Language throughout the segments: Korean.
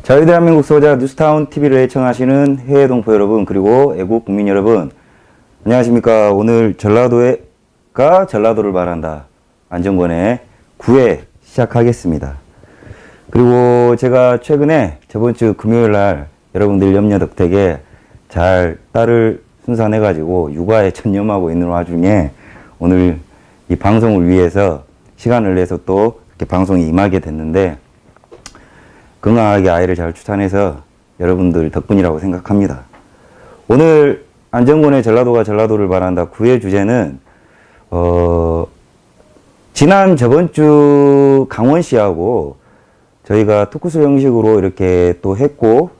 저희 대한민국 소자 뉴스타운 TV를 애청하시는 해외 동포 여러분, 그리고 애국 국민 여러분, 안녕하십니까. 오늘 전라도를 말한다 안정권의 9회 시작하겠습니다. 그리고 제가 최근에 저번 주 금요일 날 여러분들 염려 덕택에 잘 딸을 순산해가지고 육아에 전념하고 있는 와중에 오늘 이 방송을 위해서 시간을 내서 또 이렇게 방송에 임하게 됐는데, 건강하게 아이를 잘 출산해서 여러분들 덕분이라고 생각합니다. 오늘 안정권의 전라도가 전라도를 말한다 9회 주제는 저번 주 강원시하고 저희가 토크쇼 형식으로 이렇게 또 했고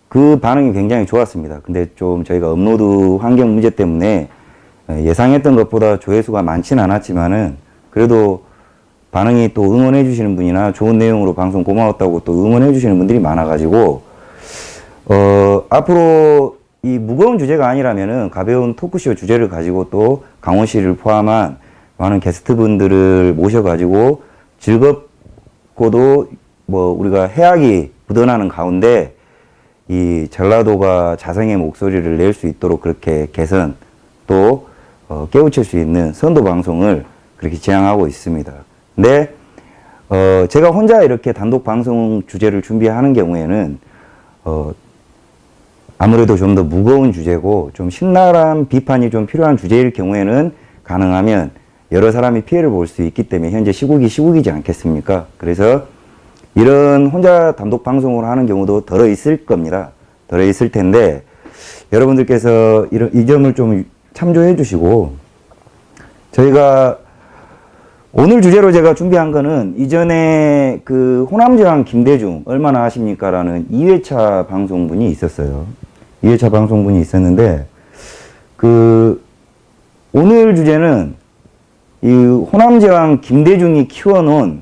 그 반응이 굉장히 좋았습니다. 근데 좀 저희가 업로드 환경 문제 때문에 예상했던 것보다 조회수가 많지는 않았지만은 그래도 반응이 또 응원해 주시는 분이나 좋은 내용으로 방송 고마웠다고 또 응원해 주시는 분들이 많아가지고 앞으로 이 무거운 주제가 아니라면은 가벼운 토크쇼 주제를 가지고 또 강원시를 포함한 많은 게스트분들을 모셔가지고 즐겁고도 뭐 우리가 해악이 묻어나는 가운데 이 전라도가 자성의 목소리를 낼 수 있도록 그렇게 개선 또 깨우칠 수 있는 선도 방송을 그렇게 지향하고 있습니다. 근데 제가 혼자 이렇게 단독 방송 주제를 준비하는 경우에는 아무래도 좀 더 무거운 주제고 좀 신랄한 비판이 좀 필요한 주제일 경우에는 가능하면 여러 사람이 피해를 볼 수 있기 때문에 현재 시국이지 않겠습니까? 그래서 이런 혼자 단독 방송을 하는 경우도 덜어 있을 겁니다. 덜어 있을 텐데 여러분들께서 이 점을 좀 참조해 주시고, 저희가 오늘 주제로 제가 준비한 거는 이전에 그 호남지왕 김대중 얼마나 아십니까? 라는 2회차 방송분이 있었어요. 2회차 방송분이 있었는데, 오늘 주제는 이 호남지왕 김대중이 키워놓은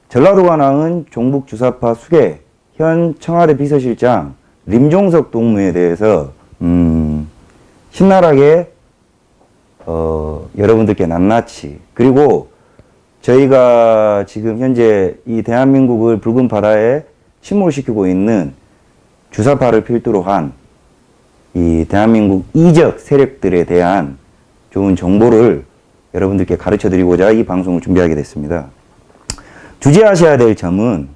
전라도가 낳은 종북주사파 수계 현 청와대 비서실장 림종석 동무에 대해서 신랄하게 여러분들께 낱낱이, 그리고 저희가 지금 현재 이 대한민국을 붉은 바다에 침몰시키고 있는 주사파를 필두로 한 이 대한민국 이적 세력들에 대한 좋은 정보를 여러분들께 가르쳐 드리고자 이 방송을 준비하게 됐습니다. 주의하셔야 될 점은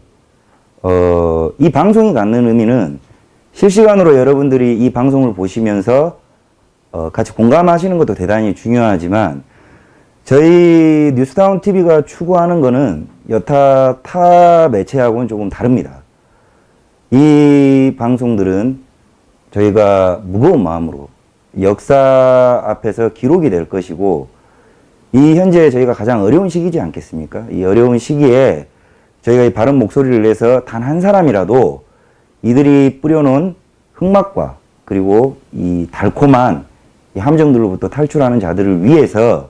이 방송이 갖는 의미는 실시간으로 여러분들이 이 방송을 보시면서 같이 공감하시는 것도 대단히 중요하지만 저희 뉴스타운 TV가 추구하는 것은 여타 타 매체하고는 조금 다릅니다. 이 방송들은 저희가 무거운 마음으로 역사 앞에서 기록이 될 것이고, 이 현재 저희가 가장 어려운 시기지 않겠습니까? 이 어려운 시기에 저희가 이 바른 목소리를 내서 단 한 사람이라도 이들이 뿌려놓은 흑막과 그리고 이 달콤한 이 함정들로부터 탈출하는 자들을 위해서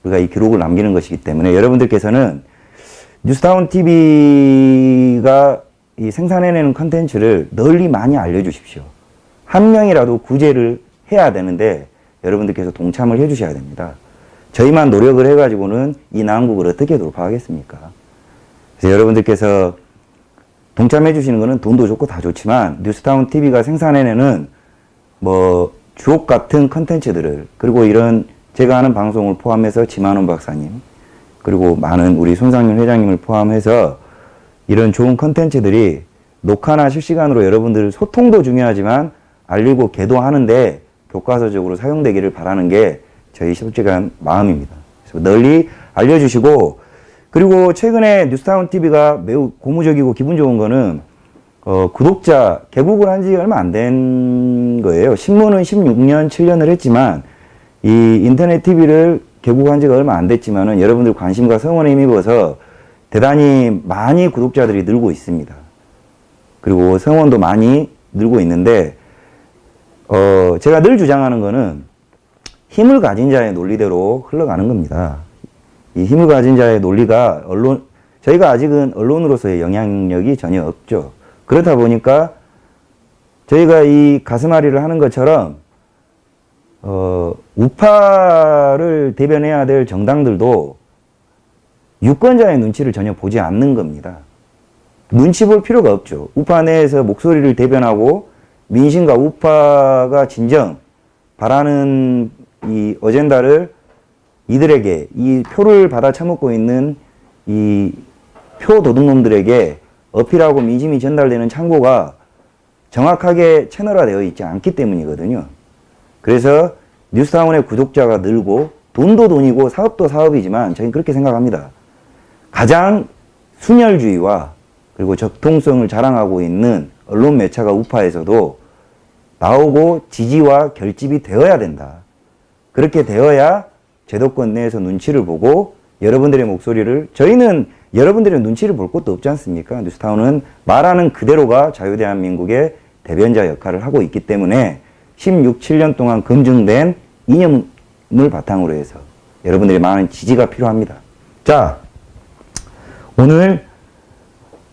우리가 이 기록을 남기는 것이기 때문에 여러분들께서는 뉴스타운 TV가 이 생산해내는 컨텐츠를 널리 많이 알려주십시오. 한 명이라도 구제를 해야 되는데 여러분들께서 동참을 해주셔야 됩니다. 저희만 노력을 해가지고는 이 난국을 어떻게 돌파하겠습니까? 그래서 여러분들께서 동참해 주시는 것은 돈도 좋고 다 좋지만 뉴스타운 TV가 생산해내는 뭐 주옥 같은 컨텐츠들을, 그리고 이런 제가 하는 방송을 포함해서 지만원 박사님 그리고 많은 우리 손상윤 회장님을 포함해서 이런 좋은 컨텐츠들이 녹화나 실시간으로 여러분들 소통도 중요하지만 알리고 계도하는데 교과서적으로 사용되기를 바라는 게 저희 솔직한 마음입니다. 그래서 널리 알려주시고, 그리고 최근에 뉴스타운 TV가 매우 고무적이고 기분 좋은 거는 구독자 개국을 한 지 얼마 안 된 거예요. 신문은 16년, 7년을 했지만 이 인터넷 TV를 개국한 지가 얼마 안 됐지만은 여러분들 관심과 성원에 힘입어서 대단히 많이 구독자들이 늘고 있습니다. 그리고 성원도 많이 늘고 있는데, 제가 늘 주장하는 거는 힘을 가진 자의 논리대로 흘러가는 겁니다. 이 힘을 가진 자의 논리가 저희가 아직은 언론으로서의 영향력이 전혀 없죠. 그렇다 보니까 저희가 이 가슴앓이를 하는 것처럼 우파를 대변해야 될 정당들도 유권자의 눈치를 전혀 보지 않는 겁니다. 눈치 볼 필요가 없죠. 우파 내에서 목소리를 대변하고 민심과 우파가 진정 바라는 이 어젠다를 이들에게, 이 표를 받아 처먹고 있는 이 표 도둑놈들에게 어필하고 민심이 전달되는 창구가 정확하게 채널화되어 있지 않기 때문이거든요. 그래서 뉴스타운의 구독자가 늘고 돈도 돈이고 사업도 사업이지만 저희는 그렇게 생각합니다. 가장 순혈주의와 그리고 적통성을 자랑하고 있는 언론 매체가 우파에서도 나오고 지지와 결집이 되어야 된다. 그렇게 되어야 제도권 내에서 눈치를 보고 여러분들의 목소리를, 저희는 여러분들의 눈치를 볼 것도 없지 않습니까? 뉴스타운은 말하는 그대로가 자유대한민국의 대변자 역할을 하고 있기 때문에 16, 7년 동안 검증된 이념을 바탕으로 해서 여러분들의 많은 지지가 필요합니다. 자, 오늘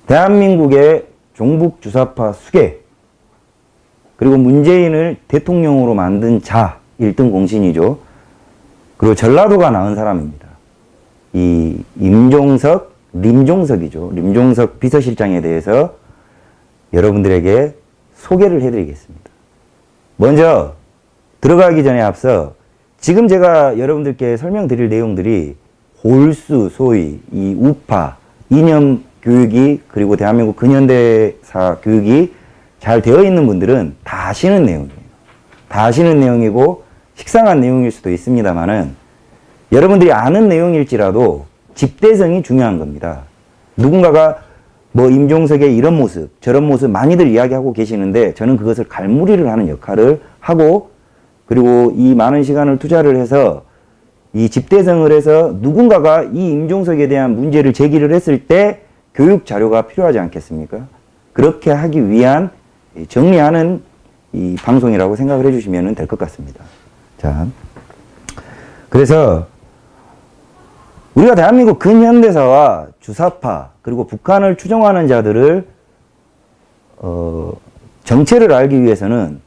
대한민국의 종북 주사파 수계, 그리고 문재인을 대통령으로 만든 자 1등 공신이죠. 그리고 전라도가 낳은 사람입니다. 이 림종석이죠. 림종석 비서실장에 대해서 여러분들에게 소개를 해드리겠습니다. 먼저 들어가기 전에 앞서 지금 제가 여러분들께 설명드릴 내용들이 골수, 소위 이 우파, 이념 교육이, 그리고 대한민국 근현대사 교육이 잘 되어 있는 분들은 다 아시는 내용이에요. 다 아시는 내용이고 식상한 내용일 수도 있습니다만은 여러분들이 아는 내용일지라도 집대성이 중요한 겁니다. 누군가가 뭐 임종석의 이런 모습, 저런 모습 많이들 이야기하고 계시는데 저는 그것을 갈무리를 하는 역할을 하고, 그리고 이 많은 시간을 투자를 해서 이 집대성을 해서 누군가가 이 임종석에 대한 문제를 제기를 했을 때 교육 자료가 필요하지 않겠습니까? 그렇게 하기 위한 정리하는 이 방송이라고 생각을 해주시면 될 것 같습니다. 자, 그래서 우리가 대한민국 근현대사와 주사파 그리고 북한을 추종하는 자들을 정체를 알기 위해서는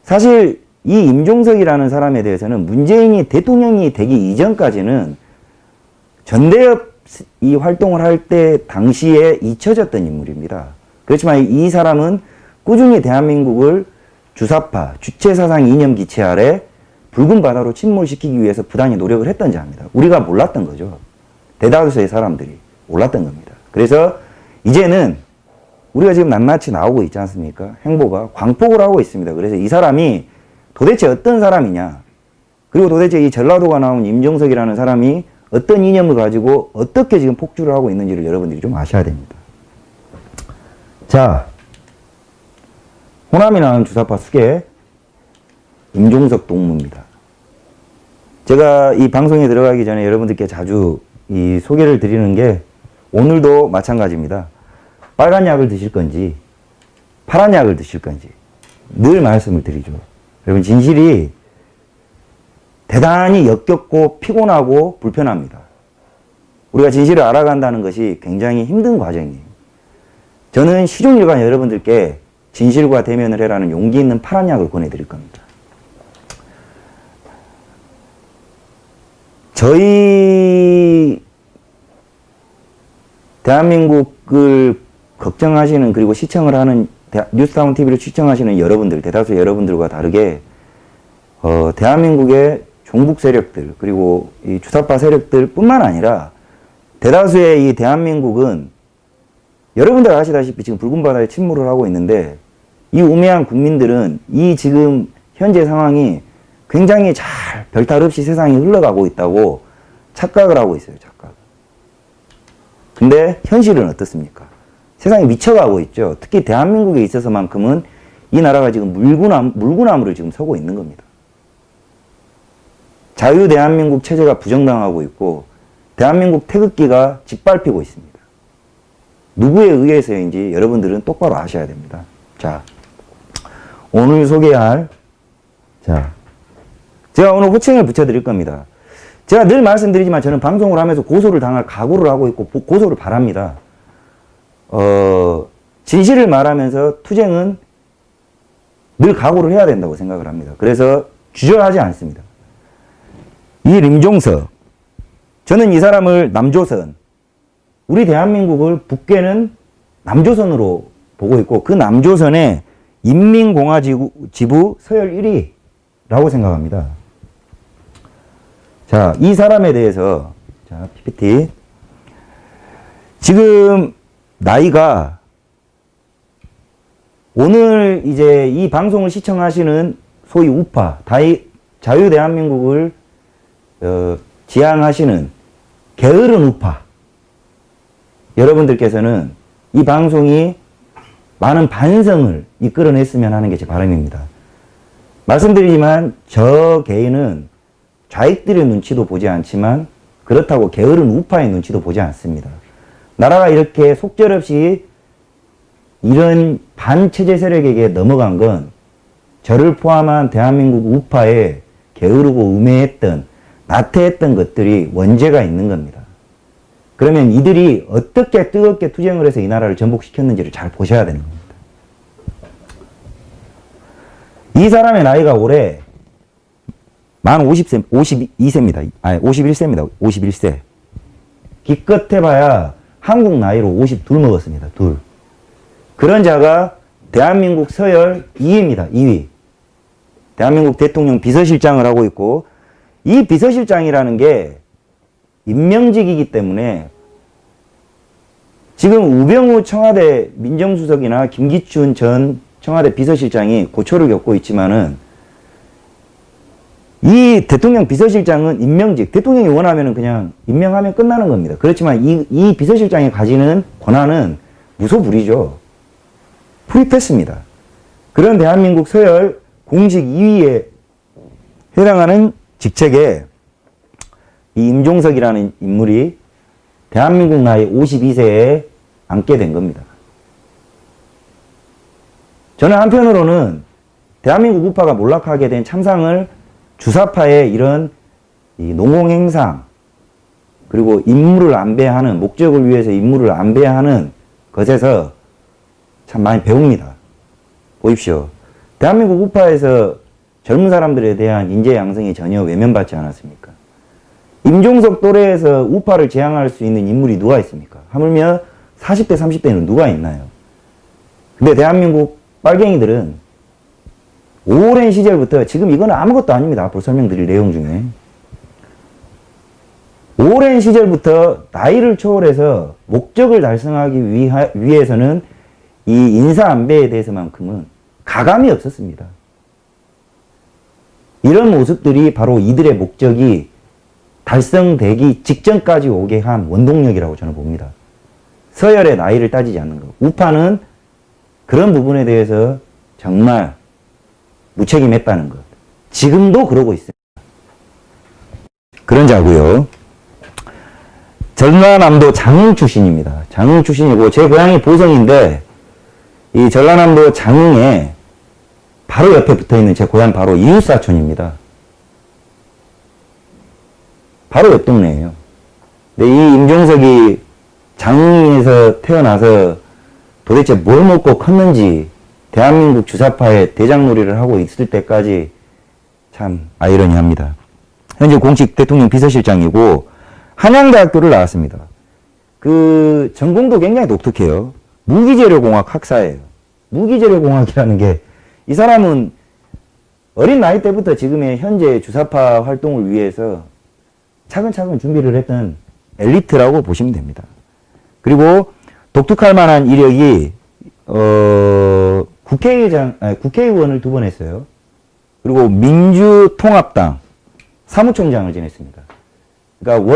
사실 이 임종석이라는 사람에 대해서는 문재인이 대통령이 되기 이전까지는 전대협 이 활동을 할 때 당시에 잊혀졌던 인물입니다. 그렇지만 이 사람은 꾸준히 대한민국을 주사파, 주체사상 이념 기체 아래 붉은 바다로 침몰시키기 위해서 부단히 노력을 했던 자입니다. 우리가 몰랐던 거죠. 대다수의 사람들이 몰랐던 겁니다. 그래서 이제는 우리가 지금 낱낱이 나오고 있지 않습니까? 행보가 광폭을 하고 있습니다. 그래서 이 사람이 도대체 어떤 사람이냐, 그리고 도대체 이 전라도가 나온 임종석이라는 사람이 어떤 이념을 가지고 어떻게 지금 폭주를 하고 있는지를 여러분들이 좀 아셔야 됩니다. 자, 호남이 나온 주사파 수계 임종석 동무입니다. 제가 이 방송에 들어가기 전에 여러분들께 자주 이 소개를 드리는 게 오늘도 마찬가지입니다. 빨간 약을 드실 건지 파란 약을 드실 건지 늘 말씀을 드리죠. 여러분, 진실이 대단히 역겹고 피곤하고 불편합니다. 우리가 진실을 알아간다는 것이 굉장히 힘든 과정이에요. 저는 시종일관 여러분들께 진실과 대면을 해라는 용기 있는 파란 약을 권해드릴 겁니다. 저희 대한민국을 걱정하시는, 그리고 시청을 하는 뉴스타운 TV를 시청하시는 여러분들, 대다수 여러분들과 다르게 대한민국의 종북 세력들, 그리고 이 주사파 세력들 뿐만 아니라 대다수의 이 대한민국은 여러분들 아시다시피 지금 붉은 바다에 침몰을 하고 있는데, 이 우매한 국민들은 이 지금 현재 상황이 굉장히 잘 별탈 없이 세상이 흘러가고 있다고 착각을 하고 있어요. 착각. 근데 현실은 어떻습니까? 세상이 미쳐가고 있죠. 특히 대한민국에 있어서만큼은 이 나라가 지금 물구나무를 지금 서고 있는 겁니다. 자유 대한민국 체제가 부정당하고 있고 대한민국 태극기가 짓밟히고 있습니다. 누구에 의해서인지 여러분들은 똑바로 아셔야 됩니다. 자, 오늘 소개할, 자, 제가 오늘 호칭을 붙여드릴 겁니다. 제가 늘 말씀드리지만 저는 방송을 하면서 고소를 당할 각오를 하고 있고 고소를 바랍니다. 진실을 말하면서 투쟁은 늘 각오를 해야 된다고 생각을 합니다. 그래서 주저하지 않습니다. 이 림종석, 저는 이 사람을 남조선, 우리 대한민국을 북괴는 남조선으로 보고 있고 그 남조선의 인민공화지부 서열 1위라고 생각합니다. 자, 이 사람에 대해서 자, PPT 지금 나이가 오늘 이제 이 방송을 시청하시는 소위 우파, 자유대한민국을 지향하시는 게으른 우파 여러분들께서는 이 방송이 많은 반성을 이끌어냈으면 하는 게 제 바람입니다. 말씀드리지만 저 개인은 좌익들의 눈치도 보지 않지만 그렇다고 게으른 우파의 눈치도 보지 않습니다. 나라가 이렇게 속절없이 이런 반체제 세력에게 넘어간 건 저를 포함한 대한민국 우파에 게으르고 우매했던 나태했던 것들이 원죄가 있는 겁니다. 그러면 이들이 어떻게 뜨겁게 투쟁을 해서 이 나라를 전복시켰는지를 잘 보셔야 되는 겁니다. 이 사람의 나이가 올해 만 50세, 52세입니다. 아니, 51세입니다. 51세. 기껏 해봐야 한국 나이로 52 먹었습니다. 둘. 그런 자가 대한민국 서열 2위입니다. 2위. 대한민국 대통령 비서실장을 하고 있고, 이 비서실장이라는 게 임명직이기 때문에 지금 우병우 청와대 민정수석이나 김기춘 전 청와대 비서실장이 고초를 겪고 있지만은 이 대통령 비서실장은 임명직, 대통령이 원하면 그냥 임명하면 끝나는 겁니다. 그렇지만 이 비서실장이 가지는 권한은 무소불위죠. 프리패스입니다. 그런 대한민국 서열 공식 2위에 해당하는 직책에 이 임종석이라는 인물이 대한민국 나이 52세에 앉게 된 겁니다. 저는 한편으로는 대한민국 우파가 몰락하게 된 참상을 주사파의 이런 이 농공행상 그리고 임무를 안배하는 목적을 위해서 임무를 안배하는 것에서 참 많이 배웁니다. 보십시오. 대한민국 우파에서 젊은 사람들에 대한 인재 양성이 전혀 외면받지 않았습니까? 임종석 또래에서 우파를 지향할 수 있는 인물이 누가 있습니까? 하물며 40대, 30대는 누가 있나요? 근데 대한민국 빨갱이들은 오랜 시절부터, 지금 이거는 아무것도 아닙니다. 앞으로 설명드릴 내용 중에. 오랜 시절부터 나이를 초월해서 목적을 달성하기 위해서는 이 인사안배에 대해서만큼은 가감이 없었습니다. 이런 모습들이 바로 이들의 목적이 달성되기 직전까지 오게 한 원동력이라고 저는 봅니다. 서열의 나이를 따지지 않는 것. 우파는 그런 부분에 대해서 정말 무책임했다는 것. 지금도 그러고 있습니다. 그런 자고요. 전라남도 장흥 출신입니다. 장흥 출신이고 제 고향이 보성인데 이 전라남도 장흥에 바로 옆에 붙어있는 제 고향 바로 이웃사촌입니다. 바로 옆 동네예요. 근데 이 임종석이 장흥에서 태어나서 도대체 뭘 먹고 컸는지 대한민국 주사파의 대장놀이를 하고 있을 때까지 참 아이러니합니다. 현재 공식 대통령 비서실장이고 한양대학교를 나왔습니다. 그 전공도 굉장히 독특해요. 무기재료공학 학사예요. 무기재료공학이라는 게 이 사람은 어린 나이 때부터 지금의 현재 주사파 활동을 위해서 차근차근 준비를 했던 엘리트라고 보시면 됩니다. 그리고 독특할 만한 이력이 국회의원을 2번 했어요. 그리고 민주통합당 사무총장을 지냈습니다. 그러니까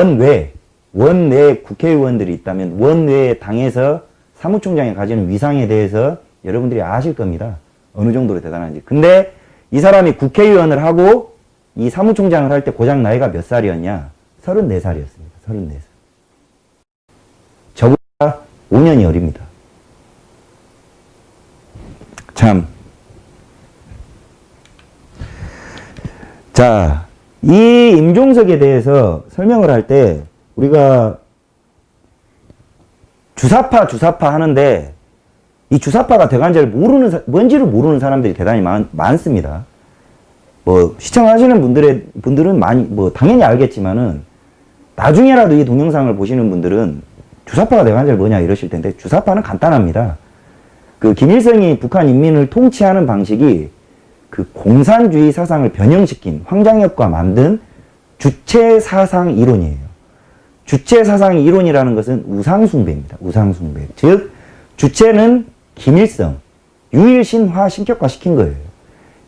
원외 국회의원들이 있다면 원외 당에서 사무총장이 가지는 위상에 대해서 여러분들이 아실 겁니다. 어느 정도로 대단한지. 근데 이 사람이 국회의원을 하고 이 사무총장을 할 때 고작 나이가 몇 살이었냐? 34살이었습니다. 34살. 저보다 5년이 어립니다. 참. 자, 이 임종석에 대해서 설명을 할 때 우리가 주사파 하는데 이 주사파가 대관절 뭔지를 모르는 사람들이 대단히 많습니다. 뭐 시청하시는 분들은 당연히 알겠지만은 나중에라도 이 동영상을 보시는 분들은 주사파가 대관절 뭐냐 이러실 텐데 주사파는 간단합니다. 그 김일성이 북한 인민을 통치하는 방식이 그 공산주의 사상을 변형시킨 황장엽과 만든 주체 사상 이론이에요. 주체 사상 이론이라는 것은 우상숭배입니다. 우상숭배. 즉 주체는 김일성, 유일신화 신격화시킨 거예요.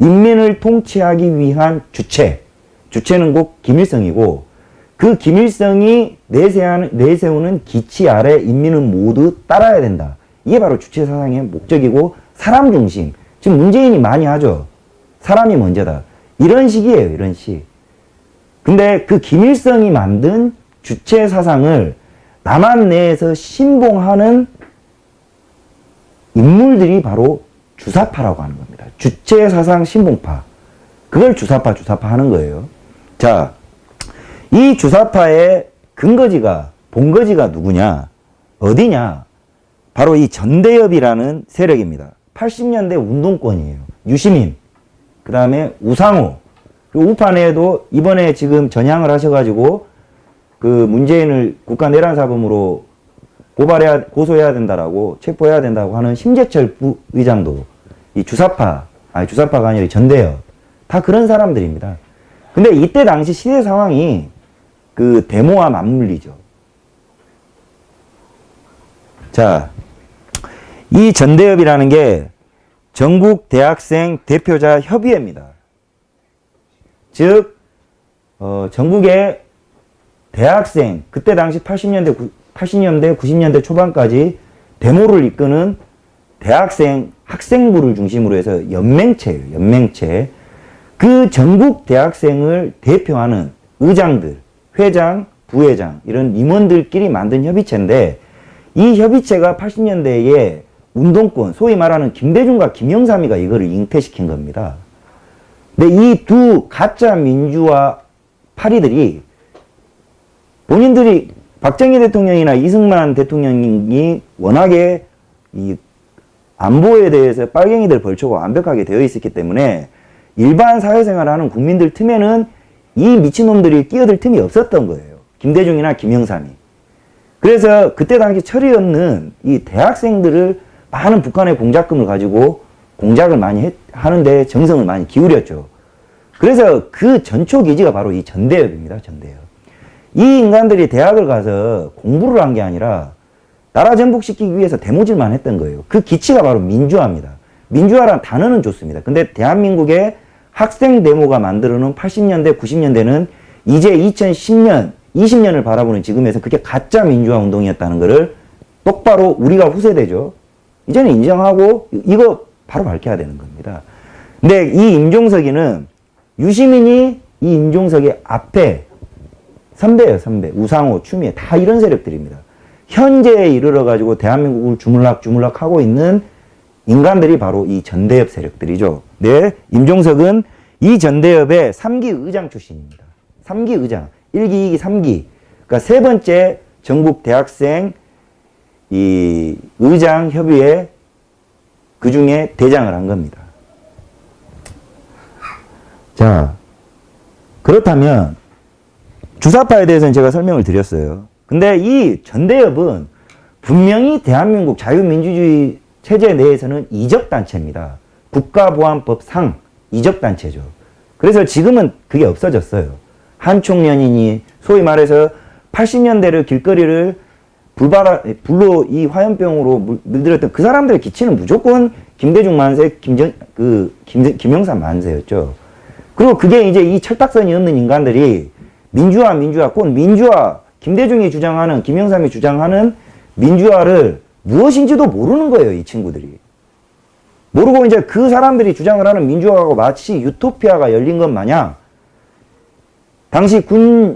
인민을 통치하기 위한 주체. 주체는 곧 김일성이고 그 김일성이 내세우는 기치 아래 인민은 모두 따라야 된다. 이게 바로 주체 사상의 목적이고 사람 중심. 지금 문재인이 많이 하죠. 사람이 먼저다. 이런 식이에요. 이런 식. 근데 그 김일성이 만든 주체 사상을 남한 내에서 신봉하는 인물들이 바로 주사파라고 하는 겁니다. 주체 사상 신봉파. 그걸 주사파 하는 거예요. 자, 이 주사파의 근거지가, 본거지가 누구냐? 어디냐? 바로 이 전대협이라는 세력입니다. 80년대 운동권이에요. 유시민, 그 다음에 우상호, 그리고 우판에도 이번에 지금 전향을 하셔가지고 그 문재인을 국가내란사범으로 고소해야 된다라고, 체포해야 된다고 하는 심재철 부의장도 이 주사파가 아니라 전대협, 다 그런 사람들입니다. 근데 이때 당시 시대 상황이 그 데모와 맞물리죠. 자, 이 전대협이라는 게 전국 대학생 대표자 협의회입니다. 즉, 전국의 대학생, 그때 당시 80년대, 90년대 초반까지 데모를 이끄는 대학생, 학생부를 중심으로 해서 연맹체예요. 연맹체. 그 전국 대학생을 대표하는 의장들, 회장, 부회장, 이런 임원들끼리 만든 협의체인데, 이 협의체가 80년대에 운동권, 소위 말하는 김대중과 김영삼이가 이거를 잉태시킨 겁니다. 근데 이 두 가짜 민주화 파리들이 본인들이 박정희 대통령이나 이승만 대통령이 워낙에 이 안보에 대해서 빨갱이들 벌초가 완벽하게 되어 있었기 때문에 일반 사회생활을 하는 국민들 틈에는 이 미친놈들이 끼어들 틈이 없었던 거예요. 김대중이나 김영삼이. 그래서 그때 당시 철이 없는 이 대학생들을 많은 북한의 공작금을 가지고 공작을 많이 하는데 정성을 많이 기울였죠. 그래서 그 전초 기지가 바로 이 전대협입니다. 전대협. 이 인간들이 대학을 가서 공부를 한 게 아니라 나라 전복시키기 위해서 데모질만 했던 거예요. 그 기치가 바로 민주화입니다. 민주화란 단어는 좋습니다. 근데 대한민국의 학생 데모가 만들어놓은 80년대, 90년대는 이제 2010년, 20년을 바라보는 지금에서 그게 가짜 민주화 운동이었다는 것을 똑바로 우리가 후세대죠. 이제는 인정하고 이거 바로 밝혀야 되는 겁니다. 근데 이 임종석이는 유시민이 이 임종석의 앞에 선배예요, 선배. 우상호, 추미애 다 이런 세력들입니다. 현재에 이르러가지고 대한민국을 주물럭주물럭 하고 있는 인간들이 바로 이 전대협 세력들이죠. 네, 임종석은 이 전대협의 3기 의장 출신입니다. 3기 의장. 1기, 2기, 3기. 그러니까 세 번째 전국 대학생 이 의장 협의회 그 중에 대장을 한 겁니다. 자, 그렇다면 주사파에 대해서는 제가 설명을 드렸어요. 근데 이 전대협은 분명히 대한민국 자유민주주의 체제 내에서는 이적단체입니다. 국가보안법상 이적단체죠. 그래서 지금은 그게 없어졌어요. 한총련이니 소위 말해서 80년대를 길거리를 불로 이 화염병으로 물들였던 그 사람들의 기치는 무조건 김대중 만세, 김영삼 만세였죠. 그리고 그게 이제 이 철딱선이 없는 인간들이 민주화, 꼭 민주화, 김대중이 주장하는, 김영삼이 주장하는 민주화를 무엇인지도 모르는 거예요, 이 친구들이. 모르고 이제 그 사람들이 주장을 하는 민주화하고 마치 유토피아가 열린 것 마냥 당시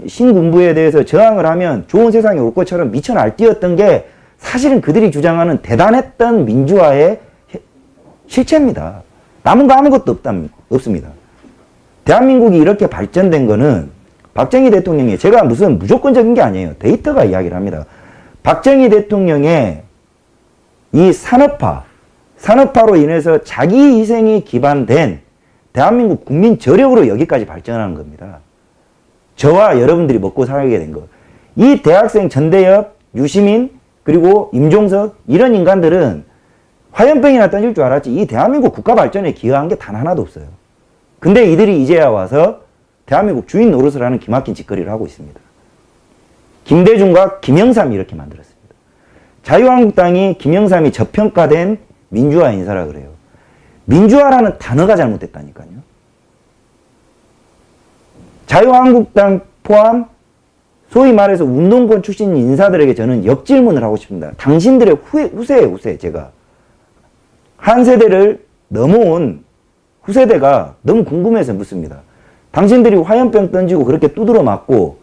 신군부에 대해서 저항을 하면 좋은 세상이 올 것처럼 미쳐 날뛰었던 게 사실은 그들이 주장하는 대단했던 민주화의 실체입니다. 남은 거 아무것도 없습니다. 대한민국이 이렇게 발전된 거는 박정희 대통령이, 제가 무슨 무조건적인 게 아니에요. 데이터가 이야기를 합니다. 박정희 대통령의 이 산업화로 인해서 자기 희생이 기반된 대한민국 국민 저력으로 여기까지 발전하는 겁니다. 저와 여러분들이 먹고 살게 된 거. 이 대학생 전대협, 유시민, 그리고 임종석 이런 인간들은 화염병이나 던질 줄 알았지 이 대한민국 국가 발전에 기여한 게 단 하나도 없어요. 근데 이들이 이제야 와서 대한민국 주인 노릇을 하는 기막힌 짓거리를 하고 있습니다. 김대중과 김영삼이 이렇게 만들었습니다. 자유한국당이 김영삼이 저평가된 민주화 인사라 그래요. 민주화라는 단어가 잘못됐다니까요. 자유한국당 포함 소위 말해서 운동권 출신 인사들에게 저는 역질문을 하고 싶습니다. 당신들의 후세예요, 후세. 제가 한 세대를 넘어온 후세대가 너무 궁금해서 묻습니다. 당신들이 화염병 던지고 그렇게 두드러 맞고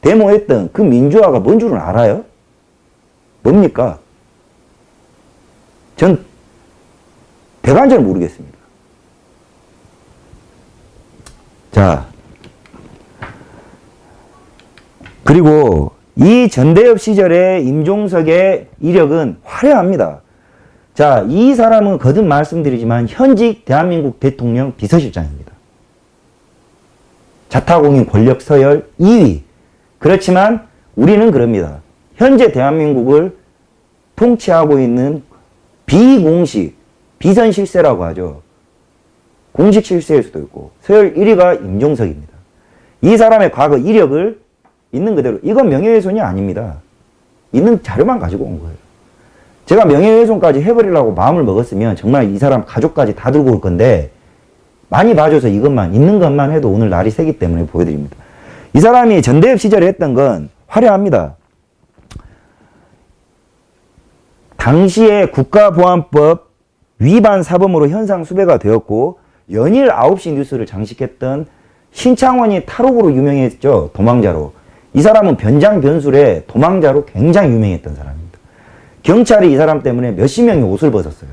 데모했던 그 민주화가 뭔 줄은 알아요? 뭡니까? 전 대관절 모르겠습니다. 자, 그리고 이 전대협 시절의 임종석의 이력은 화려합니다. 자, 이 사람은 거듭 말씀드리지만 현직 대한민국 대통령 비서실장입니다. 자타공인 권력 서열 2위. 그렇지만 우리는 그럽니다. 현재 대한민국을 통치하고 있는 비공식, 비선실세라고 하죠. 공식 실세일 수도 있고 서열 1위가 임종석입니다. 이 사람의 과거 이력을 있는 그대로, 이건 명예훼손이 아닙니다. 있는 자료만 가지고 온 거예요. 제가 명예훼손까지 해버리려고 마음을 먹었으면 정말 이 사람 가족까지 다 들고 올 건데 많이 봐줘서 이것만, 있는 것만 해도 오늘 날이 새기 때문에 보여드립니다. 이 사람이 전대협 시절에 했던 건 화려합니다. 당시에 국가보안법 위반 사범으로 현상 수배가 되었고 연일 9시 뉴스를 장식했던 신창원이 탈옥으로 유명했죠. 도망자로. 이 사람은 변장 변술의 도망자로 굉장히 유명했던 사람입니다. 경찰이 이 사람 때문에 몇십 명이 옷을 벗었어요.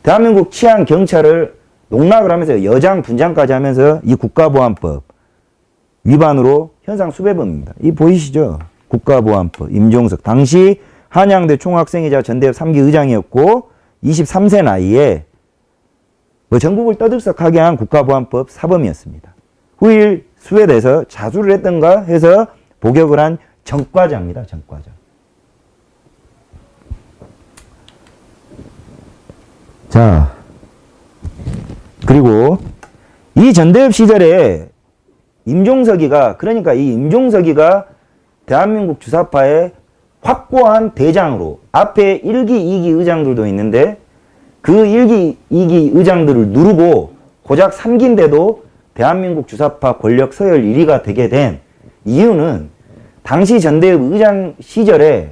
대한민국 치안 경찰을 농락을 하면서 여장 분장까지 하면서 이 국가보안법 위반으로 현상 수배범입니다. 이 보이시죠? 국가보안법 임종석. 당시 한양대 총학생이자 전대협 3기 의장이었고 23세 나이에 전국을 떠들썩하게 한 국가보안법 사범이었습니다. 후일 수배돼서 자수를 했던가 해서 복역을 한 전과자입니다. 전과자. 자, 그리고 이 전대협 시절에 임종석이가, 그러니까 이 임종석이가 대한민국 주사파의 확고한 대장으로, 앞에 1기, 2기 의장들도 있는데 그 1기, 2기 의장들을 누르고 고작 3기인데도 대한민국 주사파 권력 서열 1위가 되게 된 이유는 당시 전대협 의장 시절에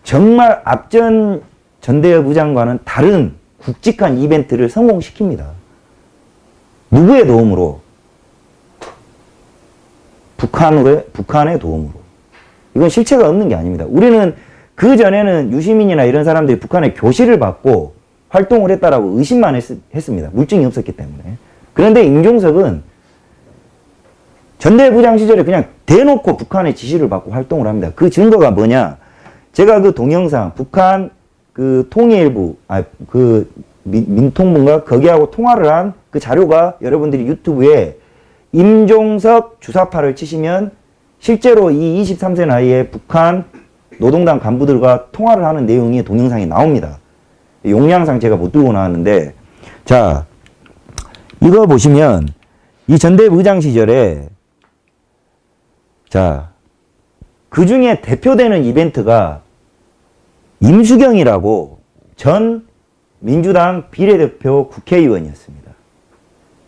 정말 앞전 전대협 의장과는 다른 굵직한 이벤트를 성공시킵니다. 누구의 도움으로? 북한의 도움으로. 이건 실체가 없는 게 아닙니다. 우리는 그 전에는 유시민이나 이런 사람들이 북한의 교시를 받고 활동을 했다라고 의심만 했습니다. 물증이 없었기 때문에. 그런데 임종석은 전대협 의장 시절에 그냥 대놓고 북한의 지시를 받고 활동을 합니다. 그 증거가 뭐냐? 제가 그 동영상, 북한 그 통일부, 민통부인가? 거기하고 통화를 한 그 자료가 여러분들이 유튜브에 임종석 주사파를 치시면 실제로 이 23세 나이에 북한 노동당 간부들과 통화를 하는 내용이 동영상이 나옵니다. 용량상 제가 못 들고 나왔는데, 자, 이거 보시면 이 전대협 의장 시절에, 자, 그 중에 대표되는 이벤트가 임수경이라고 전 민주당 비례대표 국회의원이었습니다.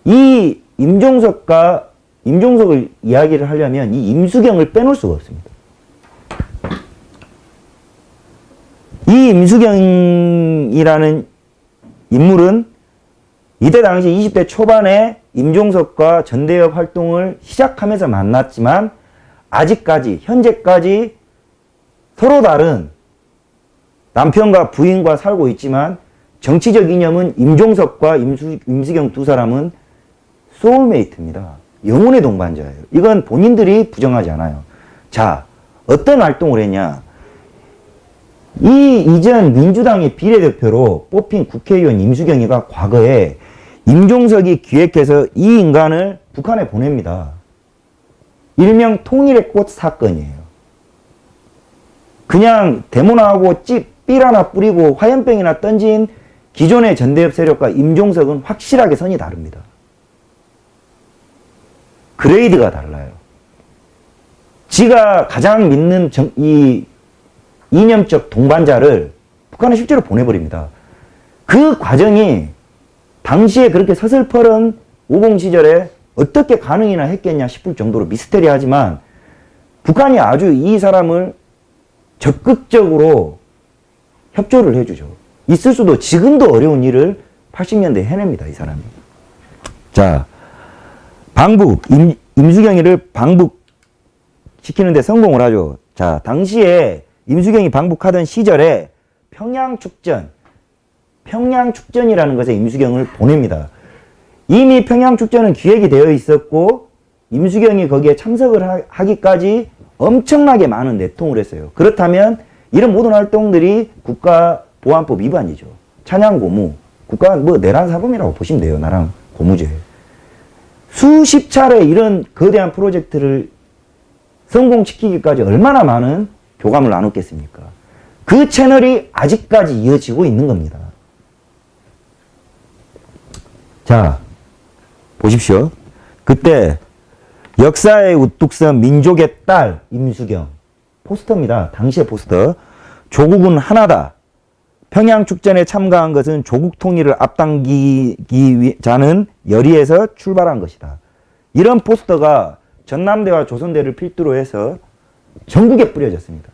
이 임종석을 이야기를 하려면 이 임수경을 빼놓을 수가 없습니다. 이 임수경이라는 인물은 이때 당시 20대 초반에 임종석과 전대협 활동을 시작하면서 만났지만 아직까지, 현재까지 서로 다른 남편과 부인과 살고 있지만 정치적 이념은 임종석과 임수경 두 사람은 소울메이트입니다. 영혼의 동반자예요. 이건 본인들이 부정하지 않아요. 자, 어떤 활동을 했냐. 이전 민주당의 비례대표로 뽑힌 국회의원 임수경이가 과거에 임종석이 기획해서 이 인간을 북한에 보냅니다. 일명 통일의 꽃 사건이에요. 그냥 데모나하고 삘 하나 뿌리고 화염병이나 던진 기존의 전대협 세력과 임종석은 확실하게 선이 다릅니다. 그레이드가 달라요. 지가 가장 믿는 이 이념적 동반자를 북한에 실제로 보내버립니다. 그 과정이 당시에 그렇게 서슬퍼런 오공 시절에 어떻게 가능이나 했겠냐 싶을 정도로 미스테리하지만 북한이 아주 이 사람을 적극적으로 협조를 해주죠. 있을 수도 지금도 어려운 일을 80년대에 해냅니다. 이 사람이. 자, 방북, 임수경이를 방북시키는데 성공을 하죠. 자, 당시에 임수경이 방북하던 시절에 평양축전이라는 것에 임수경을 보냅니다. 이미 평양축전은 기획이 되어 있었고 임수경이 거기에 참석을 하기까지 엄청나게 많은 내통을 했어요. 그렇다면 이런 모든 활동들이 국가보안법 위반이죠. 찬양고무, 국가 내란사범이라고 보시면 돼요. 나랑 고무죄. 수십 차례 이런 거대한 프로젝트를 성공시키기까지 얼마나 많은 교감을 나눴겠습니까? 그 채널이 아직까지 이어지고 있는 겁니다. 자, 보십시오. 그때 역사의 우뚝 선 민족의 딸 임수경 포스터입니다. 당시의 포스터. 조국은 하나다. 평양축전에 참가한 것은 조국 통일을 앞당기자는 열의에서 출발한 것이다. 이런 포스터가 전남대와 조선대를 필두로 해서 전국에 뿌려졌습니다.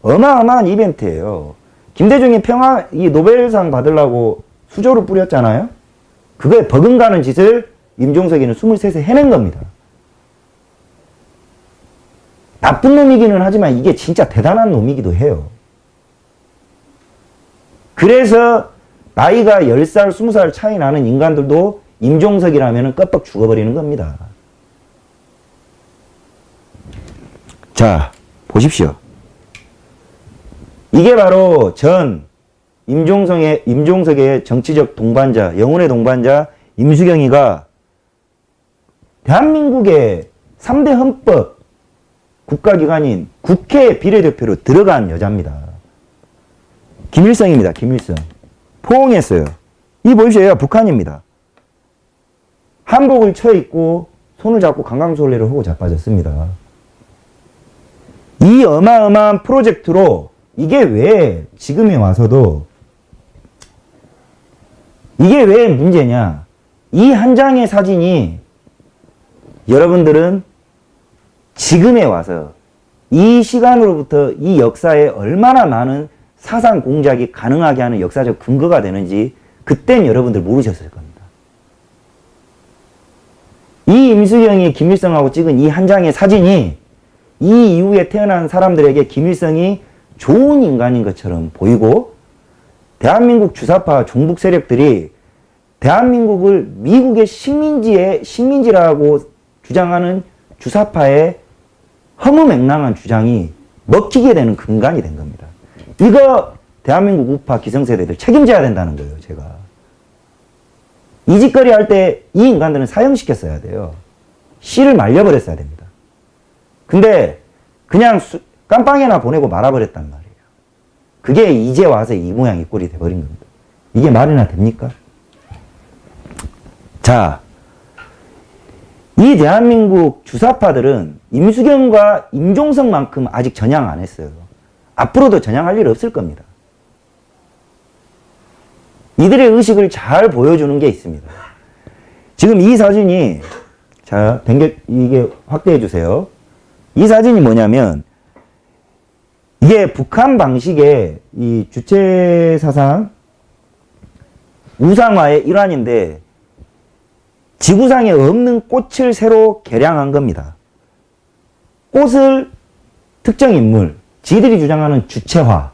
어마어마한 이벤트예요. 김대중이 이 노벨상 받으려고 수조를 뿌렸잖아요. 그거에 버금가는 짓을 임종석이는 23세 해낸 겁니다. 나쁜 놈이기는 하지만 이게 진짜 대단한 놈이기도 해요. 그래서 나이가 10살, 20살 차이 나는 인간들도 임종석이라면 껍벅 죽어버리는 겁니다. 자, 보십시오. 이게 바로 임종석의 정치적 동반자, 영혼의 동반자 임수경이가 대한민국의 3대 헌법 국가기관인 국회 비례대표로 들어간 여자입니다. 김일성입니다. 김일성. 포옹했어요. 이 보십시오. 북한입니다. 한복을 쳐입고 손을 잡고 강강술래를 하고 자빠졌습니다. 이 어마어마한 프로젝트로 이게 왜 지금에 와서도 이게 왜 문제냐? 이 한 장의 사진이 여러분들은 지금에 와서 이 시간으로부터 이 역사에 얼마나 많은 사상 공작이 가능하게 하는 역사적 근거가 되는지 그땐 여러분들 모르셨을 겁니다. 이 임수경이 김일성하고 찍은 이 한 장의 사진이 이 이후에 태어난 사람들에게 김일성이 좋은 인간인 것처럼 보이고 대한민국 주사파 종북 세력들이 대한민국을 미국의 식민지라고 주장하는 주사파의 허무맹랑한 주장이 먹히게 되는 근간이 된 겁니다. 이거 대한민국 우파 기성세대들 책임져야 된다는 거예요. 제가. 이 짓거리 할 때 이 인간들은 사형시켰어야 돼요. 씨를 말려버렸어야 됩니다. 근데 그냥 깜빵에나 보내고 말아버렸단 말이에요. 그게 이제 와서 이 모양 이 꼴이 돼버린 겁니다. 이게 말이나 됩니까? 자, 이 대한민국 주사파들은 임수경과 임종석만큼 아직 전향 안 했어요. 앞으로도 전향할 일 없을 겁니다. 이들의 의식을 잘 보여주는 게 있습니다. 지금 이 사진이, 자, 이게 확대해 주세요. 이 사진이 뭐냐면, 이게 북한 방식의 이 주체사상 우상화의 일환인데, 지구상에 없는 꽃을 새로 개량한 겁니다. 꽃을 특정 인물, 지들이 주장하는 주체화에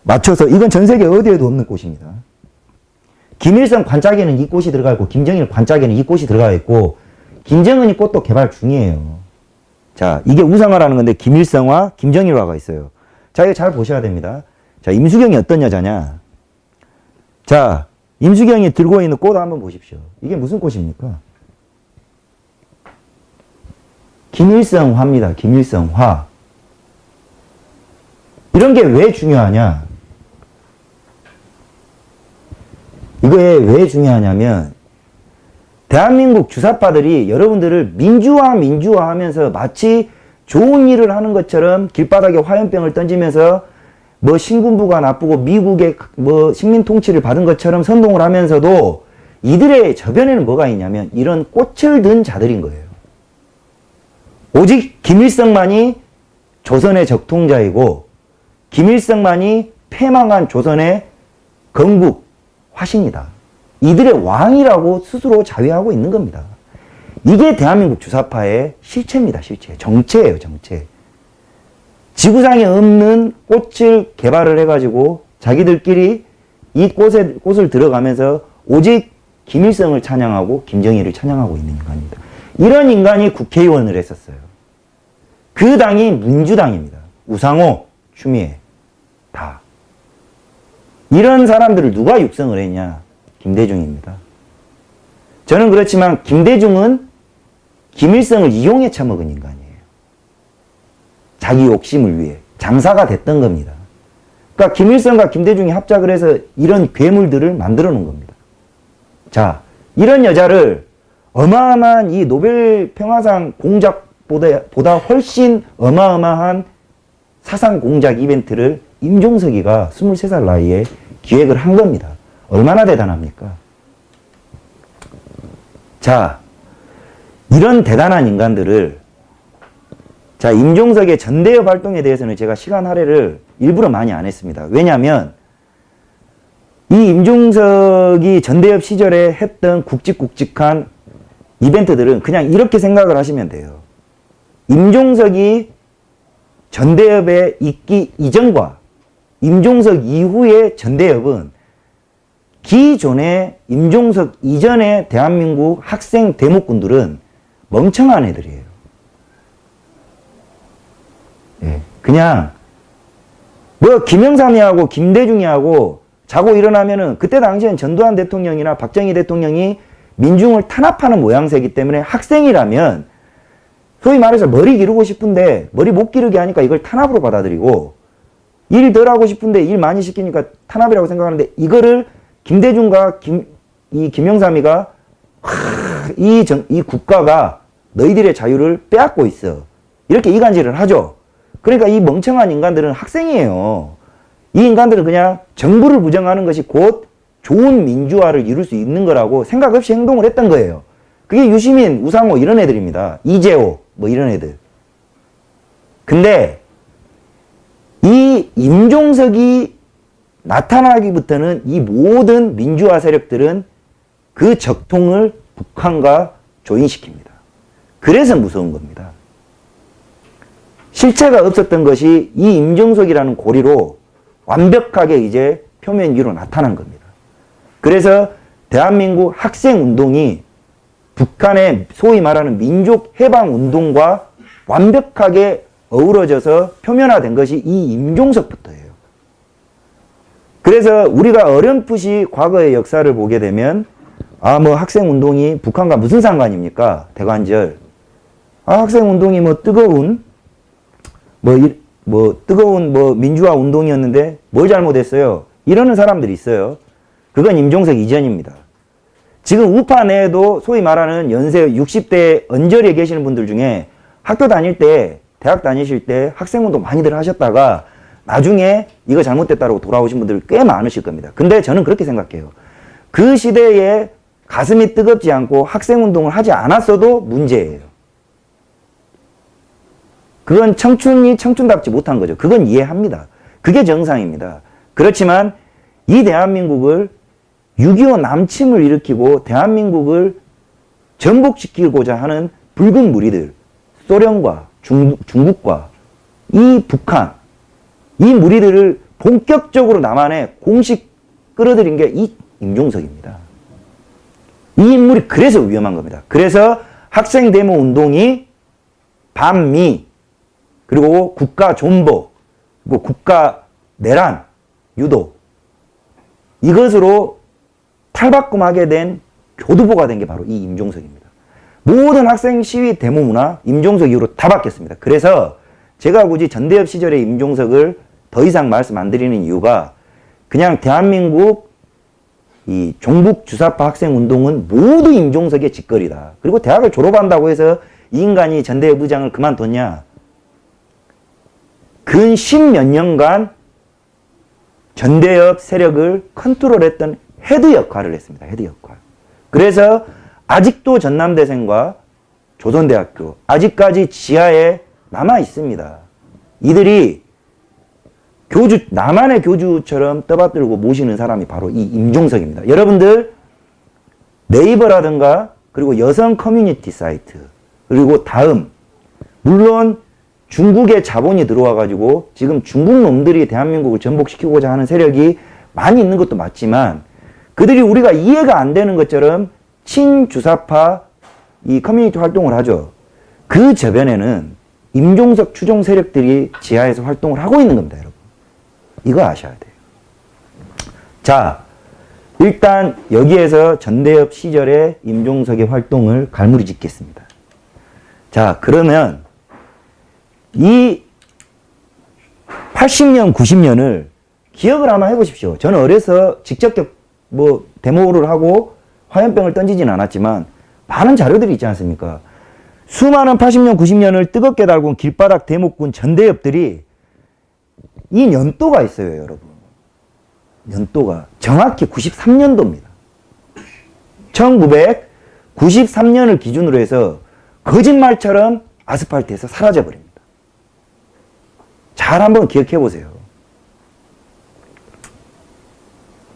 맞춰서, 이건 전 세계 어디에도 없는 꽃입니다. 김일성 관짝에는 이 꽃이 들어가 있고, 김정일 관짝에는 이 꽃이 들어가 있고, 김정은이 꽃도 개발 중이에요. 자, 이게 우상화라는 건데, 김일성화, 김정일화가 있어요. 자, 이거 잘 보셔야 됩니다. 자, 임수경이 어떤 여자냐? 자, 임수경이 들고 있는 꽃 한번 보십시오. 이게 무슨 꽃입니까? 김일성화입니다. 김일성화. 이런 게 왜 중요하냐? 이거에 왜 중요하냐면 대한민국 주사파들이 여러분들을 민주화 하면서 마치 좋은 일을 하는 것처럼 길바닥에 화염병을 던지면서 뭐 신군부가 나쁘고 미국의 뭐 식민 통치를 받은 것처럼 선동을 하면서도 이들의 저변에는 뭐가 있냐면 이런 꽃을 든 자들인 거예요. 오직 김일성만이 조선의 적통자이고 김일성만이 패망한 조선의 건국 화신이다. 이들의 왕이라고 스스로 자위하고 있는 겁니다. 이게 대한민국 주사파의 실체입니다. 실체. 정체예요. 정체. 지구상에 없는 꽃을 개발을 해가지고 자기들끼리 이 꽃을 들어가면서 오직 김일성을 찬양하고 김정일을 찬양하고 있는 인간입니다. 이런 인간이 국회의원을 했었어요. 그 당이 민주당입니다. 우상호, 추미애 다. 이런 사람들을 누가 육성을 했냐? 김대중입니다. 저는 그렇지만 김대중은 김일성을 이용해 처먹은 인간이에요. 자기 욕심을 위해 장사가 됐던 겁니다. 그러니까 김일성과 김대중이 합작을 해서 이런 괴물들을 만들어 놓은 겁니다. 자, 이런 여자를 어마어마한 이 노벨 평화상 공작보다 훨씬 어마어마한 사상 공작 이벤트를 임종석이가 23살 나이에 기획을 한 겁니다. 얼마나 대단합니까? 자, 이런 대단한 인간들을 자, 임종석의 전대협 활동에 대해서는 제가 시간 할애를 일부러 많이 안 했습니다. 왜냐하면 이 임종석이 전대협 시절에 했던 굵직굵직한 이벤트들은 그냥 이렇게 생각을 하시면 돼요. 임종석이 전대협에 있기 이전과 임종석 이후의 전대협은 기존의 임종석 이전의 대한민국 학생 대목군들은 멍청한 애들이에요. 예, 그냥 뭐 김영삼이하고 김대중이하고 자고 일어나면은 그때 당시엔 전두환 대통령이나 박정희 대통령이 민중을 탄압하는 모양새이기 때문에 학생이라면 소위 말해서 머리 기르고 싶은데 머리 못 기르게 하니까 이걸 탄압으로 받아들이고 일 덜 하고 싶은데 일 많이 시키니까 탄압이라고 생각하는데 이거를 김대중과 김영삼이가 이 국가가 너희들의 자유를 빼앗고 있어. 이렇게 이간질을 하죠. 그러니까 이 멍청한 인간들은 학생이에요. 이 인간들은 그냥 정부를 부정하는 것이 곧 좋은 민주화를 이룰 수 있는 거라고 생각 없이 행동을 했던 거예요. 그게 유시민, 우상호 이런 애들입니다. 이재호 뭐 이런 애들. 근데 이 임종석이 나타나기부터는 이 모든 민주화 세력들은 그 적통을 북한과 조인시킵니다. 그래서 무서운 겁니다. 실체가 없었던 것이 이 임종석이라는 고리로 완벽하게 이제 표면 위로 나타난 겁니다. 그래서 대한민국 학생운동이 북한의 소위 말하는 민족해방운동과 완벽하게 어우러져서 표면화된 것이 이 임종석부터예요. 그래서 우리가 어렴풋이 과거의 역사를 보게 되면 뭐 학생운동이 북한과 무슨 상관입니까? 대관절. 학생운동이 뜨거운 민주화 운동이었는데 뭘 잘못했어요? 이러는 사람들이 있어요. 그건 임종석 이전입니다. 지금 우파 내에도 소위 말하는 연세 60대 언저리에 계시는 분들 중에 학교 다닐 때, 대학 다니실 때 학생운동 많이들 하셨다가 나중에 이거 잘못됐다고 돌아오신 분들 꽤 많으실 겁니다. 근데 저는 그렇게 생각해요. 그 시대에 가슴이 뜨겁지 않고 학생운동을 하지 않았어도 문제예요. 그건 청춘이 청춘답지 못한 거죠. 그건 이해합니다. 그게 정상입니다. 그렇지만 이 대한민국을 6.25 남침을 일으키고 대한민국을 전복시키고자 하는 붉은 무리들, 소련과 중국과 이 북한, 이 무리들을 본격적으로 남한에 공식 끌어들인 게 이 임종석입니다. 이 인물이 그래서 위험한 겁니다. 그래서 학생 데모 운동이 반미, 그리고 국가 존버, 그리고 국가 내란, 유도, 이것으로 탈바꿈하게 된 교두보가 된 게 바로 이 임종석입니다. 모든 학생 시위 데모 문화 임종석 이후로 다 바뀌었습니다. 그래서 제가 굳이 전대협 시절의 임종석을 더 이상 말씀 안 드리는 이유가 그냥 대한민국 이 종북 주사파 학생 운동은 모두 임종석의 짓거리다. 그리고 대학을 졸업한다고 해서 이 인간이 전대협 의장을 그만뒀냐? 근 10몇 년간 전대협 세력을 컨트롤했던 헤드 역할을 했습니다. 헤드 역할. 그래서 아직도 전남대생과 조선대학교 아직까지 지하에 남아 있습니다. 이들이 교주, 나만의 교주처럼 떠받들고 모시는 사람이 바로 이 임종석입니다. 여러분들 네이버라든가 그리고 여성 커뮤니티 사이트 그리고 다음 물론 중국의 자본이 들어와 가지고 지금 중국 놈들이 대한민국을 전복시키고자 하는 세력이 많이 있는 것도 맞지만 그들이 우리가 이해가 안 되는 것처럼 친주사파 이 커뮤니티 활동을 하죠. 그 저변에는 임종석 추종 세력들이 지하에서 활동을 하고 있는 겁니다, 여러분. 이거 아셔야 돼요. 자, 일단 여기에서 전대협 시절의 임종석의 활동을 갈무리 짓겠습니다. 자, 그러면 이 80년, 90년을 기억을 한번 해보십시오. 저는 어려서 직접 데모를 하고 화염병을 던지진 않았지만 많은 자료들이 있지 않습니까? 수많은 80년, 90년을 뜨겁게 달군 길바닥 대목군 전대협들이 이 년도가 있어요, 여러분. 연도가 정확히 93년도입니다. 1993년을 기준으로 해서 거짓말처럼 아스팔트에서 사라져버립니다. 잘 한번 기억해 보세요.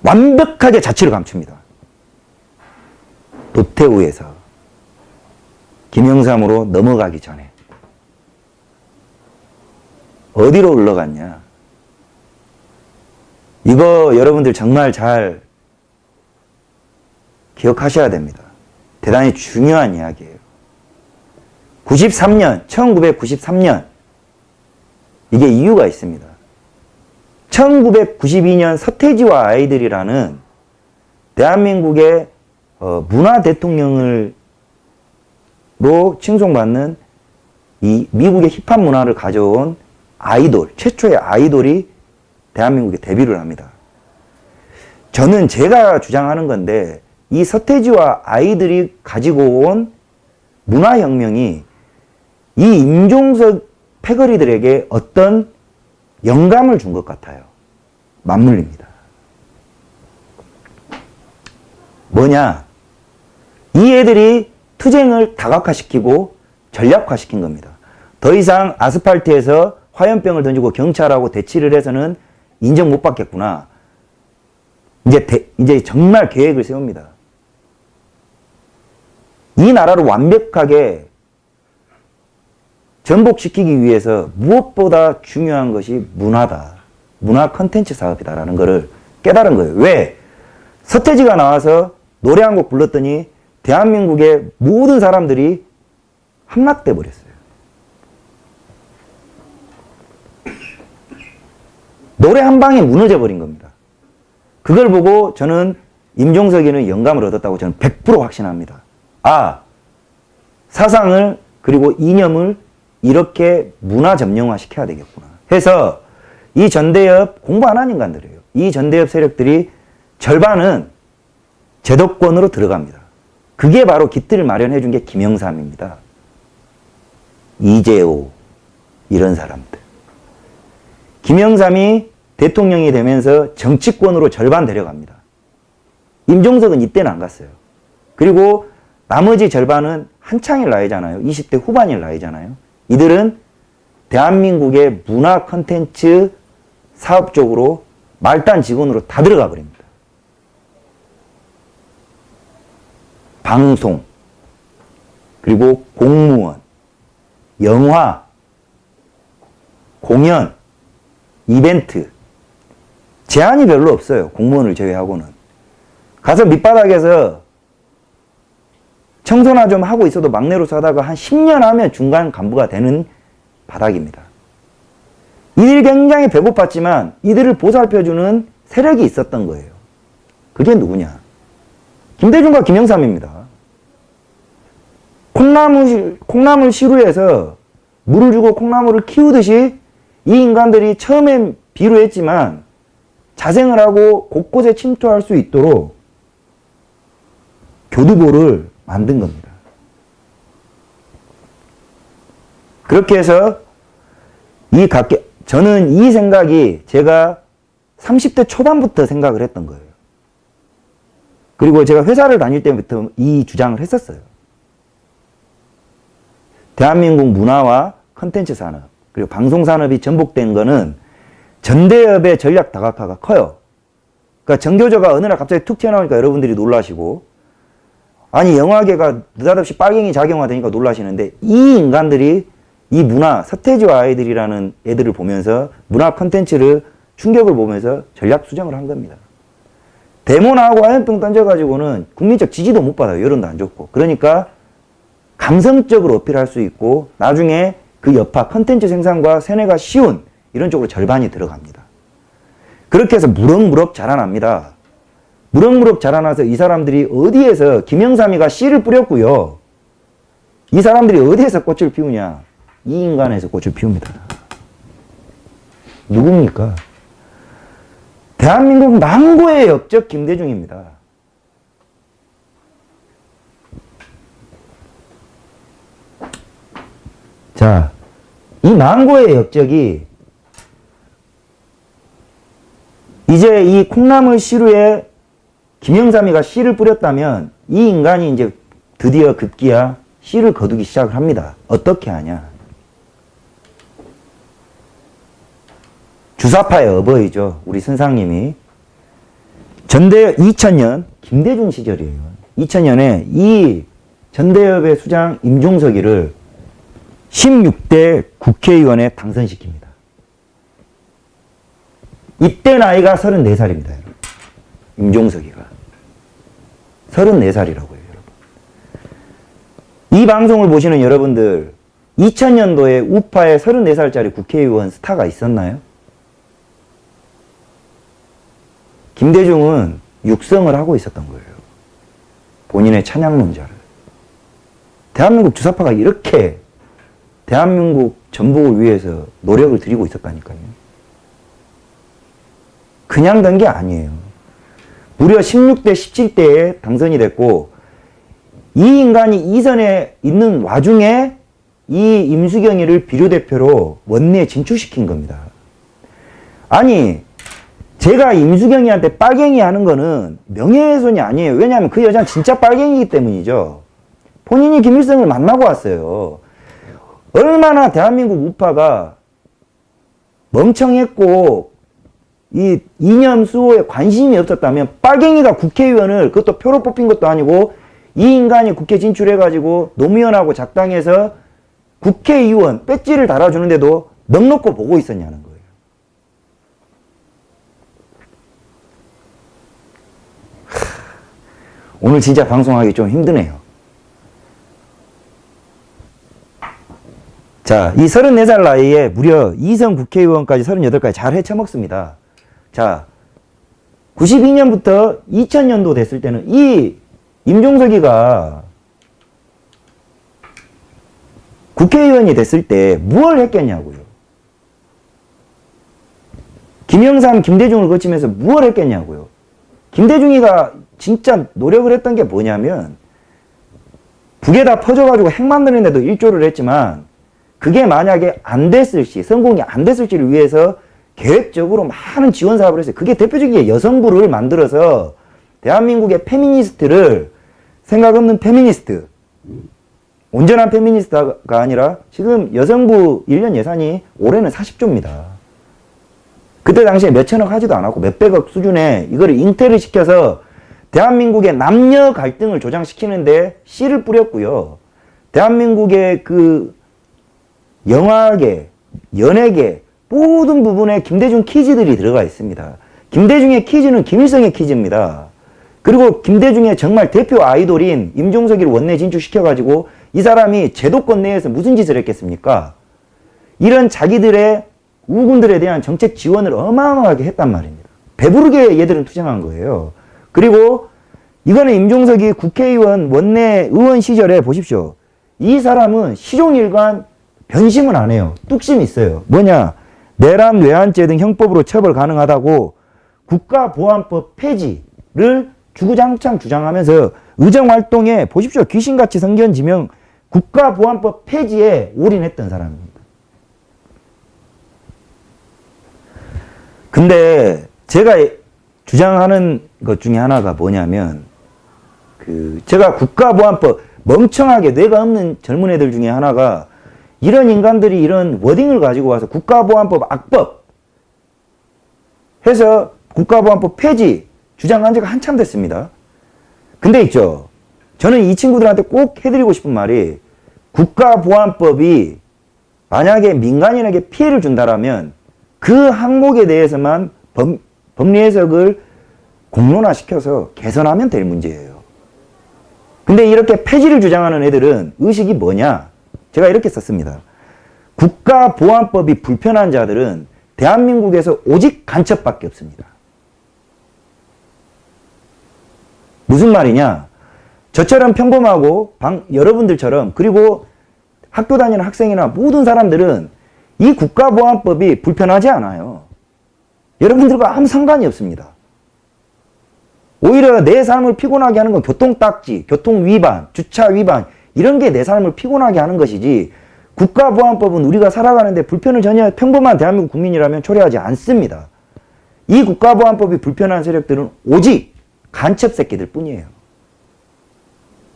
완벽하게 자취를 감춥니다. 노태우에서 김영삼으로 넘어가기 전에 어디로 흘러갔냐? 이거 여러분들 정말 잘 기억하셔야 됩니다. 대단히 중요한 이야기예요. 93년, 1993년 이게 이유가 있습니다. 1992년 서태지와 아이들이라는 대한민국의 문화 대통령으로 칭송받는 이 미국의 힙합 문화를 가져온 아이돌, 최초의 아이돌이 대한민국에 데뷔를 합니다. 저는 제가 주장하는 건데 이 서태지와 아이들이 가지고 온 문화혁명이 이 임종석 패거리들에게 어떤 영감을 준 것 같아요. 맞물립니다. 뭐냐? 이 애들이 투쟁을 다각화시키고 전략화시킨 겁니다. 더 이상 아스팔트에서 화염병을 던지고 경찰하고 대치를 해서는 인정 못 받겠구나. 이제 정말 계획을 세웁니다. 이 나라를 완벽하게 전복시키기 위해서 무엇보다 중요한 것이 문화다. 문화 컨텐츠 사업이다라는 것을 깨달은 거예요. 왜? 서태지가 나와서 노래 한 곡 불렀더니 대한민국의 모든 사람들이 함락돼 버렸어요. 노래 한 방에 무너져 버린 겁니다. 그걸 보고 저는 임종석이는 영감을 얻었다고 저는 100% 확신합니다. 아, 사상을 그리고 이념을 이렇게 문화 점령화 시켜야 되겠구나 해서 이 전대협 공부 안 한 인간들이에요. 이 전대협 세력들이 절반은 제도권으로 들어갑니다. 그게 바로 깃들을 마련해 준 게 김영삼입니다. 이재호 이런 사람들. 김영삼이 대통령이 되면서 정치권으로 절반 데려갑니다. 임종석은 이때는 안 갔어요. 그리고 나머지 절반은 한창일 나이잖아요. 20대 후반일 나이잖아요. 이들은 대한민국의 문화 컨텐츠 사업 쪽으로 말단 직원으로 다 들어가 버립니다. 방송, 그리고 공무원, 영화, 공연, 이벤트 제한이 별로 없어요. 공무원을 제외하고는. 가서 밑바닥에서 청소나 좀 하고 있어도 막내로서 하다가 한 10년 하면 중간 간부가 되는 바닥입니다. 이들이 굉장히 배고팠지만 이들을 보살펴주는 세력이 있었던 거예요. 그게 누구냐? 김대중과 김영삼입니다. 콩나물 시루에서 물을 주고 콩나물을 키우듯이 이 인간들이 처음에 비루했지만 자생을 하고 곳곳에 침투할 수 있도록 교두보를 만든 겁니다. 그렇게 해서 저는 이 생각이 제가 30대 초반부터 생각을 했던 거예요. 그리고 제가 회사를 다닐 때부터 이 주장을 했었어요. 대한민국 문화와 컨텐츠 산업, 그리고 방송 산업이 전복된 거는 전대협의 전략 다각화가 커요. 그러니까 정교조가 어느 날 갑자기 툭 튀어나오니까 여러분들이 놀라시고, 아니 영화계가 느닷없이 빨갱이 작용화되니까 놀라시는데, 이 인간들이 이 문화, 서태지와 아이들이라는 애들을 보면서 문화 컨텐츠를 충격을 보면서 전략 수정을 한 겁니다. 데모 나오고 화염병 던져가지고는 국민적 지지도 못 받아요. 여론도 안 좋고. 그러니까 감성적으로 어필할 수 있고 나중에 그 여파 컨텐츠 생산과 세뇌가 쉬운 이런 쪽으로 절반이 들어갑니다. 그렇게 해서 무럭무럭 자라납니다. 무럭무럭 자라나서 이 사람들이 어디에서 김영삼이가 씨를 뿌렸고요. 이 사람들이 어디에서 꽃을 피우냐? 이 인간에서 꽃을 피웁니다. 누굽니까? 대한민국 망고의 역적 김대중입니다. 자, 이 망고의 역적이 이제 이 콩나물 시루에 김영삼이가 씨를 뿌렸다면 이 인간이 이제 드디어 급기야 씨를 거두기 시작을 합니다. 어떻게 하냐? 주사파의 어버이죠. 우리 선상님이. 2000년 김대중 시절이에요. 2000년에 이 전대협의 수장 임종석이를 16대 국회의원에 당선시킵니다. 이때 나이가 34살입니다. 여러분. 임종석이가. 34살이라고요. 여러분. 이 방송을 보시는 여러분들 2000년도에 우파에 34살짜리 국회의원 스타가 있었나요? 김대중은 육성을 하고 있었던 거예요. 본인의 찬양론자를. 대한민국 주사파가 이렇게 대한민국 전복을 위해서 노력을 들이고 있었다니까요. 그냥 된 게 아니에요. 무려 16대, 17대에 당선이 됐고 이 인간이 이선에 있는 와중에 이 임수경이를 비례대표로 원내에 진출시킨 겁니다. 아니 제가 임수경이한테 빨갱이 하는 거는 명예훼손이 아니에요. 왜냐하면 그 여자는 진짜 빨갱이기 때문이죠. 본인이 김일성을 만나고 왔어요. 얼마나 대한민국 우파가 멍청했고 이 이념 수호에 관심이 없었다면 빨갱이가 국회의원을, 그것도 표로 뽑힌 것도 아니고 이 인간이 국회 진출해가지고 노무현하고 작당해서 국회의원 배지를 달아주는데도 넉넉고 보고 있었냐는 거예요. 오늘 진짜 방송하기 좀 힘드네요. 자, 이 34살 나이에 무려 2선 국회의원까지 38까지 잘 헤쳐먹습니다. 자, 92년부터 2000년도 됐을 때는 이 임종석이가 국회의원이 됐을 때 무엇을 했겠냐고요. 김영삼, 김대중을 거치면서 무엇을 했겠냐고요. 김대중이가 진짜 노력을 했던 게 뭐냐면 북에다 퍼져가지고 핵 만드는 데도 일조를 했지만 그게 만약에 안 됐을 시, 성공이 안 됐을 시를 위해서 계획적으로 많은 지원 사업을 했어요. 그게 대표적인 게 여성부를 만들어서 대한민국의 페미니스트를, 생각 없는 페미니스트, 온전한 페미니스트가 아니라 지금 여성부 1년 예산이 올해는 40조입니다. 그때 당시에 몇천억 하지도 않았고 몇백억 수준에 이거를 잉태를 시켜서 대한민국의 남녀 갈등을 조장시키는데 씨를 뿌렸고요. 대한민국의 그 영화계, 연예계 모든 부분에 김대중 퀴즈들이 들어가 있습니다. 김대중의 퀴즈는 김일성의 퀴즈입니다. 그리고 김대중의 정말 대표 아이돌인 임종석이를 원내 진출시켜가지고 이 사람이 제도권 내에서 무슨 짓을 했겠습니까? 이런 자기들의 우군들에 대한 정책 지원을 어마어마하게 했단 말입니다. 배부르게 얘들은 투쟁한 거예요. 그리고 이거는 임종석이 국회의원 원내 의원 시절에 보십시오. 이 사람은 시종일관 변심은 안 해요. 뚝심이 있어요. 뭐냐? 내란, 외환죄 등 형법으로 처벌 가능하다고 국가보안법 폐지를 주구장창 주장하면서 의정활동에 보십시오. 귀신같이 성견지명 국가보안법 폐지에 올인했던 사람입니다. 근데 제가 주장하는 것 중에 하나가 뭐냐면 제가 국가보안법 멍청하게 뇌가 없는 젊은 애들 중에 하나가 이런 인간들이 이런 워딩을 가지고 와서 국가보안법 악법 해서 국가보안법 폐지 주장한 지가 한참 됐습니다. 근데 있죠. 저는 이 친구들한테 꼭 해드리고 싶은 말이 국가보안법이 만약에 민간인에게 피해를 준다라면 그 항목에 대해서만 법리 해석을 공론화시켜서 개선하면 될 문제예요. 근데 이렇게 폐지를 주장하는 애들은 의식이 뭐냐? 제가 이렇게 썼습니다. 국가보안법이 불편한 자들은 대한민국에서 오직 간첩밖에 없습니다. 무슨 말이냐? 저처럼 평범하고 여러분들처럼 그리고 학교 다니는 학생이나 모든 사람들은 이 국가보안법이 불편하지 않아요. 여러분들과 아무 상관이 없습니다. 오히려 내 삶을 피곤하게 하는 건 교통딱지, 교통위반, 주차위반 이런 게 내 삶을 피곤하게 하는 것이지 국가보안법은 우리가 살아가는데 불편을 전혀 평범한 대한민국 국민이라면 초래하지 않습니다. 이 국가보안법이 불편한 세력들은 오직 간첩 새끼들 뿐이에요.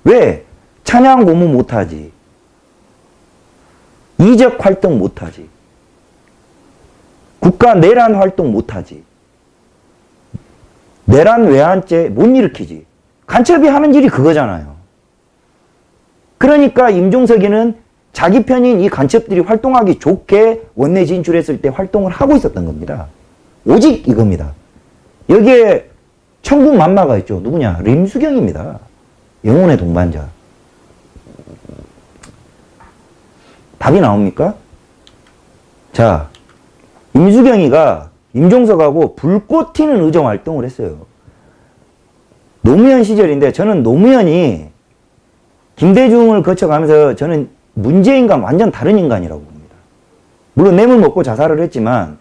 왜? 찬양 고무 못하지. 이적 활동 못하지. 국가 내란 활동 못하지. 내란 외환죄 못 일으키지. 간첩이 하는 일이 그거잖아요. 그러니까 임종석이는 자기 편인 이 간첩들이 활동하기 좋게 원내 진출했을 때 활동을 하고 있었던 겁니다. 오직 이겁니다. 여기에 천군만마가 있죠. 누구냐? 림수경입니다. 영혼의 동반자. 답이 나옵니까? 자, 임수경이가 임종석하고 불꽃 튀는 의정 활동을 했어요. 노무현 시절인데 저는 노무현이 김대중을 거쳐가면서 저는 문재인과 완전 다른 인간이라고 봅니다. 물론 뇌물 먹고 자살을 했지만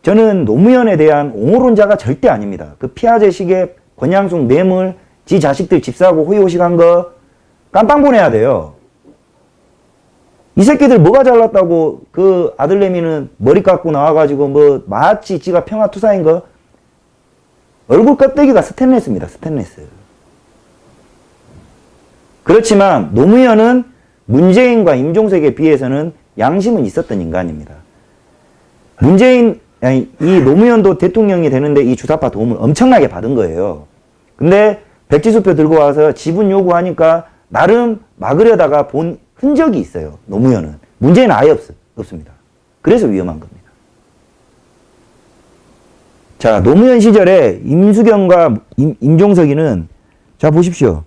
저는 노무현에 대한 옹호론자가 절대 아닙니다. 그 피아제 시계, 권양숙 뇌물, 지 자식들 집 사고 호의호식한 거 깜빵 보내야 돼요. 이 새끼들 뭐가 잘났다고 그 아들내미는 머리 깎고 나와가지고 뭐 마치 지가 평화투사인 거 얼굴 껍데기가 스테인리스입니다. 스테인리스. 그렇지만 노무현은 문재인과 임종석에 비해서는 양심은 있었던 인간입니다. 이 노무현도 대통령이 되는데 이 주사파 도움을 엄청나게 받은 거예요. 근데 백지수표 들고 와서 지분 요구하니까 나름 막으려다가 본 흔적이 있어요. 노무현은. 문재인은 아예 없습니다. 그래서 위험한 겁니다. 자, 노무현 시절에 임수경과 임종석이는 자 보십시오.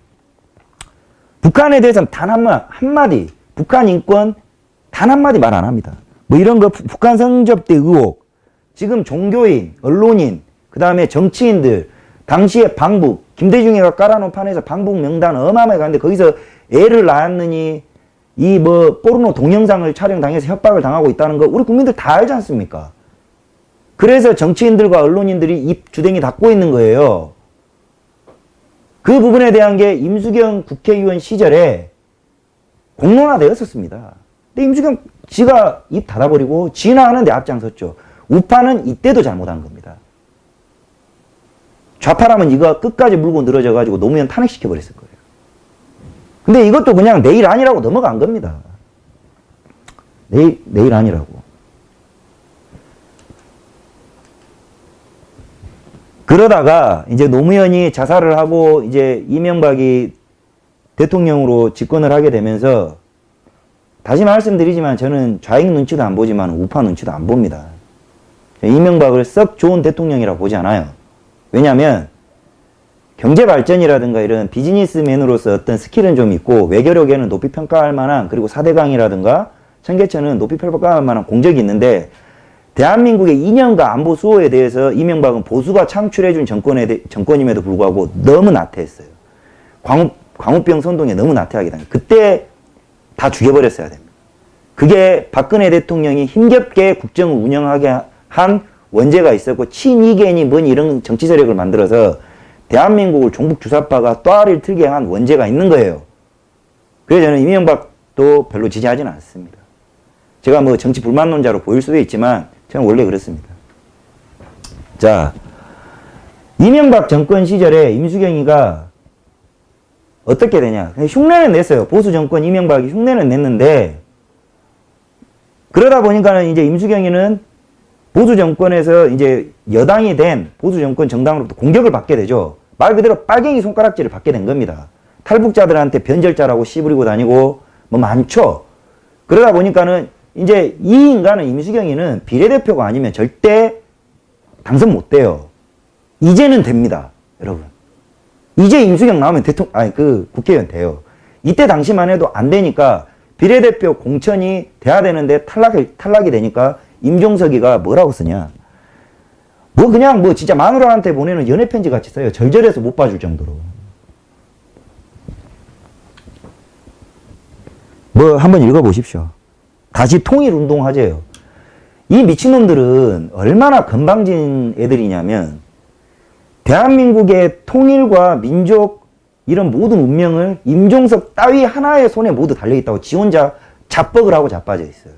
북한에 대해서는 단 한마디 북한 인권 단 한마디 말 안 합니다. 뭐 이런 거 북한 성접대 의혹 지금 종교인, 언론인 그 다음에 정치인들 당시에 방북 김대중이가 깔아놓은 판에서 방북 명단 어마어마하게 갔는데 거기서 애를 낳았느니 이 뭐 포르노 동영상을 촬영당해서 협박을 당하고 있다는 거 우리 국민들 다 알지 않습니까? 그래서 정치인들과 언론인들이 입 주댕이 닫고 있는 거예요. 그 부분에 대한 게 임수경 국회의원 시절에 공론화되었었습니다. 근데 임수경 지가 입 닫아버리고 진화하는데 앞장섰죠. 우파는 이때도 잘못한 겁니다. 좌파라면 이거 끝까지 물고 늘어져가지고 노무현 탄핵시켜버렸을 거예요. 근데 이것도 그냥 내일 아니라고 넘어간 겁니다. 내일 아니라고. 그러다가 이제 노무현이 자살을 하고 이제 이명박이 대통령으로 집권을 하게 되면서 다시 말씀드리지만 저는 좌익 눈치도 안 보지만 우파 눈치도 안 봅니다. 이명박을 썩 좋은 대통령이라고 보지 않아요. 왜냐하면 경제 발전이라든가 이런 비즈니스맨으로서 어떤 스킬은 좀 있고 외교력에는 높이 평가할 만한 그리고 4대강이라든가 청계천은 높이 평가할 만한 공적이 있는데 대한민국의 이념과 안보 수호에 대해서 이명박은 보수가 창출해준 정권임에도 불구하고 너무 나태했어요. 광우병 선동에 너무 나태하게 됩니다. 그때 다 죽여버렸어야 됩니다. 그게 박근혜 대통령이 힘겹게 국정을 운영하게 한 원죄가 있었고, 친이계니 뭐니 이런 정치 세력을 만들어서 대한민국을 종북 주사파가 또아리를 틀게 한 원죄가 있는 거예요. 그래서 저는 이명박도 별로 지지하지는 않습니다. 제가 뭐 정치 불만론자로 보일 수도 있지만 저는 원래 그렇습니다. 자, 이명박 정권 시절에 임수경이가 어떻게 되냐. 흉내는 냈어요. 보수 정권 이명박이 흉내는 냈는데, 그러다 보니까는 이제 임수경이는 보수 정권에서 이제 여당이 된 보수 정권 정당으로부터 공격을 받게 되죠. 말 그대로 빨갱이 손가락질을 받게 된 겁니다. 탈북자들한테 변절자라고 씨부리고 다니고 뭐 많죠. 그러다 보니까는 이제 이 인간은, 임수경이는 비례대표가 아니면 절대 당선 못 돼요. 이제는 됩니다, 여러분. 이제 임수경 나오면 국회의원 돼요. 이때 당시만 해도 안 되니까 비례대표 공천이 돼야 되는데 탈락이 되니까 임종석이가 뭐라고 쓰냐. 뭐 그냥 뭐 진짜 마누라한테 보내는 연애편지 같이 써요. 절절해서 못 봐줄 정도로. 뭐 한번 읽어보십시오. 다시 통일운동 하재요. 이 미친놈들은 얼마나 건방진 애들이냐면, 대한민국의 통일과 민족 이런 모든 운명을 임종석 따위 하나의 손에 모두 달려있다고 지 혼자 자뻑을 하고 자빠져 있어요.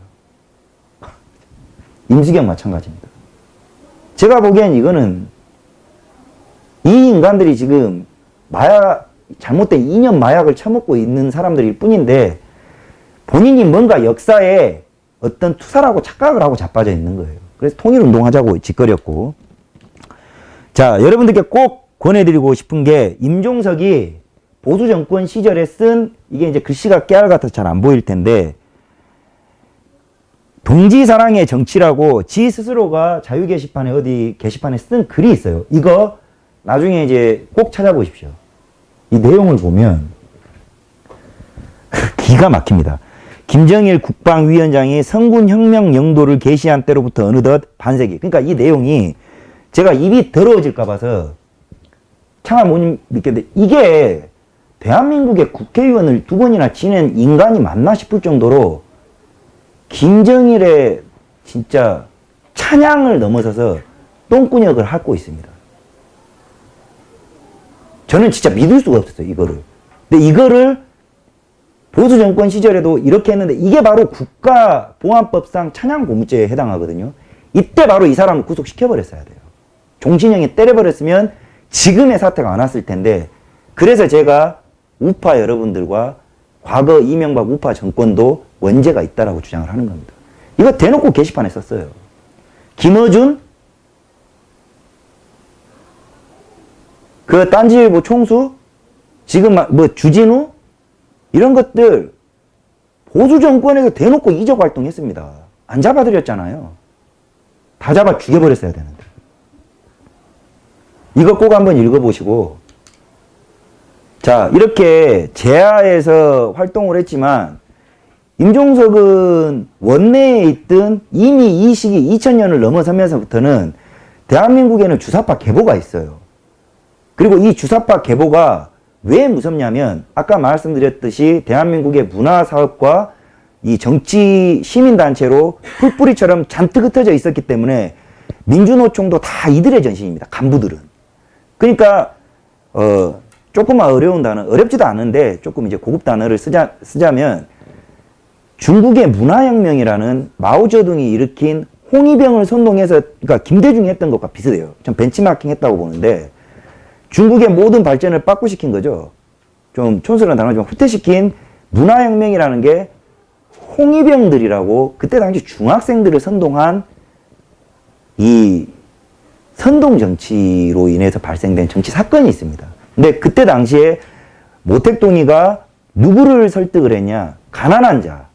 임수경 마찬가지입니다. 제가 보기엔 이거는 이 인간들이 지금 잘못된 이념 마약을 처먹고 있는 사람들일 뿐인데, 본인이 뭔가 역사에 어떤 투사라고 착각을 하고 자빠져 있는 거예요. 그래서 통일운동하자고 짓거렸고. 자, 여러분들께 꼭 권해드리고 싶은 게, 임종석이 보수정권 시절에 쓴, 이게 이제 글씨가 깨알 같아서 잘 안 보일 텐데, 동지사랑의 정치라고 지 스스로가 자유 게시판에 어디 게시판에 쓴 글이 있어요. 이거 나중에 이제 꼭 찾아보십시오. 이 내용을 보면 기가 막힙니다. 김정일 국방위원장이 성군혁명 영도를 게시한 때로부터 어느덧 반세기. 그러니까 이 내용이 제가 입이 더러워질까 봐서 차마 못 믿겠는데, 이게 대한민국의 국회의원을 2번이나 지낸 인간이 맞나 싶을 정도로 김정일의 진짜 찬양을 넘어서서 똥꾸녕을 핥고 있습니다. 저는 진짜 믿을 수가 없었어요, 이거를. 근데 이거를 보수 정권 시절에도 이렇게 했는데, 이게 바로 국가보안법상 찬양 고무죄에 해당하거든요. 이때 바로 이 사람을 구속시켜버렸어야 돼요. 종신형에 때려버렸으면 지금의 사태가 안 왔을 텐데, 그래서 제가 우파 여러분들과 과거 이명박 우파 정권도 원죄가 있다라고 주장을 하는 겁니다. 이거 대놓고 게시판에 썼어요. 김어준, 그 딴지일보 총수, 지금 뭐 주진우, 이런 것들 보수 정권에서 대놓고 이적 활동했습니다. 안 잡아들였잖아요. 다 잡아 죽여버렸어야 되는데. 이거 꼭 한번 읽어보시고. 자, 이렇게 제야에서 활동을 했지만, 임종석은 원내에 있던 이미 이 시기 2000년을 넘어서면서부터는 대한민국에는 주사파 계보가 있어요. 그리고 이 주사파 계보가 왜 무섭냐면, 아까 말씀드렸듯이 대한민국의 문화사업과 이 정치 시민단체로 풀뿌리처럼 잔뜩 흩어져 있었기 때문에 민주노총도 다 이들의 전신입니다. 간부들은. 그러니까 조금만 어려운 단어, 어렵지도 않은데 조금 이제 고급 단어를 쓰자면, 중국의 문화혁명이라는 마오쩌둥이 일으킨 홍위병을 선동해서, 그러니까 김대중이 했던 것과 비슷해요. 전 벤치마킹 했다고 보는데, 중국의 모든 발전을 빠꾸시킨 거죠. 좀 촌스러운 단어지만 후퇴시킨 문화혁명이라는 게 홍위병들이라고, 그때 당시 중학생들을 선동한 이 선동정치로 인해서 발생된 정치 사건이 있습니다. 근데 그때 당시에 모택동이가 누구를 설득을 했냐? 가난한 자,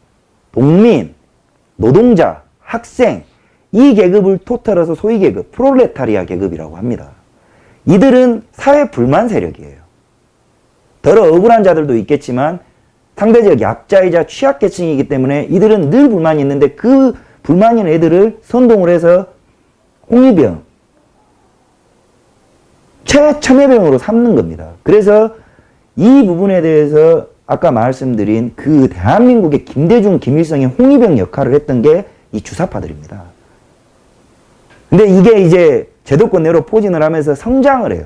농민, 노동자, 학생, 이 계급을 토탈해서 소위 계급, 프롤레타리아 계급이라고 합니다. 이들은 사회 불만 세력이에요. 더러 억울한 자들도 있겠지만 상대적 약자이자 취약계층이기 때문에 이들은 늘 불만이 있는데, 그 불만인 애들을 선동을 해서 홍위병, 최첨예병으로 삼는 겁니다. 그래서 이 부분에 대해서 아까 말씀드린 그 대한민국의 김대중, 김일성의 홍위병 역할을 했던 게 이 주사파들입니다. 근데 이게 이제 제도권 내로 포진을 하면서 성장을 해요.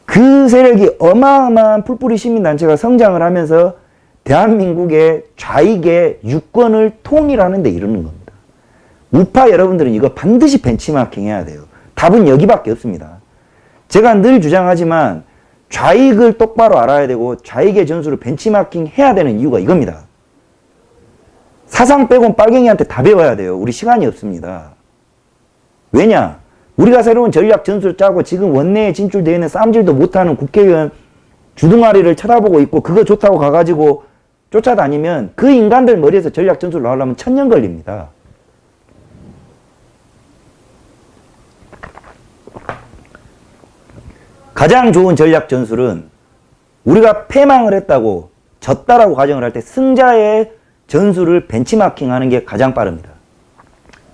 그 세력이 어마어마한 풀뿌리 시민단체가 성장을 하면서 대한민국의 좌익의 유권을 통일하는 데 이르는 겁니다. 우파 여러분들은 이거 반드시 벤치마킹 해야 돼요. 답은 여기밖에 없습니다. 제가 늘 주장하지만 좌익을 똑바로 알아야 되고 좌익의 전술을 벤치마킹 해야 되는 이유가 이겁니다. 사상 빼곤 빨갱이한테 다 배워야 돼요. 우리 시간이 없습니다. 왜냐? 우리가 새로운 전략 전술을 짜고 지금 원내에 진출되어 있는 쌈질도 못하는 국회의원 주둥아리를 쳐다보고 있고 그거 좋다고 가가지고 쫓아다니면 그 인간들 머리에서 전략 전술 나오려면 1000년 걸립니다. 가장 좋은 전략 전술은 우리가 패망을 했다고 졌다라고 가정을 할 때 승자의 전술을 벤치마킹하는 게 가장 빠릅니다.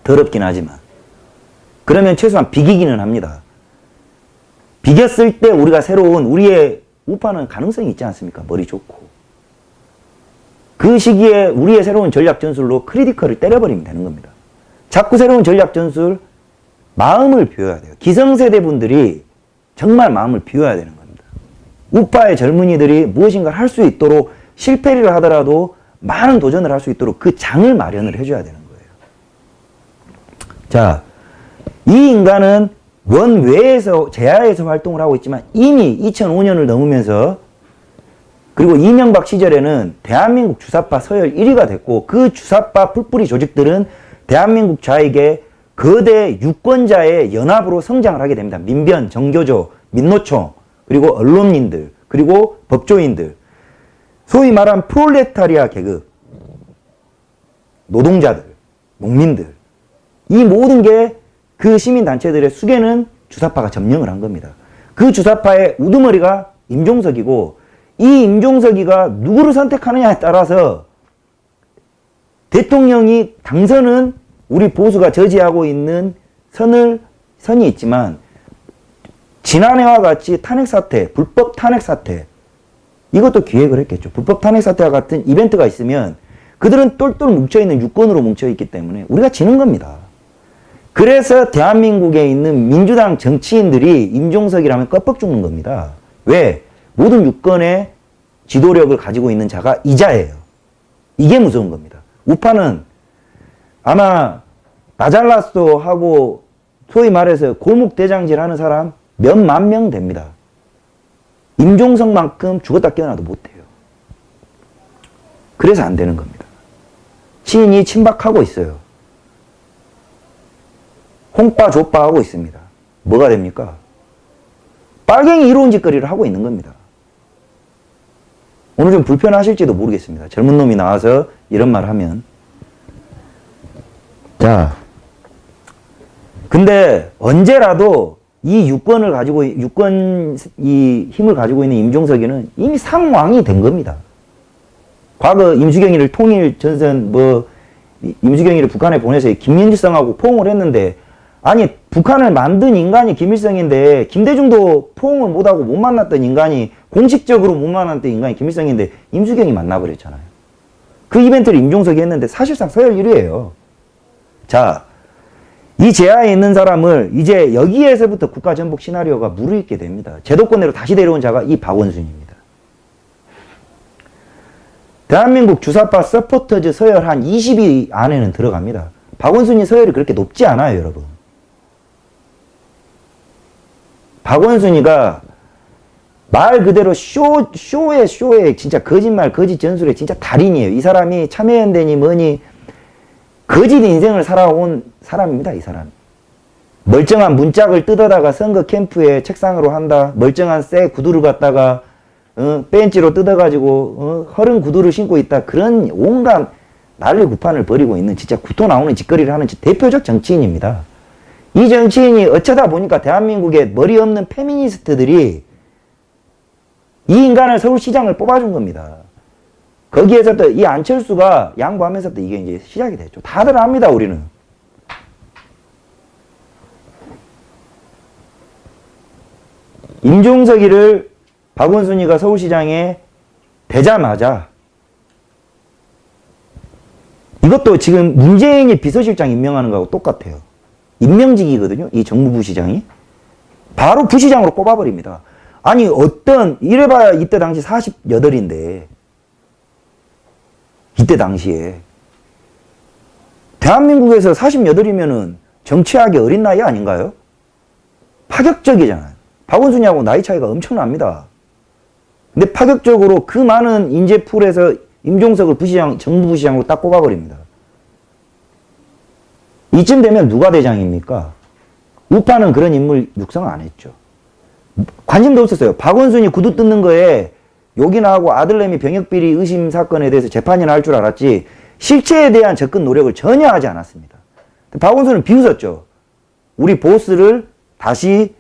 더럽긴 하지만. 그러면 최소한 비기기는 합니다. 비겼을 때 우리가 새로운 우리의 우파는 가능성이 있지 않습니까? 머리 좋고. 그 시기에 우리의 새로운 전략 전술로 크리티컬을 때려버리면 되는 겁니다. 자꾸 새로운 전략 전술 마음을 비워야 돼요. 기성세대 분들이 정말 마음을 비워야 되는 겁니다. 우파의 젊은이들이 무엇인가를 할 수 있도록 실패를 하더라도 많은 도전을 할 수 있도록 그 장을 마련을 해줘야 되는 거예요. 자, 이 인간은 원외에서 제야에서 활동을 하고 있지만 이미 2005년을 넘으면서 그리고 이명박 시절에는 대한민국 주사파 서열 1위가 됐고 그 주사파 풀뿌리 조직들은 대한민국 좌익의 거대 유권자의 연합으로 성장을 하게 됩니다. 민변, 정교조, 민노총, 그리고 언론인들, 그리고 법조인들, 소위 말한 프롤레타리아 계급, 노동자들, 농민들, 이 모든 게 그 시민단체들의 수개는 주사파가 점령을 한 겁니다. 그 주사파의 우두머리가 임종석이고 이 임종석이가 누구를 선택하느냐에 따라서 대통령이 당선은 우리 보수가 저지하고 있는 선이 있지만 지난해와 같이 탄핵사태, 불법 탄핵사태 이것도 기획을 했겠죠. 불법 탄핵사태와 같은 이벤트가 있으면 그들은 똘똘 뭉쳐있는 유권으로 뭉쳐있기 때문에 우리가 지는 겁니다. 그래서 대한민국에 있는 민주당 정치인들이 임종석이라면 껍벅 죽는 겁니다. 왜? 모든 유권의 지도력을 가지고 있는 자가 이자예요. 이게 무서운 겁니다. 우파는 아마 나 잘났어 하고 소위 말해서 골목대장질 하는 사람 몇만 명 됩니다. 임종석만큼 죽었다 깨어나도 못해요. 그래서 안 되는 겁니다. 시인이 침박하고 있어요. 홍빠 조빠 하고 있습니다. 뭐가 됩니까? 빨갱이 이로운 짓거리를 하고 있는 겁니다. 오늘 좀 불편하실지도 모르겠습니다. 젊은 놈이 나와서 이런 말 하면. 자, 근데 언제라도 이 유권을 가지고, 이 힘을 가지고 있는 임종석이는 이미 상왕이 된 겁니다. 과거 임수경이를 통일 전선, 임수경이를 북한에 보내서 김민일성하고 포옹을 했는데, 아니, 북한을 만든 인간이 김일성인데, 김대중도 포옹을 못하고 못 만났던 인간이, 공식적으로 못 만났던 인간이 김일성인데, 임수경이 만나버렸잖아요. 그 이벤트를 임종석이 했는데, 사실상 서열 1위예요. 자, 이 제하에 있는 사람을 이제 여기에서부터 국가전복 시나리오가 무르익게 됩니다. 제도권으로 다시 데려온 자가 이 박원순입니다. 대한민국 주사파 서포터즈 서열 한 20위 안에는 들어갑니다. 박원순이 서열이 그렇게 높지 않아요, 여러분. 박원순이가 말 그대로 쇼에 진짜 거짓말, 거짓 전술의 진짜 달인이에요. 이 사람이 참여연대니 뭐니 거짓 인생을 살아온 사람입니다, 이 사람. 멀쩡한 문짝을 뜯어다가 선거 캠프에 책상으로 한다. 멀쩡한 새 구두를 갖다가 벤치로 뜯어가지고 허른 구두를 신고 있다. 그런 온갖 난리 구판을 벌이고 있는 진짜 구토 나오는 짓거리를 하는 대표적 정치인입니다. 이 정치인이 어쩌다 보니까 대한민국의 머리 없는 페미니스트들이 이 인간을 서울시장을 뽑아준 겁니다. 거기에서 또 이 안철수가 양보하면서 또 이게 이제 시작이 됐죠. 다들 압니다, 우리는. 임종석이를 박원순이가 서울시장에 되자마자 이것도 지금 문재인이 비서실장 임명하는 거하고 똑같아요. 임명직이거든요. 이 정무부 시장이. 바로 부시장으로 꼽아버립니다. 아니 이래봐야 이때 당시 48인데 이때 당시에 대한민국에서 48이면은 정치하기 어린 나이 아닌가요? 파격적이잖아요. 박원순이하고 나이 차이가 엄청납니다. 근데 파격적으로 그 많은 인재풀에서 임종석을 정무부시장으로 딱 꼽아버립니다. 이쯤 되면 누가 대장입니까? 우파는 그런 인물 육성을 안 했죠. 관심도 없었어요. 박원순이 구두 뜯는 거에 욕이나 하고 아들내미 병역비리 의심 사건에 대해서 재판이나 할 줄 알았지 실체에 대한 접근 노력을 전혀 하지 않았습니다. 박원순은 비웃었죠. 우리 보스를 다시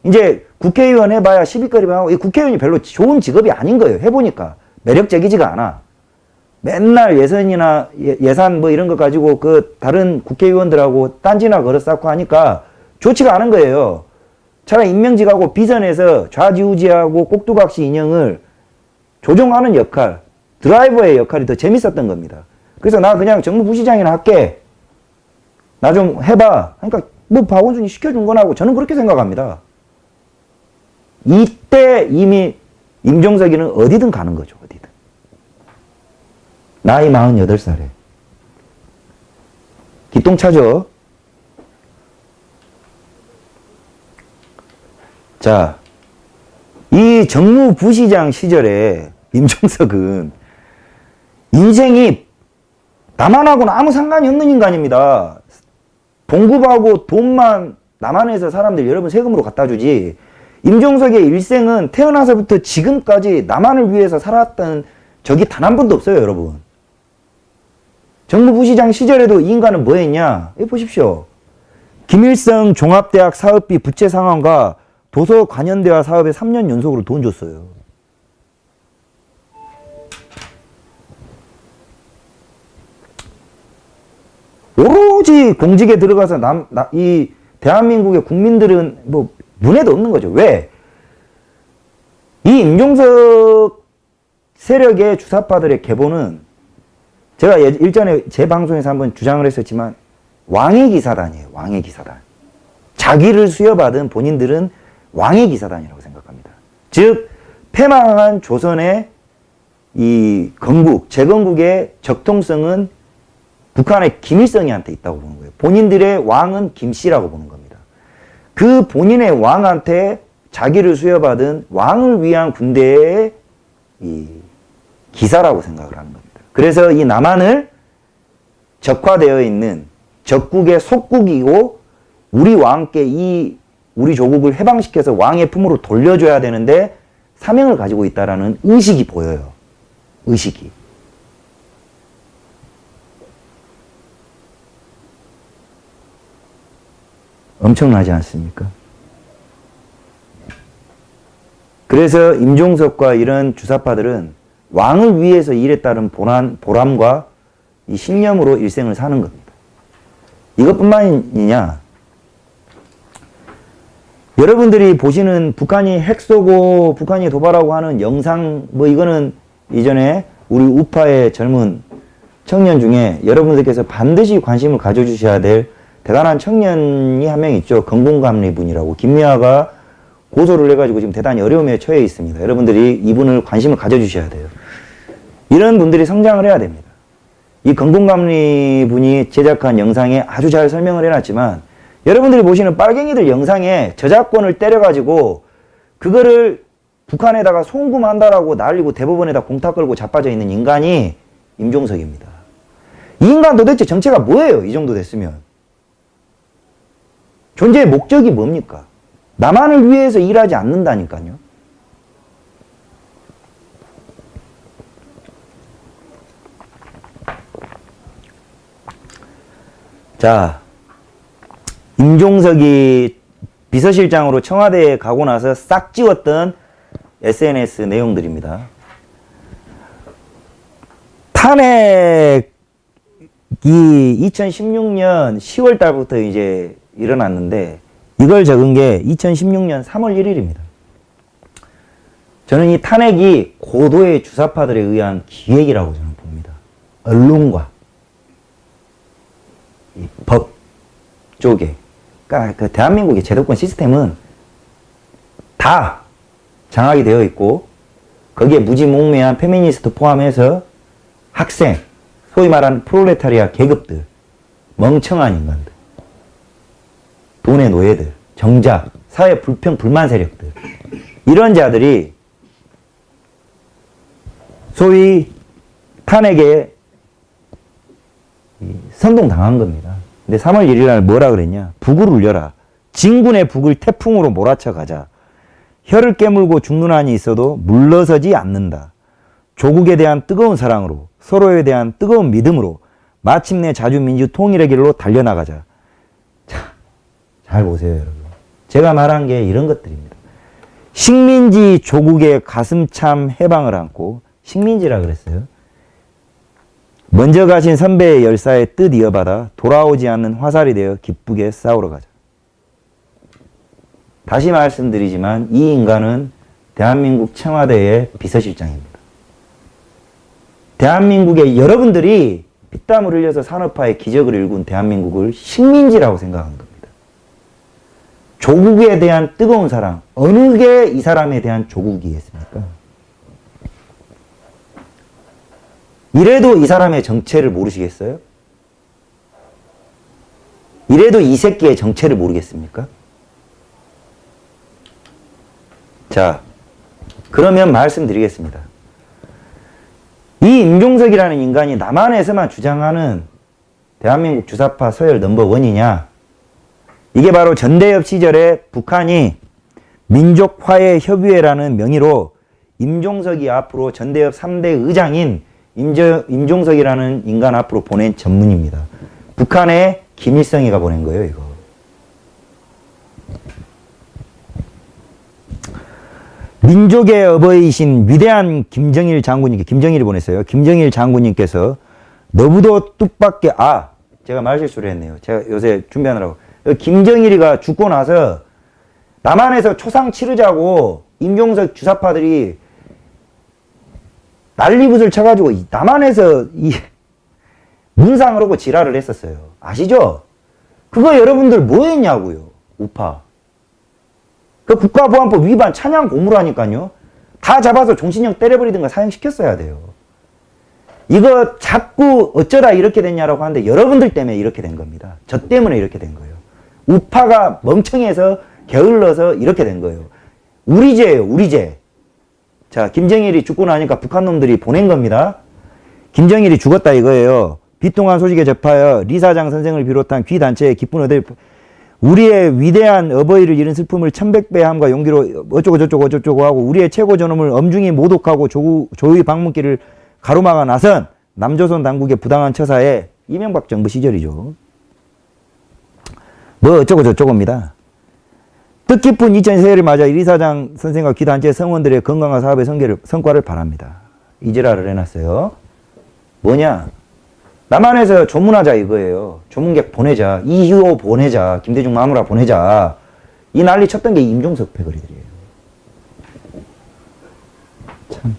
이제 국회의원 해봐야 시비거리만 하고 이 국회의원이 별로 좋은 직업이 아닌 거예요. 해보니까 매력적이지가 않아. 맨날 예산이나 예산 뭐 이런 거 가지고 그 다른 국회의원들하고 딴지나 걸어싸고 하니까 좋지가 않은 거예요. 차라리 임명직하고 비선에서 좌지우지하고 꼭두각시 인형을 조종하는 역할, 드라이버의 역할이 더 재밌었던 겁니다. 그래서 나 그냥 정무부시장이나 할게. 나 좀 해봐. 그러니까 뭐 박원순이 시켜준 거나고 저는 그렇게 생각합니다. 이때 이미 임종석이는 어디든 가는 거죠. 어디든. 나이 48살에. 기똥차죠. 자, 이 정무부시장 시절에 임종석은 인생이 남한하고는 아무 상관이 없는 인간입니다. 봉급하고 돈만 남한에서 사람들 여러분 세금으로 갖다 주지. 임종석의 일생은 태어나서부터 지금까지 남한을 위해서 살았던 적이 단 한 번도 없어요, 여러분. 정무부시장 시절에도 이 인간은 뭐 했냐? 여기 보십시오. 김일성 종합대학 사업비 부채 상환과 도서관현대화 사업에 3년 연속으로 돈 줬어요. 오로지 공직에 들어가서 이 대한민국의 국민들은 뭐 문에도 없는 거죠. 왜? 이 임종석 세력의 주사파들의 계보는 제가 일전에 제 방송에서 한번 주장을 했었지만 왕의 기사단이에요. 왕의 기사단. 자기를 수여받은 본인들은 왕의 기사단이라고 생각합니다. 즉 패망한 조선의 이 건국, 재건국의 적통성은 북한의 김일성이한테 있다고 보는 거예요. 본인들의 왕은 김씨라고 보는 겁니다. 그 본인의 왕한테 자기를 수여받은 왕을 위한 군대의 이 기사라고 생각을 하는 겁니다. 그래서 이 남한을 적화되어 있는 적국의 속국이고 우리 왕께 우리 조국을 해방시켜서 왕의 품으로 돌려줘야 되는데 사명을 가지고 있다라는 의식이 보여요. 의식이. 엄청나지 않습니까? 그래서 임종석과 이런 주사파들은 왕을 위해서 일했다는 보람과 이 신념으로 일생을 사는 겁니다. 이것뿐만이냐? 여러분들이 보시는 북한이 핵 쏘고 북한이 도발하고 하는 영상 뭐 이거는 이전에 우리 우파의 젊은 청년 중에 여러분들께서 반드시 관심을 가져주셔야 될 대단한 청년이 한 명 있죠. 건공감리 분이라고. 김미아가 고소를 해가지고 지금 대단히 어려움에 처해 있습니다. 여러분들이 이분을 관심을 가져주셔야 돼요. 이런 분들이 성장을 해야 됩니다. 이 건공감리 분이 제작한 영상에 아주 잘 설명을 해놨지만 여러분들이 보시는 빨갱이들 영상에 저작권을 때려가지고 그거를 북한에다가 송금한다라고 날리고 대법원에다 공탁 걸고 자빠져 있는 인간이 임종석입니다. 이 인간 도대체 정체가 뭐예요? 이 정도 됐으면. 존재의 목적이 뭡니까? 남한을 위해서 일하지 않는다니까요. 자, 임종석이 비서실장으로 청와대에 가고 나서 싹 지웠던 SNS 내용들입니다. 탄핵이 2016년 10월 달부터 이제 일어났는데 이걸 적은 게 2016년 3월 1일입니다. 저는 이 탄핵이 고도의 주사파들에 의한 기획이라고 저는 봅니다. 언론과 이 법 쪽에. 그러니까 그 대한민국의 제도권 시스템은 다 장악이 되어 있고 거기에 무지몽매한 페미니스트 포함해서 학생, 소위 말하는 프롤레타리아 계급들, 멍청한 인간들, 돈의 노예들, 정작, 사회 불평, 불만 세력들 이런 자들이 소위 탄핵에 선동당한 겁니다. 근데 3월 1일 날 뭐라 그랬냐? 북을 울려라. 진군의 북을 태풍으로 몰아쳐 가자. 혀를 깨물고 죽는 한이 있어도 물러서지 않는다. 조국에 대한 뜨거운 사랑으로 서로에 대한 뜨거운 믿음으로 마침내 자주민주 통일의 길로 달려나가자. 자, 잘 보세요, 여러분. 제가 말한 게 이런 것들입니다. 식민지 조국의 가슴참 해방을 안고 식민지라 그랬어요. 먼저 가신 선배의 열사의 뜻 이어받아 돌아오지 않는 화살이 되어 기쁘게 싸우러 가자. 다시 말씀드리지만 이 인간은 대한민국 청와대의 비서실장입니다. 대한민국의 여러분들이 피땀을 흘려서 산업화의 기적을 일군 대한민국을 식민지라고 생각한 겁니다. 조국에 대한 뜨거운 사랑, 어느 게 이 사람에 대한 조국이겠습니까? 이래도 이 사람의 정체를 모르시겠어요? 이래도 이 새끼의 정체를 모르겠습니까? 자, 그러면 말씀드리겠습니다. 이 임종석이라는 인간이 남한에서만 주장하는 대한민국 주사파 서열 넘버원이냐? 이게 바로 전대협 시절에 북한이 민족화해협의회라는 명의로 임종석이 앞으로 전대협 3대 의장인 임종석이라는 인간 앞으로 보낸 전문입니다. 북한에 김일성이가 보낸 거예요, 이거. 민족의 어버이이신 위대한 김정일 장군님께, 김정일이 보냈어요. 김정일 장군님께서 너무도 뜻밖의, 제가 말실수를 했네요. 제가 요새 준비하느라고. 김정일이가 죽고 나서 남한에서 초상 치르자고 임종석 주사파들이 난리붓을 쳐가지고 남한에서 이 문상을 하고 지랄을 했었어요. 아시죠? 그거 여러분들 뭐 했냐고요. 우파. 그 국가보안법 위반 찬양 고무라니까요. 다 잡아서 종신형 때려버리든가 사형시켰어야 돼요. 이거 자꾸 어쩌다 이렇게 됐냐라고 하는데 여러분들 때문에 이렇게 된 겁니다. 저 때문에 이렇게 된 거예요. 우파가 멍청해서 게을러서 이렇게 된 거예요. 우리 죄예요, 우리 죄. 자, 김정일이 죽고 나니까 북한 놈들이 보낸 겁니다. 김정일이 죽었다 이거예요. 비통한 소식에 접하여 리 사장 선생을 비롯한 귀단체의 기쁜 어들 우리의 위대한 어버이를 잃은 슬픔을 천백배함과 용기로 어쩌고 하고 우리의 최고 존엄을 엄중히 모독하고 조의 방문길을 가로막아 나선 남조선 당국의 부당한 처사에 이명박 정부 시절이죠. 뭐 어쩌고저쩌고입니다. 뜻깊은 2000 새해를 맞아 리 사장 선생과 귀단체 성원들의 건강한 사업의 성과를 바랍니다. 이지랄을 해놨어요. 뭐냐? 남한에서 조문하자 이거예요. 조문객 보내자. 이희호 보내자. 김대중 마누라 보내자. 이 난리 쳤던 게 임종석 패거리들이에요. 참.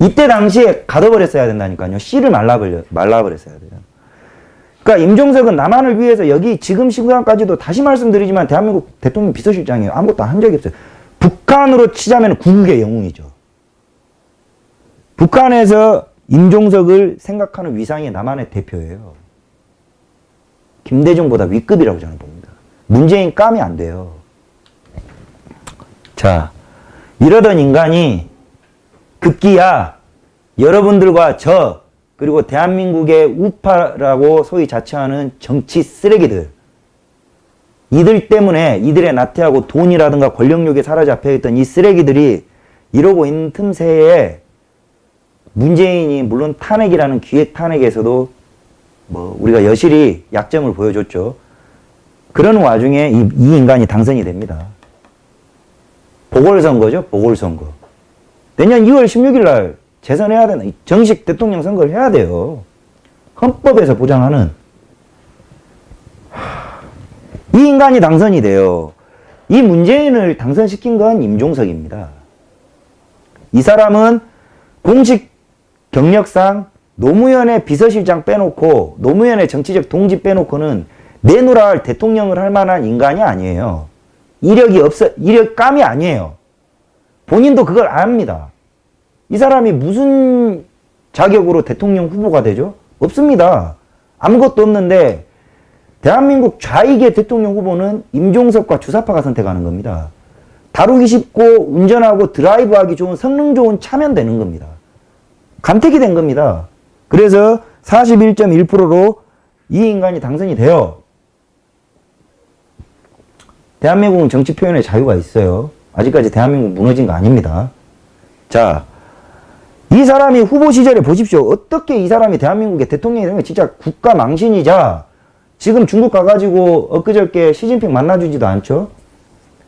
이때 당시에 가둬버렸어야 된다니까요. 씨를 말라버렸어야 돼요. 그러니까 임종석은 남한을 위해서 여기 지금 시간까지도 다시 말씀드리지만 대한민국 대통령 비서실장이에요. 아무것도 한 적이 없어요. 북한으로 치자면 구국의 영웅이죠. 북한에서 임종석을 생각하는 위상이 남한의 대표예요. 김대중보다 윗급이라고 저는 봅니다. 문재인 까면 안 돼요. 자, 이러던 인간이 급기야 여러분들과 저 그리고 대한민국의 우파라고 소위 자처하는 정치 쓰레기들 이들 때문에 이들의 나태하고 돈이라든가 권력욕에 사로잡혀 있던 이 쓰레기들이 이러고 있는 틈새에 문재인이 물론 탄핵이라는 기획 탄핵에서도 뭐 우리가 여실히 약점을 보여줬죠. 그런 와중에 이 인간이 당선이 됩니다. 보궐선거죠. 보궐선거. 내년 2월 16일 날 재선해야 되는 정식 대통령 선거를 해야 돼요. 헌법에서 보장하는 이 인간이 당선이 돼요. 이 문재인을 당선시킨 건 임종석입니다. 이 사람은 공식 경력상 노무현의 비서실장 빼놓고 노무현의 정치적 동지 빼놓고는 내놓으라 할 대통령을 할 만한 인간이 아니에요. 이력감이 아니에요. 본인도 그걸 압니다. 이 사람이 무슨 자격으로 대통령 후보가 되죠? 없습니다. 아무것도 없는데 대한민국 좌익의 대통령 후보는 임종석과 주사파가 선택하는 겁니다. 다루기 쉽고 운전하고 드라이브하기 좋은 성능 좋은 차면 되는 겁니다. 간택이 된 겁니다. 그래서 41.1%로 이 인간이 당선이 돼요. 대한민국은 정치 표현의 자유가 있어요. 아직까지 대한민국 무너진 거 아닙니다. 자, 이 사람이 후보 시절에 보십시오. 어떻게 이 사람이 대한민국의 대통령이 되면 진짜 국가 망신이자 지금 중국 가가지고 엊그저께 시진핑 만나주지도 않죠.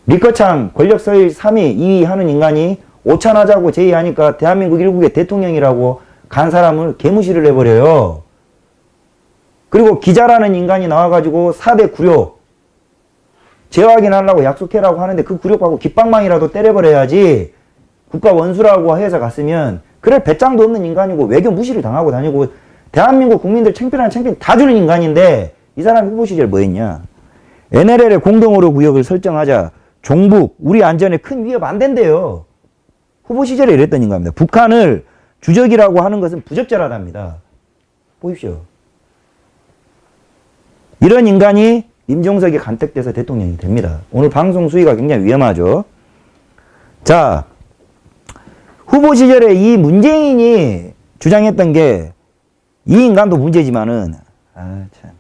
리커창 권력 서열 3위, 2위 하는 인간이 오찬하자고 제의하니까 대한민국 일국의 대통령이라고 간 사람을 개무시를 해버려요. 그리고 기자라는 인간이 나와가지고 4대 굴욕 재확인하려고 약속해라고 하는데 그 굴욕하고 깃방망이라도 때려버려야지 국가 원수라고 해서 갔으면 그럴 배짱도 없는 인간이고 외교 무시를 당하고 다니고 대한민국 국민들 창피한 창피한 다 주는 인간인데 이 사람이 후보 시절 뭐 했냐. NLL의 공동의료 구역을 설정하자 종북 우리 안전에 큰 위협 안 된대요. 후보 시절에 이랬던 인간입니다. 북한을 주적이라고 하는 것은 부적절하답니다. 보십시오. 이런 인간이 임종석이 간택돼서 대통령이 됩니다. 오늘 방송 수위가 굉장히 위험하죠. 자, 후보 시절에 이 문재인이 주장했던 게 이 인간도 문제지만은 참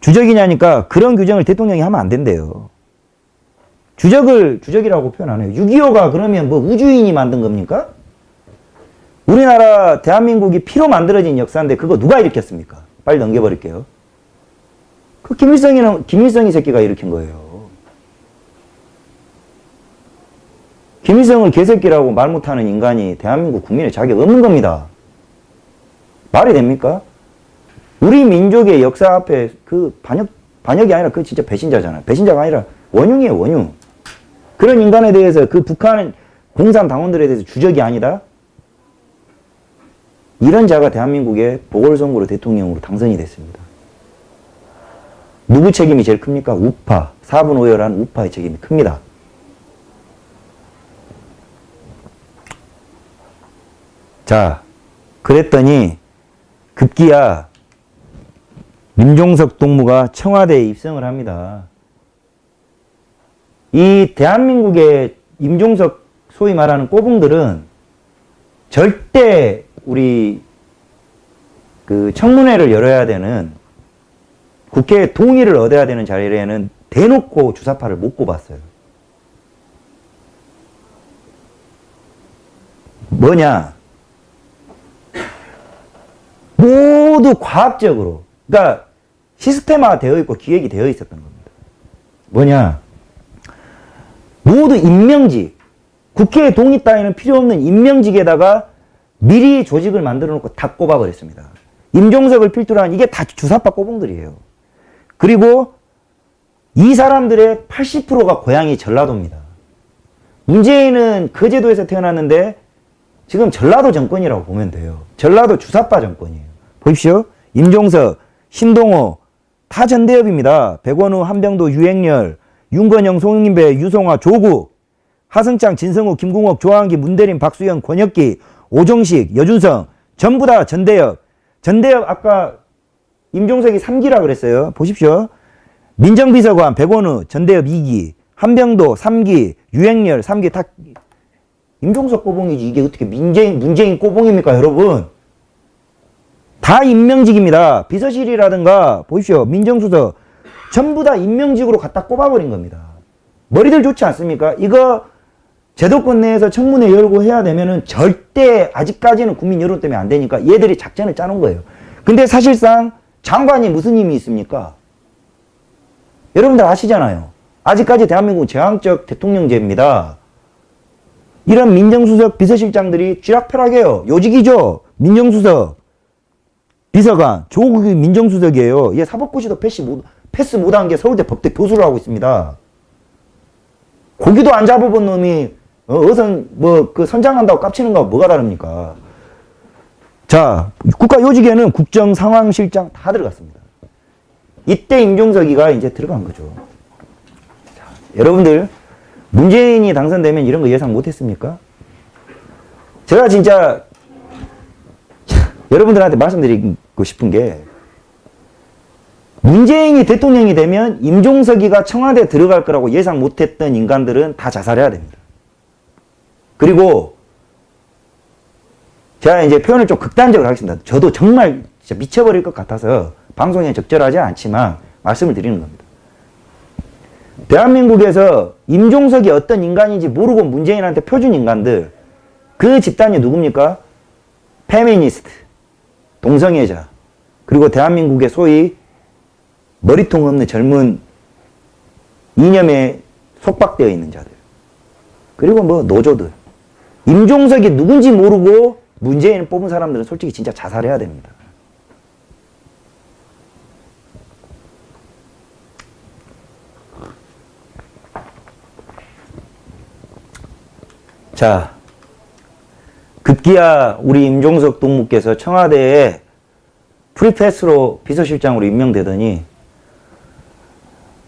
주적이냐니까 그런 규정을 대통령이 하면 안 된대요. 주적이라고 표현 안 해요. 6.25가 그러면 뭐 우주인이 만든 겁니까? 우리나라 대한민국이 피로 만들어진 역사인데 그거 누가 일으켰습니까? 빨리 넘겨버릴게요. 그 김일성이 새끼가 일으킨 거예요. 김일성을 개새끼라고 말 못하는 인간이 대한민국 국민의 자격 없는 겁니다. 말이 됩니까? 우리 민족의 역사 앞에 그 반역이 아니라 그 진짜 배신자잖아요. 배신자가 아니라 원흉이에요, 원흉. 그런 인간에 대해서 그 북한 공산당원들에 대해서 주적이 아니다? 이런 자가 대한민국의 보궐선거로 대통령으로 당선이 됐습니다. 누구 책임이 제일 큽니까? 우파. 4분 오열한 우파의 책임이 큽니다. 자, 그랬더니 급기야 임종석 동무가 청와대에 입성을 합니다. 이 대한민국의 임종석 소위 말하는 꼬붕들은 절대 우리 그 청문회를 열어야 되는 국회의 동의를 얻어야 되는 자리에는 대놓고 주사파를 못 꼽았어요. 뭐냐? 모두 과학적으로, 그러니까 시스템화 되어 있고 기획이 되어 있었던 겁니다. 뭐냐? 모두 임명직, 국회의 동의 따위는 필요 없는 임명직에다가 미리 조직을 만들어 놓고 다 꼽아버렸습니다. 임종석을 필두로 한 이게 다 주사파 꼬붕들이에요. 그리고 이 사람들의 80%가 고향이 전라도입니다. 문재인은 그 제도에서 태어났는데 지금 전라도 정권이라고 보면 돼요. 전라도 주사파 정권이에요. 보십시오. 임종석, 신동호 다 전대협입니다. 백원우, 한병도, 유행열, 윤건영, 송인배, 유송화, 조국, 하승창, 진성우, 김궁옥, 조한기, 문대림, 박수영, 권혁기, 오정식, 여준성 전부 다 전대협. 전대협 아까 임종석이 3기라 그랬어요. 보십시오. 민정비서관 백원우 전대협 2기, 한병도 3기, 유행열 3기 다 임종석 꼬봉이지 이게 어떻게 문재인 꼬봉입니까 여러분? 다 임명직입니다. 비서실이라든가 보십시오. 민정수석 전부 다 임명직으로 갖다 꼽아버린 겁니다. 머리들 좋지 않습니까? 이거 제도권 내에서 청문회 열고 해야 되면은 절대 아직까지는 국민 여론 때문에 안 되니까 얘들이 작전을 짜놓은 거예요. 근데 사실상 장관이 무슨 힘이 있습니까? 여러분들 아시잖아요. 아직까지 대한민국은 제왕적 대통령제입니다. 이런 민정수석 비서실장들이 쥐락펴락해요. 요직이죠. 민정수석 비서관 조국이 민정수석이에요. 얘 사법고시도 패스 못한 게 서울대 법대 교수를 하고 있습니다. 고기도 안 잡아본 놈이 어선 그 선장한다고 깝치는 거하고 뭐가 다릅니까? 자, 국가요직에는 국정상황실장 다 들어갔습니다. 이때 임종석이가 이제 들어간 거죠. 자, 여러분들 문재인이 당선되면 이런 거 예상 못했습니까? 제가 진짜 여러분들한테 말씀드리고 싶은 게, 문재인이 대통령이 되면 임종석이가 청와대에 들어갈 거라고 예상 못했던 인간들은 다 자살해야 됩니다. 그리고 제가 이제 표현을 좀 극단적으로 하겠습니다. 저도 정말 진짜 미쳐버릴 것 같아서 방송에 적절하지 않지만 말씀을 드리는 겁니다. 대한민국에서 임종석이 어떤 인간인지 모르고 문재인한테 표준 인간들, 그 집단이 누굽니까? 페미니스트, 동성애자, 그리고 대한민국의 소위 머리통 없는 젊은 이념에 속박되어 있는 자들, 그리고 뭐 노조들. 임종석이 누군지 모르고 문재인을 뽑은 사람들은 솔직히 진짜 자살해야 됩니다. 자, 급기야 우리 임종석 동무께서 청와대에 프리패스로 비서실장으로 임명되더니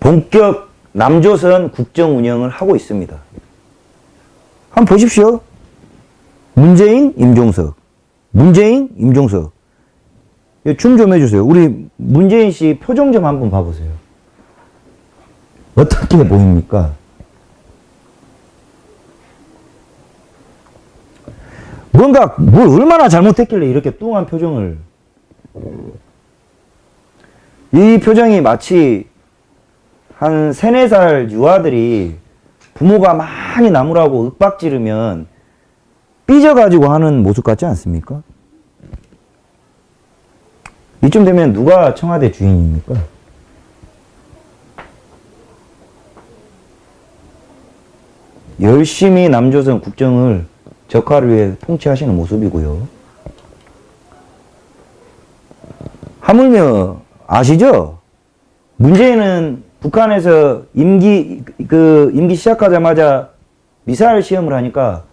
본격 남조선 국정 운영을 하고 있습니다. 한번 보십시오. 문재인, 임종석. 문재인, 임종석. 줌 좀 해주세요. 우리 문재인 씨 표정 좀 한번 봐보세요. 어떻게 보입니까? 뭔가 뭘 얼마나 잘못했길래 이렇게 뚱한 표정을. 이 표정이 마치 한 3, 4살 유아들이 부모가 많이 나무라고 윽박 지르면 삐져가지고 하는 모습 같지 않습니까? 이쯤 되면 누가 청와대 주인입니까? 열심히 남조선 국정을 적화를 위해 통치하시는 모습이고요. 하물며 아시죠? 문재인은 북한에서 임기 시작하자마자 미사일 시험을 하니까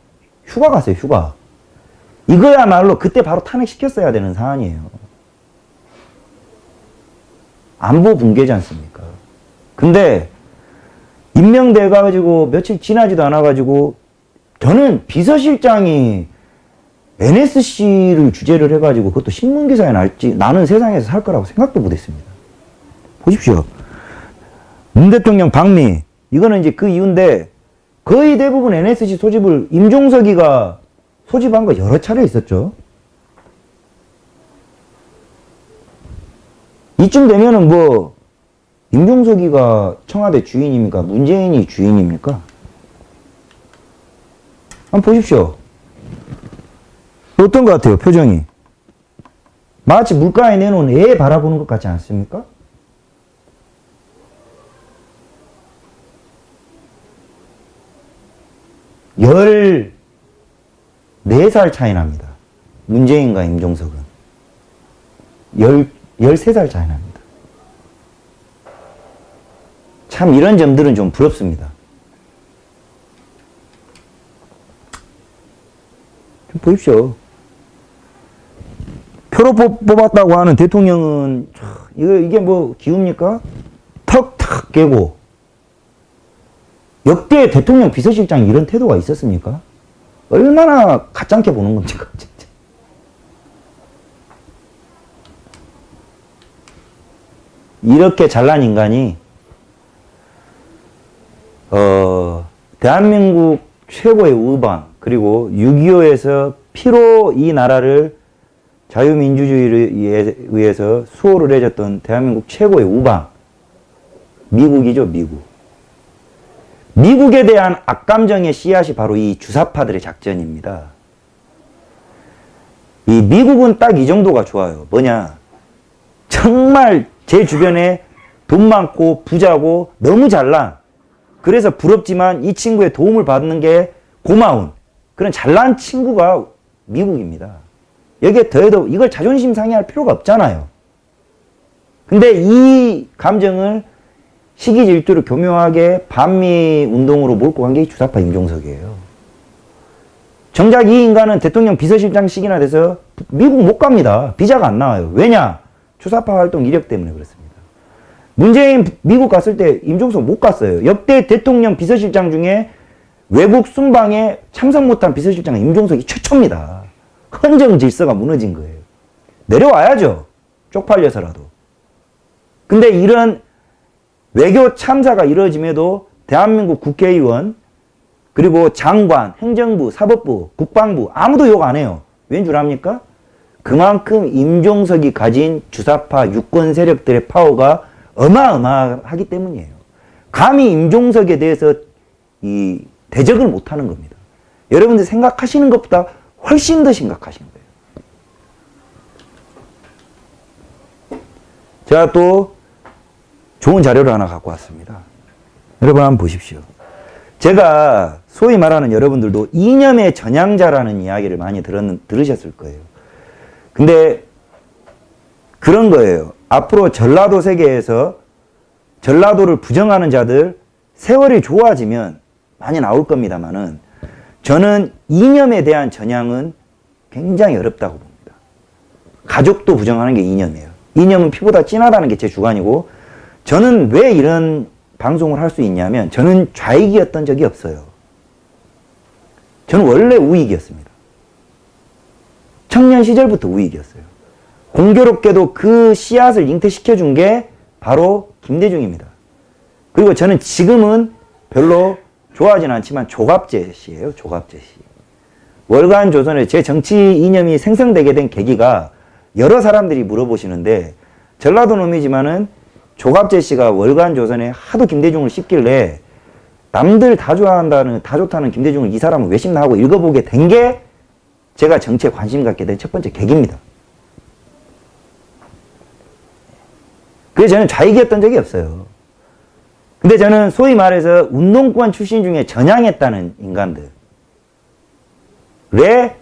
휴가 갔어요, 휴가. 이거야말로 그때 바로 탄핵시켰어야 되는 사안이에요. 안보 붕괴지 않습니까? 근데 임명돼가지고 며칠 지나지도 않아가지고 저는 비서실장이 NSC를 주재를 해가지고 그것도 신문기사에 날지 나는 세상에서 살 거라고 생각도 못했습니다. 보십시오. 문 대통령 방미, 이거는 이제 그 이유인데 거의 대부분 NSC 소집을 임종석이가 소집한 거 여러 차례 있었죠. 이쯤 되면은 뭐 임종석이가 청와대 주인입니까? 문재인이 주인입니까? 한번 보십시오. 어떤 것 같아요, 표정이? 마치 물가에 내놓은 애 바라보는 것 같지 않습니까? 열 4살 차이 납니다. 문재인과 임종석은. 13살 차이 납니다. 참 이런 점들은 좀 부럽습니다. 좀 보십시오. 표로 뽑았다고 하는 대통령은 이게 뭐 기웁니까? 턱 깨고. 역대 대통령 비서실장이 이런 태도가 있었습니까? 얼마나 가짱게 보는 겁니까, 진짜. 이렇게 잘난 인간이, 대한민국 최고의 우방, 그리고 6.25에서 피로 이 나라를 자유민주주의에 의해서 수호를 해줬던 대한민국 최고의 우방, 미국이죠, 미국. 미국에 대한 악감정의 씨앗이 바로 이 주사파들의 작전입니다. 이 미국은 딱 이 정도가 좋아요. 뭐냐? 정말 제 주변에 돈 많고 부자고 너무 잘난, 그래서 부럽지만 이 친구의 도움을 받는 게 고마운 그런 잘난 친구가 미국입니다. 여기에 더해도 이걸 자존심 상해할 필요가 없잖아요. 근데 이 감정을 시기 질투를 교묘하게 반미 운동으로 몰고 간 게 주사파 임종석이에요. 정작 이 인간은 대통령 비서실장식이나 돼서 미국 못 갑니다. 비자가 안 나와요. 왜냐? 주사파 활동 이력 때문에 그렇습니다. 문재인 미국 갔을 때 임종석 못 갔어요. 역대 대통령 비서실장 중에 외국 순방에 참석 못한 비서실장은 임종석이 최초입니다. 헌정 질서가 무너진 거예요. 내려와야죠. 쪽팔려서라도. 근데 이런 외교 참사가 이루어짐에도 대한민국 국회의원, 그리고 장관, 행정부, 사법부, 국방부 아무도 욕 안 해요. 왠 줄 압니까? 그만큼 임종석이 가진 주사파 유권 세력들의 파워가 어마어마하기 때문이에요. 감히 임종석에 대해서 이 대적을 못하는 겁니다. 여러분들 생각하시는 것보다 훨씬 더 심각하신 거예요. 제가 또 좋은 자료를 하나 갖고 왔습니다. 여러분 한번 보십시오. 제가 소위 말하는 여러분들도 이념의 전향자라는 이야기를 많이 들으셨을 거예요. 근데 그런 거예요. 앞으로 전라도 세계에서 전라도를 부정하는 자들 세월이 좋아지면 많이 나올 겁니다만은 저는 이념에 대한 전향은 굉장히 어렵다고 봅니다. 가족도 부정하는 게 이념이에요. 이념은 피보다 진하다는 게 제 주관이고, 저는 왜 이런 방송을 할 수 있냐면 저는 좌익이었던 적이 없어요. 저는 원래 우익이었습니다. 청년 시절부터 우익이었어요. 공교롭게도 그 씨앗을 잉태시켜준 게 바로 김대중입니다. 그리고 저는 지금은 별로 좋아하진 않지만 조갑제 씨예요. 조갑제 씨. 월간 조선에 제 정치 이념이 생성되게 된 계기가 여러 사람들이 물어보시는데, 전라도 놈이지만은 조갑제 씨가 월간 조선에 하도 김대중을 씹길래 남들 다 좋아한다는, 다 좋다는 김대중을 이 사람은 왜 씹나 하고 읽어보게 된 게 제가 정치에 관심 갖게 된 첫 번째 계기입니다. 그래서 저는 좌익이었던 적이 없어요. 근데 저는 소위 말해서 운동권 출신 중에 전향했다는 인간들, 왜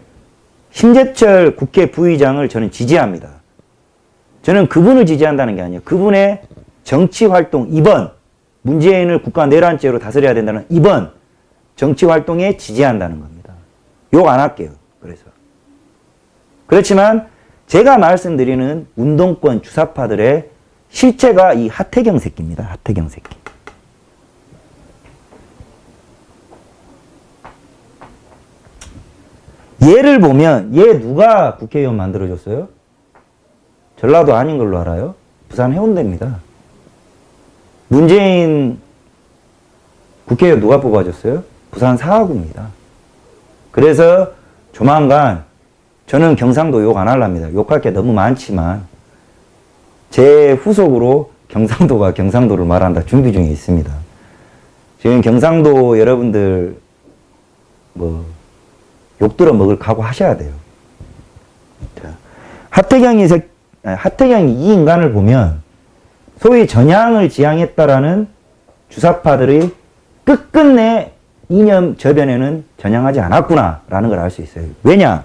심재철 국회 부의장을 저는 지지합니다. 저는 그분을 지지한다는 게 아니에요. 그분의 정치활동 이번 문재인을 국가 내란죄로 다스려야 된다는 이번 정치활동에 지지한다는 겁니다. 욕 안 할게요. 그래서 그렇지만 제가 말씀드리는 운동권 주사파들의 실체가 이 하태경 새끼입니다. 하태경 새끼. 얘를 보면, 얘 누가 국회의원 만들어줬어요? 전라도 아닌 걸로 알아요? 부산 해운대입니다. 문재인 국회의원 누가 뽑아줬어요? 부산 사하구입니다. 그래서 조만간, 저는 경상도 욕 안 하랍니다. 욕할 게 너무 많지만 제 후속으로 경상도를 말한다 준비 중에 있습니다. 지금 경상도 여러분들 욕들어 먹을 각오 하셔야 돼요. 자, 하태경이 이 인간을 보면 소위 전향을 지향했다라는 주사파들이 끝끝내 이념 저변에는 전향하지 않았구나라는 걸 알 수 있어요. 왜냐?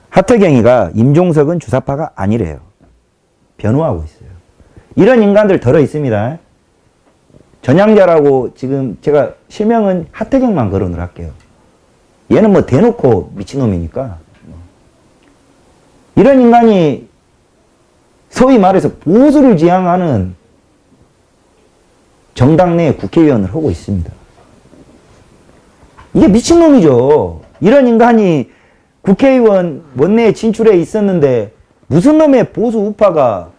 하태경이가 임종석은 주사파가 아니래요. 변호하고 있어요. 이런 인간들 덜어 있습니다. 전향자라고 지금 제가 실명은 하태경만 거론을 할게요. 얘는 뭐 대놓고 미친놈이니까. 이런 인간이 소위 말해서 보수를 지향하는 정당 내 국회의원을 하고 있습니다. 이게 미친놈이죠. 이런 인간이 국회의원 원내에 진출해 있었는데 무슨 놈의 보수 우파가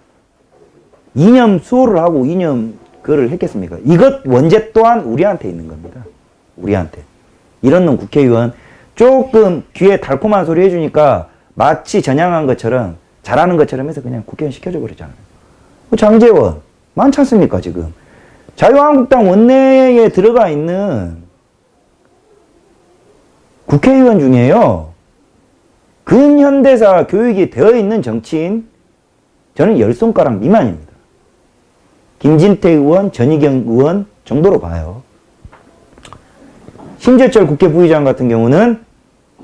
이념 수호를 하고 이념 그거를 했겠습니까? 이것 원죄 또한 우리한테 있는 겁니다. 우리한테. 이런 놈 국회의원 조금 귀에 달콤한 소리 해주니까 마치 전향한 것처럼 잘하는 것처럼 해서 그냥 국회의원 시켜줘 버렸잖아요. 장제원 많지 않습니까 지금. 자유한국당 원내에 들어가 있는 국회의원 중에요, 근현대사 교육이 되어 있는 정치인 저는 10손가락 미만입니다. 김진태 의원, 전희경 의원 정도로 봐요. 심재철 국회 부의장 같은 경우는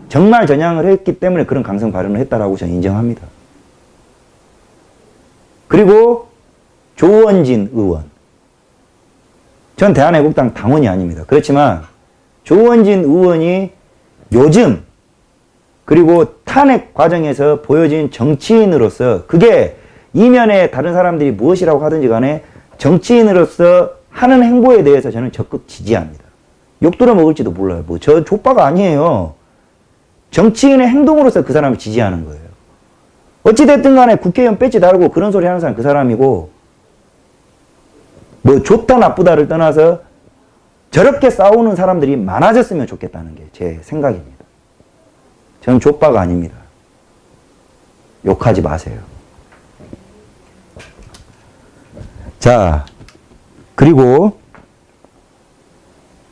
정말 전향을 했기 때문에 그런 강성 발언을 했다라고 저는 인정합니다. 그리고 조원진 의원. 전 대한애국당 당원이 아닙니다. 그렇지만 조원진 의원이 요즘 그리고 탄핵 과정에서 보여진 정치인으로서 그게 이면에 다른 사람들이 무엇이라고 하든지 간에 정치인으로서 하는 행보에 대해서 저는 적극 지지합니다. 욕 들어 먹을지도 몰라요. 뭐 저 족바가 아니에요. 정치인의 행동으로서 그 사람을 지지하는 거예요. 어찌됐든 간에 국회의원 배지 달고 그런 소리 하는 사람 그 사람이고 뭐 좋다 나쁘다를 떠나서 저렇게 싸우는 사람들이 많아졌으면 좋겠다는 게 제 생각입니다. 저는 족바가 아닙니다. 욕하지 마세요. 자, 그리고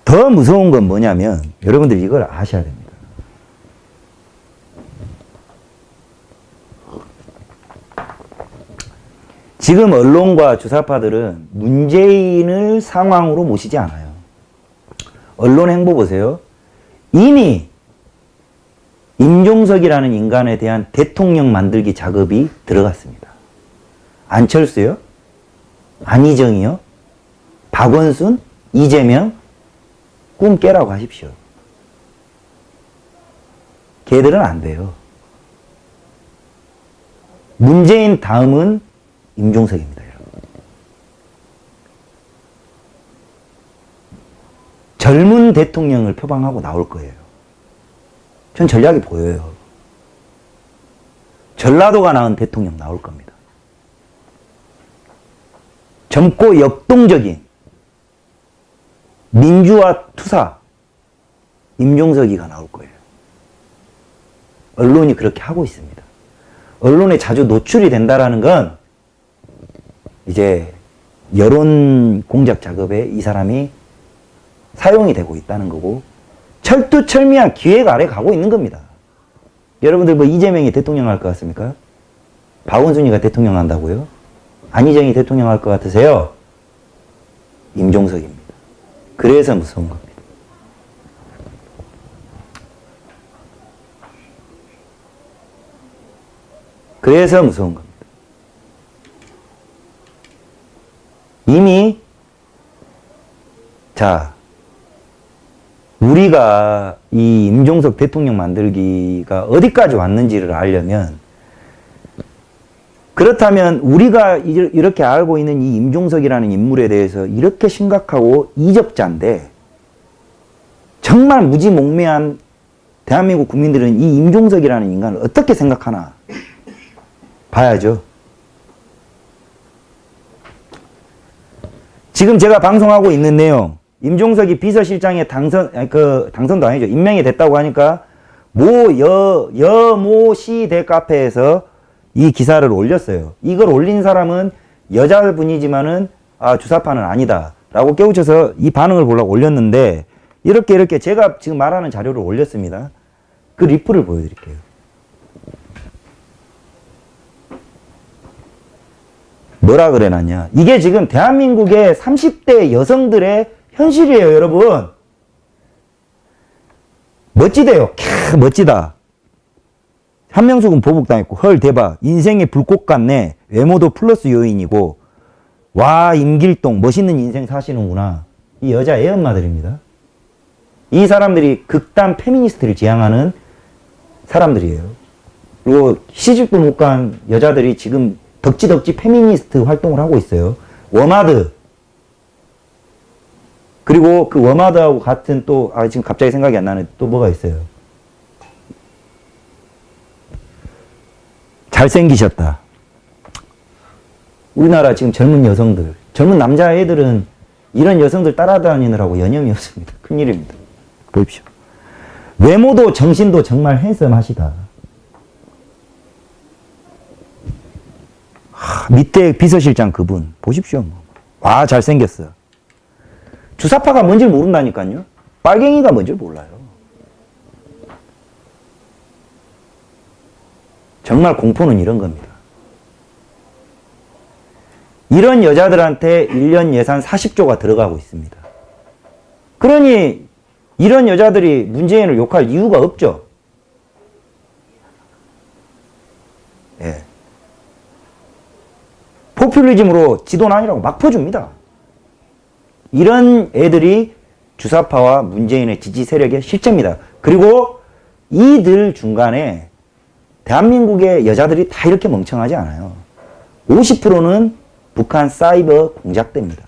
더 무서운 건 뭐냐면 여러분들 이걸 아셔야 됩니다. 지금 언론과 주사파들은 문재인을 상황으로 모시지 않아요. 언론 행보 보세요. 이미 임종석이라는 인간에 대한 대통령 만들기 작업이 들어갔습니다. 안철수요? 안희정이요? 박원순? 이재명? 꿈 깨라고 하십시오. 걔들은 안 돼요. 문재인 다음은 임종석입니다, 여러분. 젊은 대통령을 표방하고 나올 거예요. 전 전략이 보여요. 전라도가 낳은 대통령 나올 겁니다. 젊고 역동적인 민주화 투사 임종석이가 나올 거예요. 언론이 그렇게 하고 있습니다. 언론에 자주 노출이 된다라는 건 이제 여론 공작 작업에 이 사람이 사용이 되고 있다는 거고 철두철미한 기획 아래 가고 있는 겁니다. 여러분들 뭐 이재명이 대통령 할 것 같습니까? 박원순이가 대통령 한다고요? 안희정이 대통령 할 것 같으세요? 임종석입니다. 그래서 무서운 겁니다. 그래서 무서운 겁니다. 이미 자 우리가 이 임종석 대통령 만들기가 어디까지 왔는지를 알려면 그렇다면 우리가 이렇게 알고 있는 이 임종석이라는 인물에 대해서 이렇게 심각하고 이적자인데 정말 무지몽매한 대한민국 국민들은 이 임종석이라는 인간을 어떻게 생각하나 봐야죠. 지금 제가 방송하고 있는 내용 임종석이 비서실장에 당선도 아니죠. 임명이 됐다고 하니까 여모시대 카페에서 이 기사를 올렸어요. 이걸 올린 사람은 여자분이지만은 주사파는 아니다 라고 깨우쳐서 이 반응을 보려고 올렸는데 이렇게 제가 지금 말하는 자료를 올렸습니다. 그 리플을 보여드릴게요. 뭐라 그래놨냐. 이게 지금 대한민국의 30대 여성들의 현실이에요, 여러분. 멋지대요. 멋지다. 한명숙은 보복당했고 헐 대박 인생의 불꽃 같네. 외모도 플러스 요인이고 와 임길동 멋있는 인생 사시는구나. 이 여자 애엄마들입니다. 이 사람들이 극단 페미니스트를 지향하는 사람들이에요. 그리고 시집도 못 간 여자들이 지금 덕지덕지 페미니스트 활동을 하고 있어요. 워마드 그리고 그 워마드하고 같은 또 지금 갑자기 생각이 안 나네. 또 뭐가 있어요. 잘생기셨다. 우리나라 지금 젊은 여성들, 젊은 남자애들은 이런 여성들 따라다니느라고 여념이 없습니다. 큰일입니다. 보십시오. 외모도 정신도 정말 핸섬하시다. 밑에 비서실장 그분 보십시오. 와 잘생겼어. 주사파가 뭔지 모른다니까요. 빨갱이가 뭔지 몰라요. 정말 공포는 이런 겁니다. 이런 여자들한테 1년 예산 40조가 들어가고 있습니다. 그러니 이런 여자들이 문재인을 욕할 이유가 없죠. 예. 포퓰리즘으로 지도는 아니라고 막 퍼줍니다. 이런 애들이 주사파와 문재인의 지지 세력의 실체입니다. 그리고 이들 중간에 대한민국의 여자들이 다 이렇게 멍청하지 않아요. 50%는 북한 사이버 공작대입니다.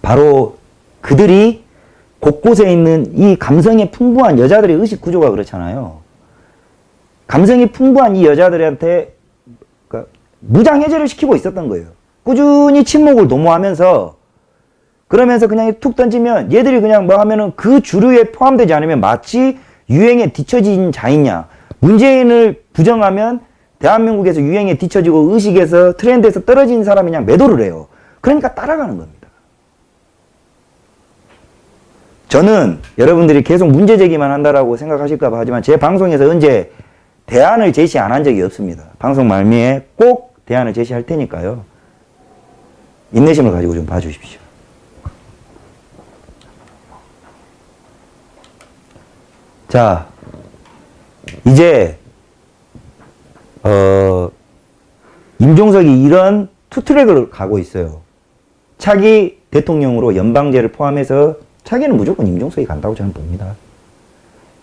바로 그들이 곳곳에 있는 이 감성이 풍부한 여자들의 의식 구조가 그렇잖아요. 감성이 풍부한 이 여자들한테 무장해제를 시키고 있었던 거예요. 꾸준히 침묵을 도모하면서 그러면서 그냥 툭 던지면 얘들이 그냥 뭐 하면은 그 주류에 포함되지 않으면 마치 유행에 뒤처진 자이냐. 문재인을 부정하면 대한민국에서 유행에 뒤처지고 의식에서 트렌드에서 떨어진 사람이 그냥 매도를 해요. 그러니까 따라가는 겁니다. 저는 여러분들이 계속 문제 제기만 한다라고 생각하실까 봐 하지만 제 방송에서 언제 대안을 제시 안 한 적이 없습니다. 방송 말미에 꼭 대안을 제시할 테니까요. 인내심을 가지고 좀 봐주십시오. 자, 이제 임종석이 이런 투트랙을 가고 있어요. 차기 대통령으로 연방제를 포함해서 차기는 무조건 임종석이 간다고 저는 봅니다.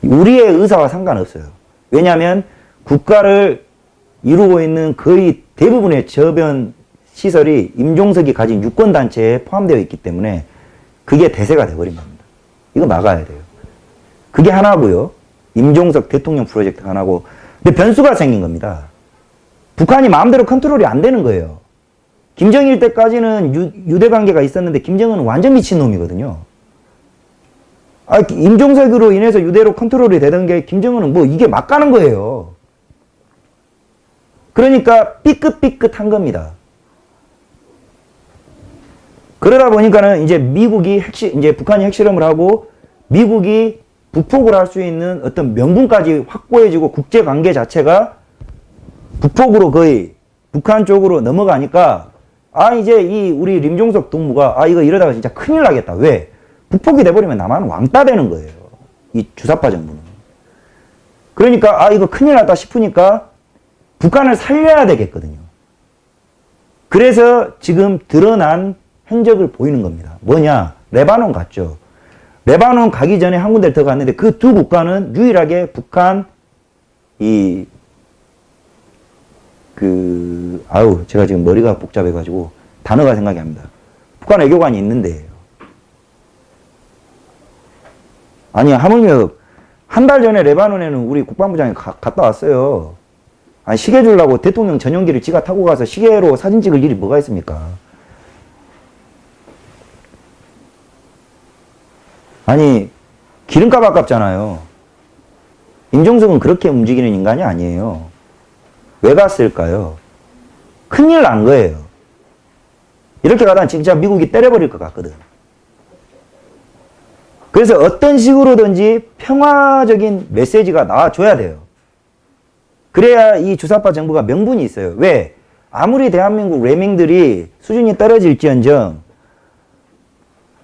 우리의 의사와 상관없어요. 왜냐하면 국가를 이루고 있는 거의 대부분의 저변 시설이 임종석이 가진 유권단체에 포함되어 있기 때문에 그게 대세가 돼버린 겁니다. 이거 막아야 돼요. 그게 하나고요. 임종석 대통령 프로젝트 하나고. 근데 변수가 생긴 겁니다. 북한이 마음대로 컨트롤이 안 되는 거예요. 김정일 때까지는 유대관계가 있었는데 김정은은 완전 미친놈이거든요. 임종석으로 인해서 유대로 컨트롤이 되던 게 김정은은 뭐 이게 막 가는 거예요. 그러니까 삐끗삐끗한 겁니다. 그러다 보니까는 이제 미국이 이제 북한이 핵실험을 하고 미국이 북폭을 할 수 있는 어떤 명분까지 확보해지고 국제관계 자체가 북폭으로 거의 북한 쪽으로 넘어가니까 이제 이 우리 임종석 동무가 이거 이러다가 진짜 큰일 나겠다. 왜? 북폭이 돼버리면 남한은 왕따 되는 거예요. 이 주사파 정부는. 그러니까 이거 큰일 났다 싶으니까 북한을 살려야 되겠거든요. 그래서 지금 드러난 행적을 보이는 겁니다. 뭐냐? 레바논 갔죠. 레바논 가기 전에 한 군데를 더 갔는데 그 두 국가는 유일하게 북한 제가 지금 머리가 복잡해가지고 단어가 생각이 안 납니다. 북한 외교관이 있는데요. 아니, 하물며 한 달 전에 레바논에는 우리 국방부장이 갔다 왔어요. 시계 주려고 대통령 전용기를 지가 타고 가서 시계로 사진 찍을 일이 뭐가 있습니까? 아니, 기름값 아깝잖아요. 임종석은 그렇게 움직이는 인간이 아니에요. 왜 갔을까요? 큰일 난 거예요. 이렇게 가다가 진짜 미국이 때려버릴 것 같거든. 그래서 어떤 식으로든지 평화적인 메시지가 나와줘야 돼요. 그래야 이 주사파 정부가 명분이 있어요. 왜? 아무리 대한민국 레밍들이 수준이 떨어질지언정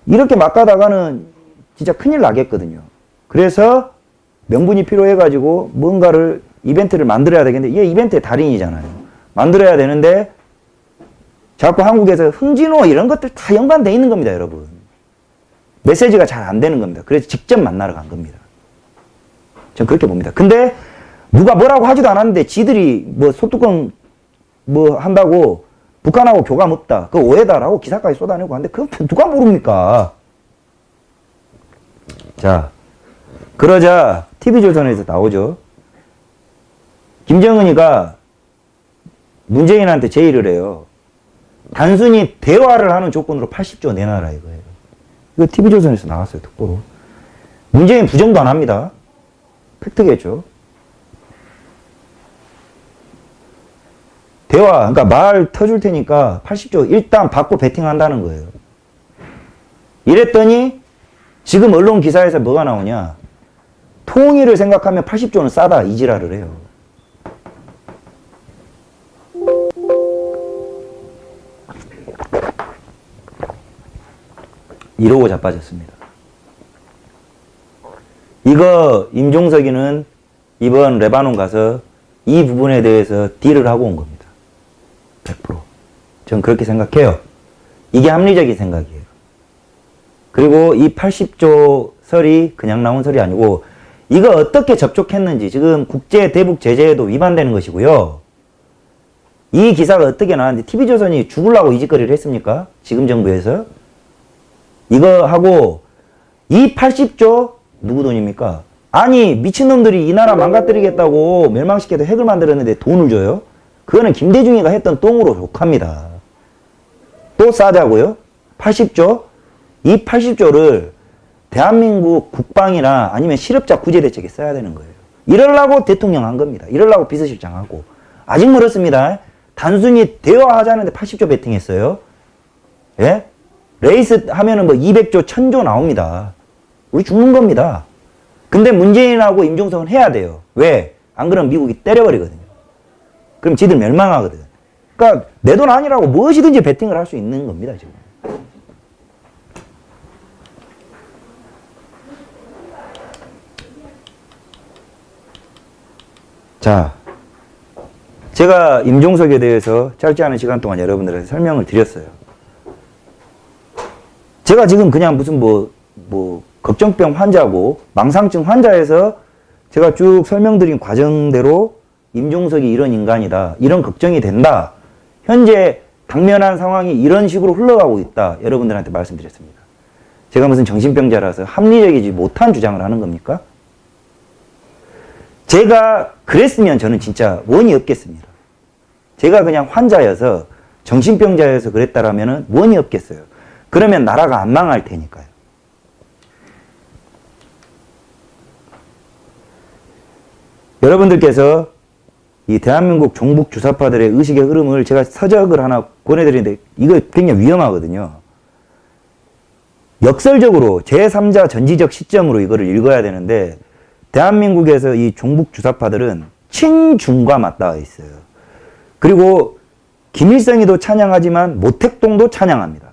이렇게 막 가다가는 진짜 큰일 나겠거든요. 그래서 명분이 필요해가지고 뭔가를 이벤트를 만들어야 되겠는데 얘 이벤트의 달인이잖아요. 만들어야 되는데 자꾸 한국에서 흥진호 이런 것들 다 연관돼 있는 겁니다, 여러분. 메시지가 잘 안 되는 겁니다. 그래서 직접 만나러 간 겁니다. 전 그렇게 봅니다. 근데 누가 뭐라고 하지도 않았는데 지들이 뭐 소뚜껑 뭐 한다고 북한하고 교감 없다. 그거 오해다라고 기사까지 쏟아내고 하는데 그거 누가 모릅니까? 자, 그러자 TV조선에서 나오죠. 김정은이가 문재인한테 제의를 해요. 단순히 대화를 하는 조건으로 80조 내놔라 이거예요. 이거 TV조선에서 나왔어요, 특보로. 문재인 부정도 안 합니다. 팩트겠죠. 대화, 그러니까 말 터줄 테니까 80조 일단 받고 베팅한다는 거예요. 이랬더니 지금 언론 기사에서 뭐가 나오냐. 통일을 생각하면 80조는 싸다 이 지랄을 해요. 이러고 자빠졌습니다. 이거 임종석이는 이번 레바논 가서 이 부분에 대해서 딜을 하고 온 겁니다. 100%. 전 그렇게 생각해요. 이게 합리적인 생각이에요. 그리고 이 80조 설이 그냥 나온 설이 아니고 이거 어떻게 접촉했는지 지금 국제 대북 제재에도 위반되는 것이고요. 이 기사가 어떻게 나왔는지 TV조선이 죽으려고 이 짓거리를 했습니까? 지금 정부에서. 이거 하고 이 80조 누구 돈입니까? 아니 미친놈들이 이 나라 망가뜨리겠다고 멸망시켜서 핵을 만들었는데 돈을 줘요? 그거는 김대중이가 했던 똥으로 욕합니다. 또 싸자고요? 80조? 이 80조를 대한민국 국방이나 아니면 실업자 구제 대책에 써야 되는 거예요. 이러려고 대통령 한 겁니다. 이러려고 비서실장 하고. 아직 멀었습니다. 단순히 대화하자는데 80조 베팅했어요. 예? 레이스 하면은 뭐 200조, 1000조 나옵니다. 우리 죽는 겁니다. 근데 문재인하고 임종석은 해야 돼요. 왜? 안 그러면 미국이 때려버리거든요. 그럼 지들 멸망하거든. 그러니까 내 돈 아니라고 무엇이든지 베팅을 할 수 있는 겁니다, 지금. 자, 제가 임종석에 대해서 짧지 않은 시간 동안 여러분들한테 설명을 드렸어요. 제가 지금 그냥 무슨 걱정병 환자고 망상증 환자에서 제가 쭉 설명드린 과정대로 임종석이 이런 인간이다. 이런 걱정이 된다. 현재 당면한 상황이 이런 식으로 흘러가고 있다. 여러분들한테 말씀드렸습니다. 제가 무슨 정신병자라서 합리적이지 못한 주장을 하는 겁니까? 제가 그랬으면 저는 진짜 원이 없겠습니다. 제가 그냥 환자여서 정신병자여서 그랬다라면 원이 없겠어요. 그러면 나라가 안 망할 테니까요. 여러분들께서 이 대한민국 종북 주사파들의 의식의 흐름을 제가 서적을 하나 보내드리는데 이거 굉장히 위험하거든요. 역설적으로 제3자 전지적 시점으로 이거를 읽어야 되는데 대한민국에서 이 종북 주사파들은 친중과 맞닿아 있어요. 그리고 김일성이도 찬양하지만 모택동도 찬양합니다.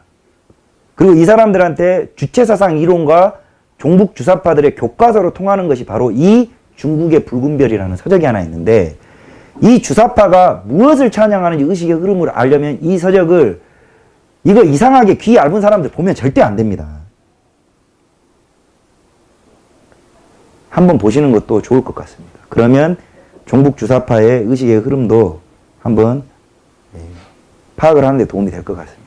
그리고 이 사람들한테 주체사상 이론과 종북 주사파들의 교과서로 통하는 것이 바로 이 중국의 붉은 별이라는 서적이 하나 있는데 이 주사파가 무엇을 찬양하는지 의식의 흐름을 알려면 이 서적을 이거 이상하게 귀 얇은 사람들 보면 절대 안 됩니다. 한번 보시는 것도 좋을 것 같습니다. 그러면 종북 주사파의 의식의 흐름도 한번 파악을 하는 데 도움이 될 것 같습니다.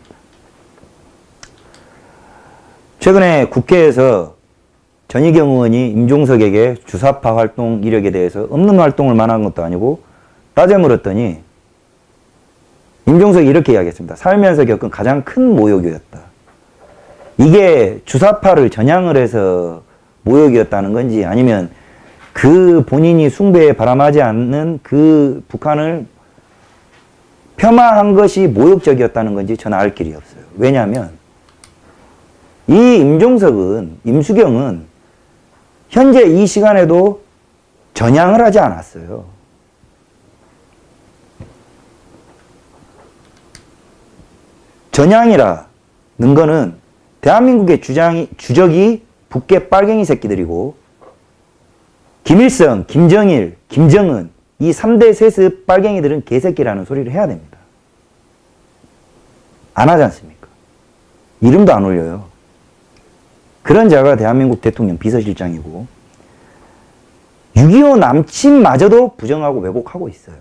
최근에 국회에서 전희경 의원이 임종석에게 주사파 활동 이력에 대해서 없는 활동을 말한 것도 아니고 따져 물었더니 임종석이 이렇게 이야기했습니다. 살면서 겪은 가장 큰 모욕이었다. 이게 주사파를 전향을 해서 모욕이었다는 건지 아니면 그 본인이 숭배에 바람하지 않는 그 북한을 폄하한 것이 모욕적이었다는 건지 저는 알 길이 없어요. 왜냐하면 이 임수경은 현재 이 시간에도 전향을 하지 않았어요. 전향이라는 거는 대한민국의 주적이 북계 빨갱이 새끼들이고 김일성, 김정일, 김정은 이 3대 세습 빨갱이들은 개새끼라는 소리를 해야 됩니다. 안 하지 않습니까? 이름도 안 올려요. 그런 자가 대한민국 대통령 비서실장이고 6.25 남친마저도 부정하고 왜곡하고 있어요.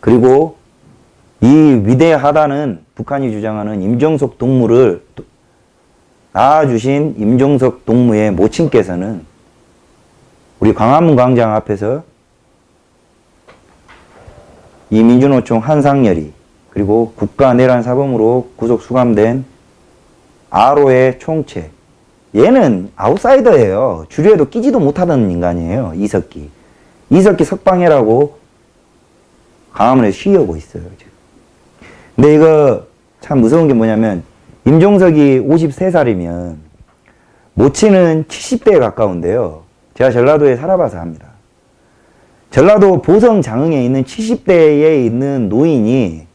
그리고 이 위대하다는 북한이 주장하는 임종석 동무를 낳아주신 임종석 동무의 모친께서는 우리 광화문 광장 앞에서 이 민주노총 한상열이 그리고 국가내란 사범으로 구속 수감된 아로의 총체. 얘는 아웃사이더예요. 주류에도 끼지도 못하던 인간이에요. 이석기 석방해라고 광화문에 시위하고 있어요. 지금. 근데 이거 참 무서운 게 뭐냐면 임종석이 53살이면 모친은 70대에 가까운데요. 제가 전라도에 살아봐서 합니다. 전라도 보성 장흥에 있는 70대에 있는 노인이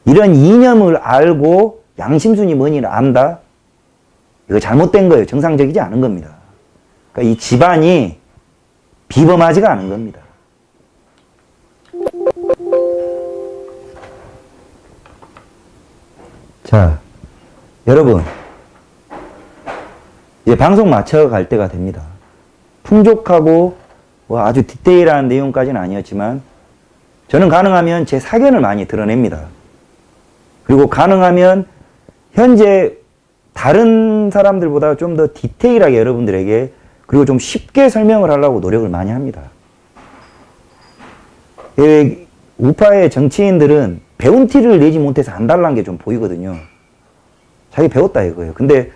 이런 이념을 알고 양심순이 뭔지를 안다? 이거 잘못된 거예요. 정상적이지 않은 겁니다. 그러니까 이 집안이 비범하지가 않은 겁니다. 여러분, 이제 방송 마쳐갈 때가 됩니다. 풍족하고 뭐 아주 디테일한 내용까지는 아니었지만 저는 가능하면 제 사견을 많이 드러냅니다. 그리고 가능하면 현재 다른 사람들보다 좀 더 디테일하게 여러분들에게 그리고 좀 쉽게 설명을 하려고 노력을 많이 합니다. 우파의 정치인들은 배운 티를 내지 못해서 안달난 게 좀 보이거든요. 자기 배웠다 이거예요. 근데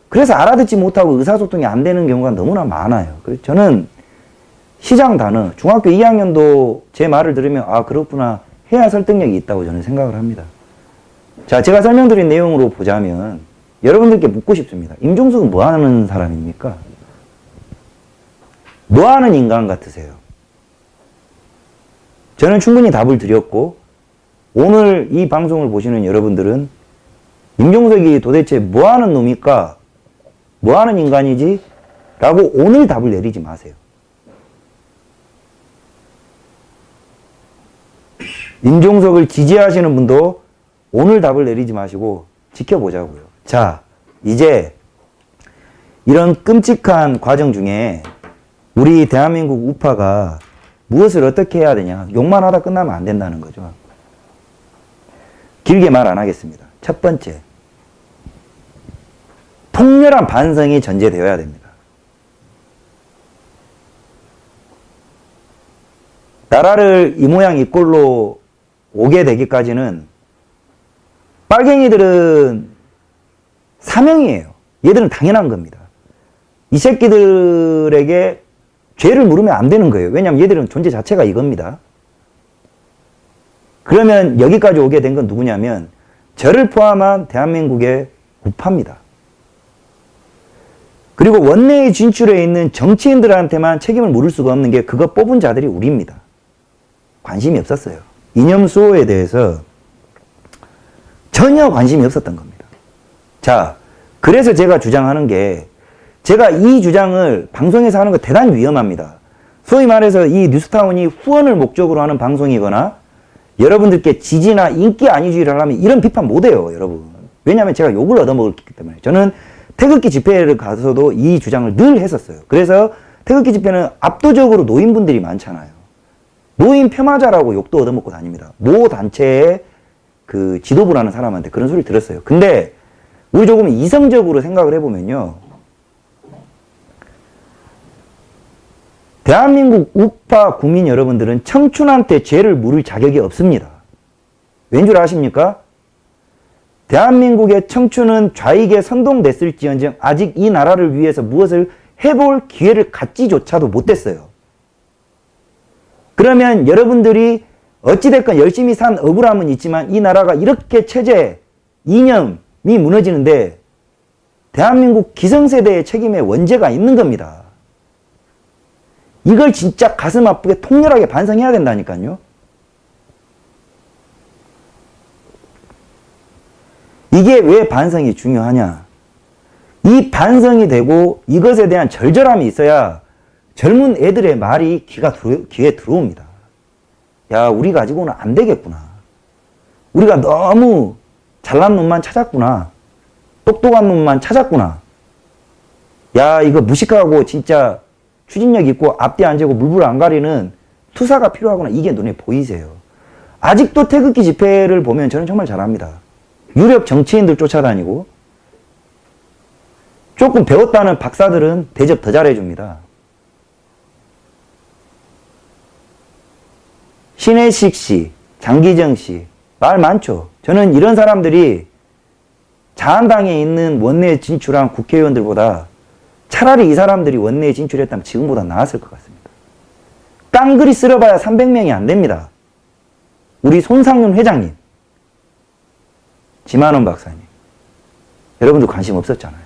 그래서 알아듣지 못하고 의사소통이 안 되는 경우가 너무나 많아요. 그래서 저는 시장 단어, 중학교 2학년도 제 말을 들으면 아 그렇구나 해야 설득력이 있다고 저는 생각을 합니다. 자, 제가 설명드린 내용으로 보자면 여러분들께 묻고 싶습니다. 임종석은 뭐 하는 사람입니까? 뭐 하는 인간 같으세요? 저는 충분히 답을 드렸고 오늘 이 방송을 보시는 여러분들은 임종석이 도대체 뭐 하는 놈일까? 뭐 하는 인간이지? 라고 오늘 답을 내리지 마세요. 임종석을 지지하시는 분도 오늘 답을 내리지 마시고 지켜보자고요. 자, 이제 이런 끔찍한 과정 중에 우리 대한민국 우파가 무엇을 어떻게 해야 되냐. 욕만 하다 끝나면 안 된다는 거죠. 길게 말 안 하겠습니다. 첫 번째, 통렬한 반성이 전제되어야 됩니다. 나라를 이 모양 이 꼴로 오게 되기까지는 빨갱이들은 사명이에요. 얘들은 당연한 겁니다. 이 새끼들에게 죄를 물으면 안 되는 거예요. 왜냐하면 얘들은 존재 자체가 이겁니다. 그러면 여기까지 오게 된 건 누구냐면 저를 포함한 대한민국의 우파입니다. 그리고 원내에 진출해 있는 정치인들한테만 책임을 물을 수가 없는 게 그거 뽑은 자들이 우리입니다. 관심이 없었어요. 이념 수호에 대해서 전혀 관심이 없었던 겁니다. 자, 그래서 제가 주장하는 게 제가 이 주장을 방송에서 하는 거 대단히 위험합니다. 소위 말해서 이 뉴스타운이 후원을 목적으로 하는 방송이거나 여러분들께 지지나 인기 안위주의를 하려면 이런 비판 못해요, 여러분. 왜냐하면 제가 욕을 얻어먹었기 때문에. 저는 태극기 집회를 가서도 이 주장을 늘 했었어요. 그래서 태극기 집회는 압도적으로 노인분들이 많잖아요. 노인 폄하자라고 욕도 얻어먹고 다닙니다. 모 단체의 그 지도부라는 사람한테 그런 소리를 들었어요. 근데 우리 조금 이성적으로 생각을 해보면요. 대한민국 우파 국민 여러분들은 청춘한테 죄를 물을 자격이 없습니다. 왠 줄 아십니까? 대한민국의 청춘은 좌익에 선동됐을지언정 아직 이 나라를 위해서 무엇을 해볼 기회를 갖지조차도 못했어요. 그러면 여러분들이 어찌됐건 열심히 산 억울함은 있지만 이 나라가 이렇게 체제, 이념이 무너지는데 대한민국 기성세대의 책임에 원죄가 있는 겁니다. 이걸 진짜 가슴 아프게 통렬하게 반성해야 된다니까요. 이게 왜 반성이 중요하냐. 이 반성이 되고 이것에 대한 절절함이 있어야 젊은 애들의 말이 귀에 들어옵니다. 야, 우리 가지고는 안 되겠구나. 우리가 너무 잘난 놈만 찾았구나. 똑똑한 놈만 찾았구나. 야, 이거 무식하고 진짜 추진력 있고 앞뒤 안 재고 물불 안 가리는 투사가 필요하구나. 이게 눈에 보이세요. 아직도 태극기 집회를 보면 저는 정말 잘합니다. 유력 정치인들 쫓아다니고 조금 배웠다는 박사들은 대접 더 잘해줍니다. 신혜식 씨, 장기정 씨, 말 많죠. 저는 이런 사람들이 자한당에 있는 원내에 진출한 국회의원들보다 차라리 이 사람들이 원내에 진출했다면 지금보다 나았을 것 같습니다. 깡그리 쓸어봐야 300명이 안 됩니다. 우리 손상윤 회장님, 지만원 박사님, 여러분들 관심 없었잖아요.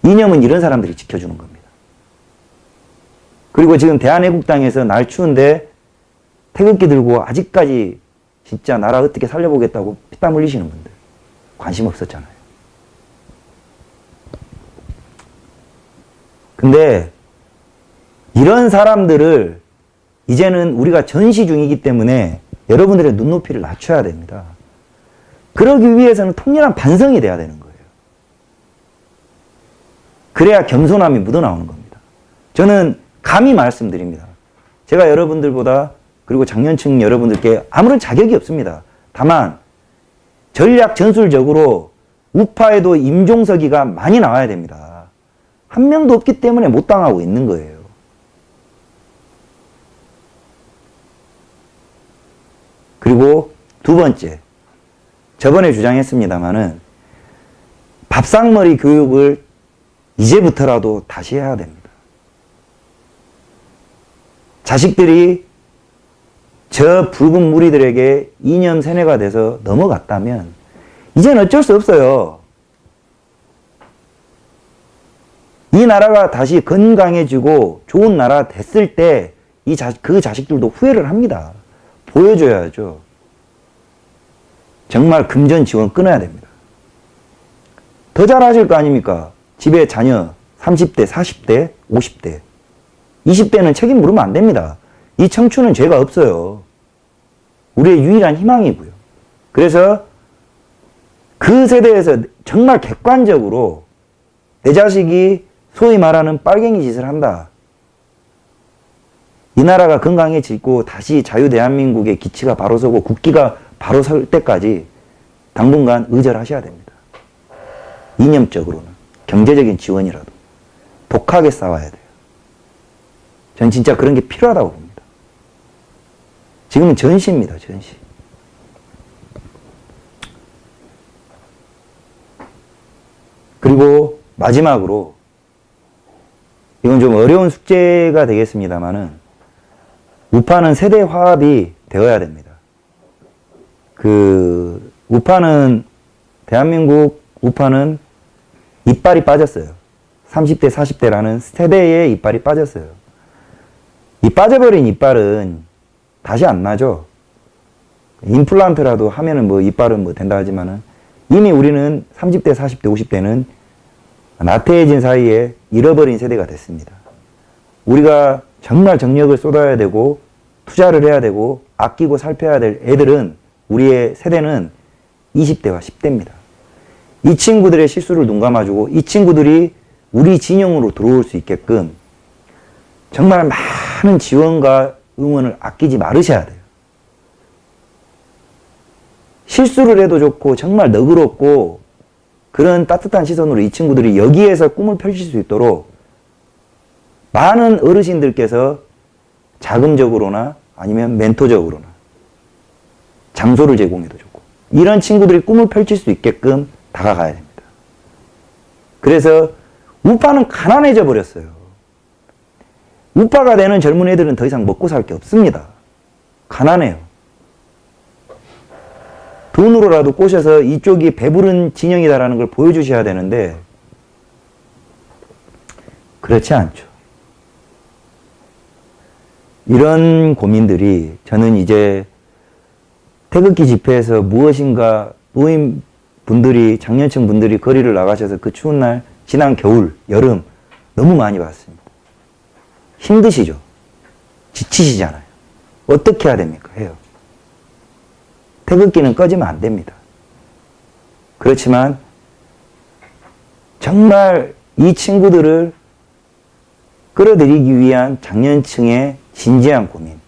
이념은 이런 사람들이 지켜주는 겁니다. 그리고 지금 대한애국당에서 날 추운데 태극기 들고 아직까지 진짜 나라 어떻게 살려보겠다고 피땀 흘리시는 분들 관심 없었잖아요. 근데 이런 사람들을 이제는 우리가 전시 중이기 때문에 여러분들의 눈높이를 낮춰야 됩니다. 그러기 위해서는 통렬한 반성이 돼야 되는 거예요. 그래야 겸손함이 묻어나오는 겁니다. 저는 감히 말씀드립니다. 제가 여러분들보다 그리고 장년층 여러분들께 아무런 자격이 없습니다. 다만 전략 전술적으로 우파에도 임종석이가 많이 나와야 됩니다. 한 명도 없기 때문에 못 당하고 있는 거예요. 그리고 두 번째, 저번에 주장했습니다마는 밥상머리 교육을 이제부터라도 다시 해야 됩니다. 자식들이 저 붉은 무리들에게 이념 세뇌가 돼서 넘어갔다면 이제는 어쩔 수 없어요. 이 나라가 다시 건강해지고 좋은 나라 됐을 때 그 자식들도 후회를 합니다. 보여줘야죠. 정말 금전 지원 끊어야 됩니다. 더 잘하실 거 아닙니까? 집에 자녀 30대, 40대, 50대, 20대는 책임 물으면 안 됩니다. 이 청춘은 죄가 없어요. 우리의 유일한 희망이고요. 그래서 그 세대에서 정말 객관적으로 내 자식이 소위 말하는 빨갱이 짓을 한다. 이 나라가 건강해지고 다시 자유대한민국의 기치가 바로 서고 국기가 바로 설 때까지 당분간 의절하셔야 됩니다. 이념적으로는. 경제적인 지원이라도. 독하게 싸워야 돼요. 전 진짜 그런 게 필요하다고 봅니다. 지금은 전시입니다, 전시. 그리고 마지막으로 이건 좀 어려운 숙제가 되겠습니다만은 우파는 세대 화합이 되어야 됩니다. 우파는 대한민국 우파는 이빨이 빠졌어요. 30대, 40대라는 세대의 이빨이 빠졌어요. 이 빠져버린 이빨은 다시 안 나죠. 임플란트라도 하면은 뭐 이빨은 뭐 된다 하지만은 이미 우리는 30대, 40대, 50대는 나태해진 사이에 잃어버린 세대가 됐습니다. 우리가 정말 정력을 쏟아야 되고 투자를 해야 되고 아끼고 살펴야 될 애들은 우리의 세대는 20대와 10대입니다. 이 친구들의 실수를 눈 감아주고 이 친구들이 우리 진영으로 들어올 수 있게끔 정말 많은 지원과 응원을 아끼지 말으셔야 돼요. 실수를 해도 좋고 정말 너그럽고 그런 따뜻한 시선으로 이 친구들이 여기에서 꿈을 펼칠 수 있도록 많은 어르신들께서 자금적으로나 아니면 멘토적으로나 장소를 제공해도 좋고 이런 친구들이 꿈을 펼칠 수 있게끔 다가가야 됩니다. 그래서 우파는 가난해져 버렸어요. 우파가 되는 젊은 애들은 더 이상 먹고 살 게 없습니다. 가난해요. 돈으로라도 꼬셔서 이쪽이 배부른 진영이다라는 걸 보여주셔야 되는데 그렇지 않죠. 이런 고민들이 저는 이제 태극기 집회에서 무엇인가 노인분들이 장년층 분들이 거리를 나가셔서 그 추운 날 지난 겨울, 여름 너무 많이 봤습니다. 힘드시죠? 지치시잖아요. 어떻게 해야 됩니까? 해요. 태극기는 꺼지면 안 됩니다. 그렇지만 정말 이 친구들을 끌어들이기 위한 장년층의 진지한 고민,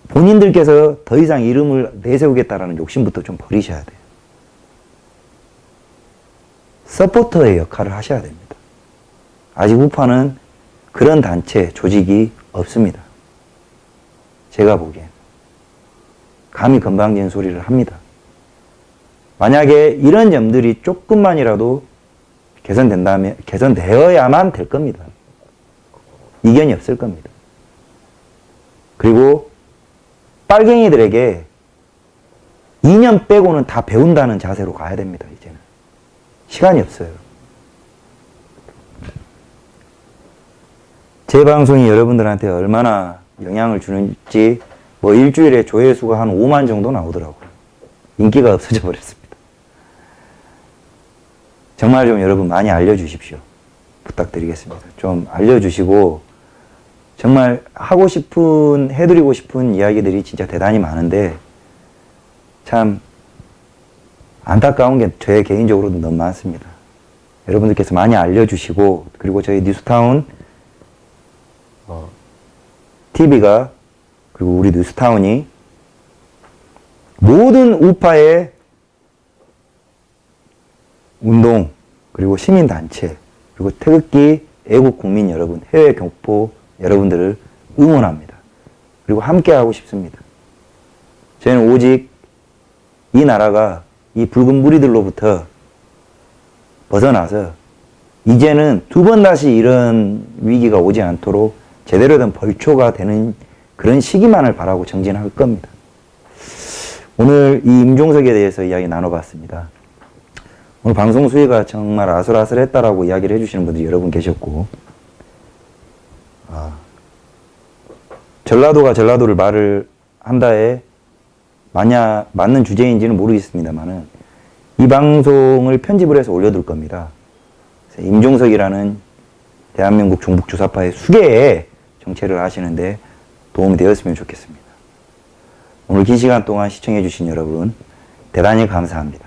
본인들께서 더 이상 이름을 내세우겠다라는 욕심부터 좀 버리셔야 돼요. 서포터의 역할을 하셔야 됩니다. 아직 우파는 그런 단체, 조직이 없습니다. 제가 보기엔. 감히 건방진 소리를 합니다. 만약에 이런 점들이 조금만이라도 개선된다면, 개선되어야만 될 겁니다. 이견이 없을 겁니다. 그리고 빨갱이들에게 2년 빼고는 다 배운다는 자세로 가야 됩니다, 이제는. 시간이 없어요. 제 방송이 여러분들한테 얼마나 영향을 주는지 뭐 일주일에 조회수가 한 5만 정도 나오더라고요. 인기가 없어져 버렸습니다. 정말 좀 여러분 많이 알려주십시오. 부탁드리겠습니다. 좀 알려주시고 정말 하고 싶은, 해드리고 싶은 이야기들이 진짜 대단히 많은데 참 안타까운 게 제 개인적으로도 너무 많습니다. 여러분들께서 많이 알려주시고, 그리고 저희 뉴스타운 TV가, 그리고 우리 뉴스타운이 모든 우파의 운동, 그리고 시민단체, 그리고 태극기 애국 국민 여러분, 해외 교포 여러분들을 응원합니다. 그리고 함께하고 싶습니다. 저희는 오직 이 나라가 이 붉은 무리들로부터 벗어나서 이제는 두 번 다시 이런 위기가 오지 않도록 제대로 된 벌초가 되는 그런 시기만을 바라고 정진할 겁니다. 오늘 이 임종석에 대해서 이야기 나눠봤습니다. 오늘 방송 수위가 정말 아슬아슬했다라고 이야기를 해주시는 분들이 여러 분 계셨고, 전라도가 전라도를 말을 한다에 맞는 주제인지는 모르겠습니다만은 이 방송을 편집을 해서 올려둘 겁니다. 임종석이라는 대한민국 종북주사파의 수계에 정체를 하시는데 도움이 되었으면 좋겠습니다. 오늘 긴 시간 동안 시청해주신 여러분 대단히 감사합니다.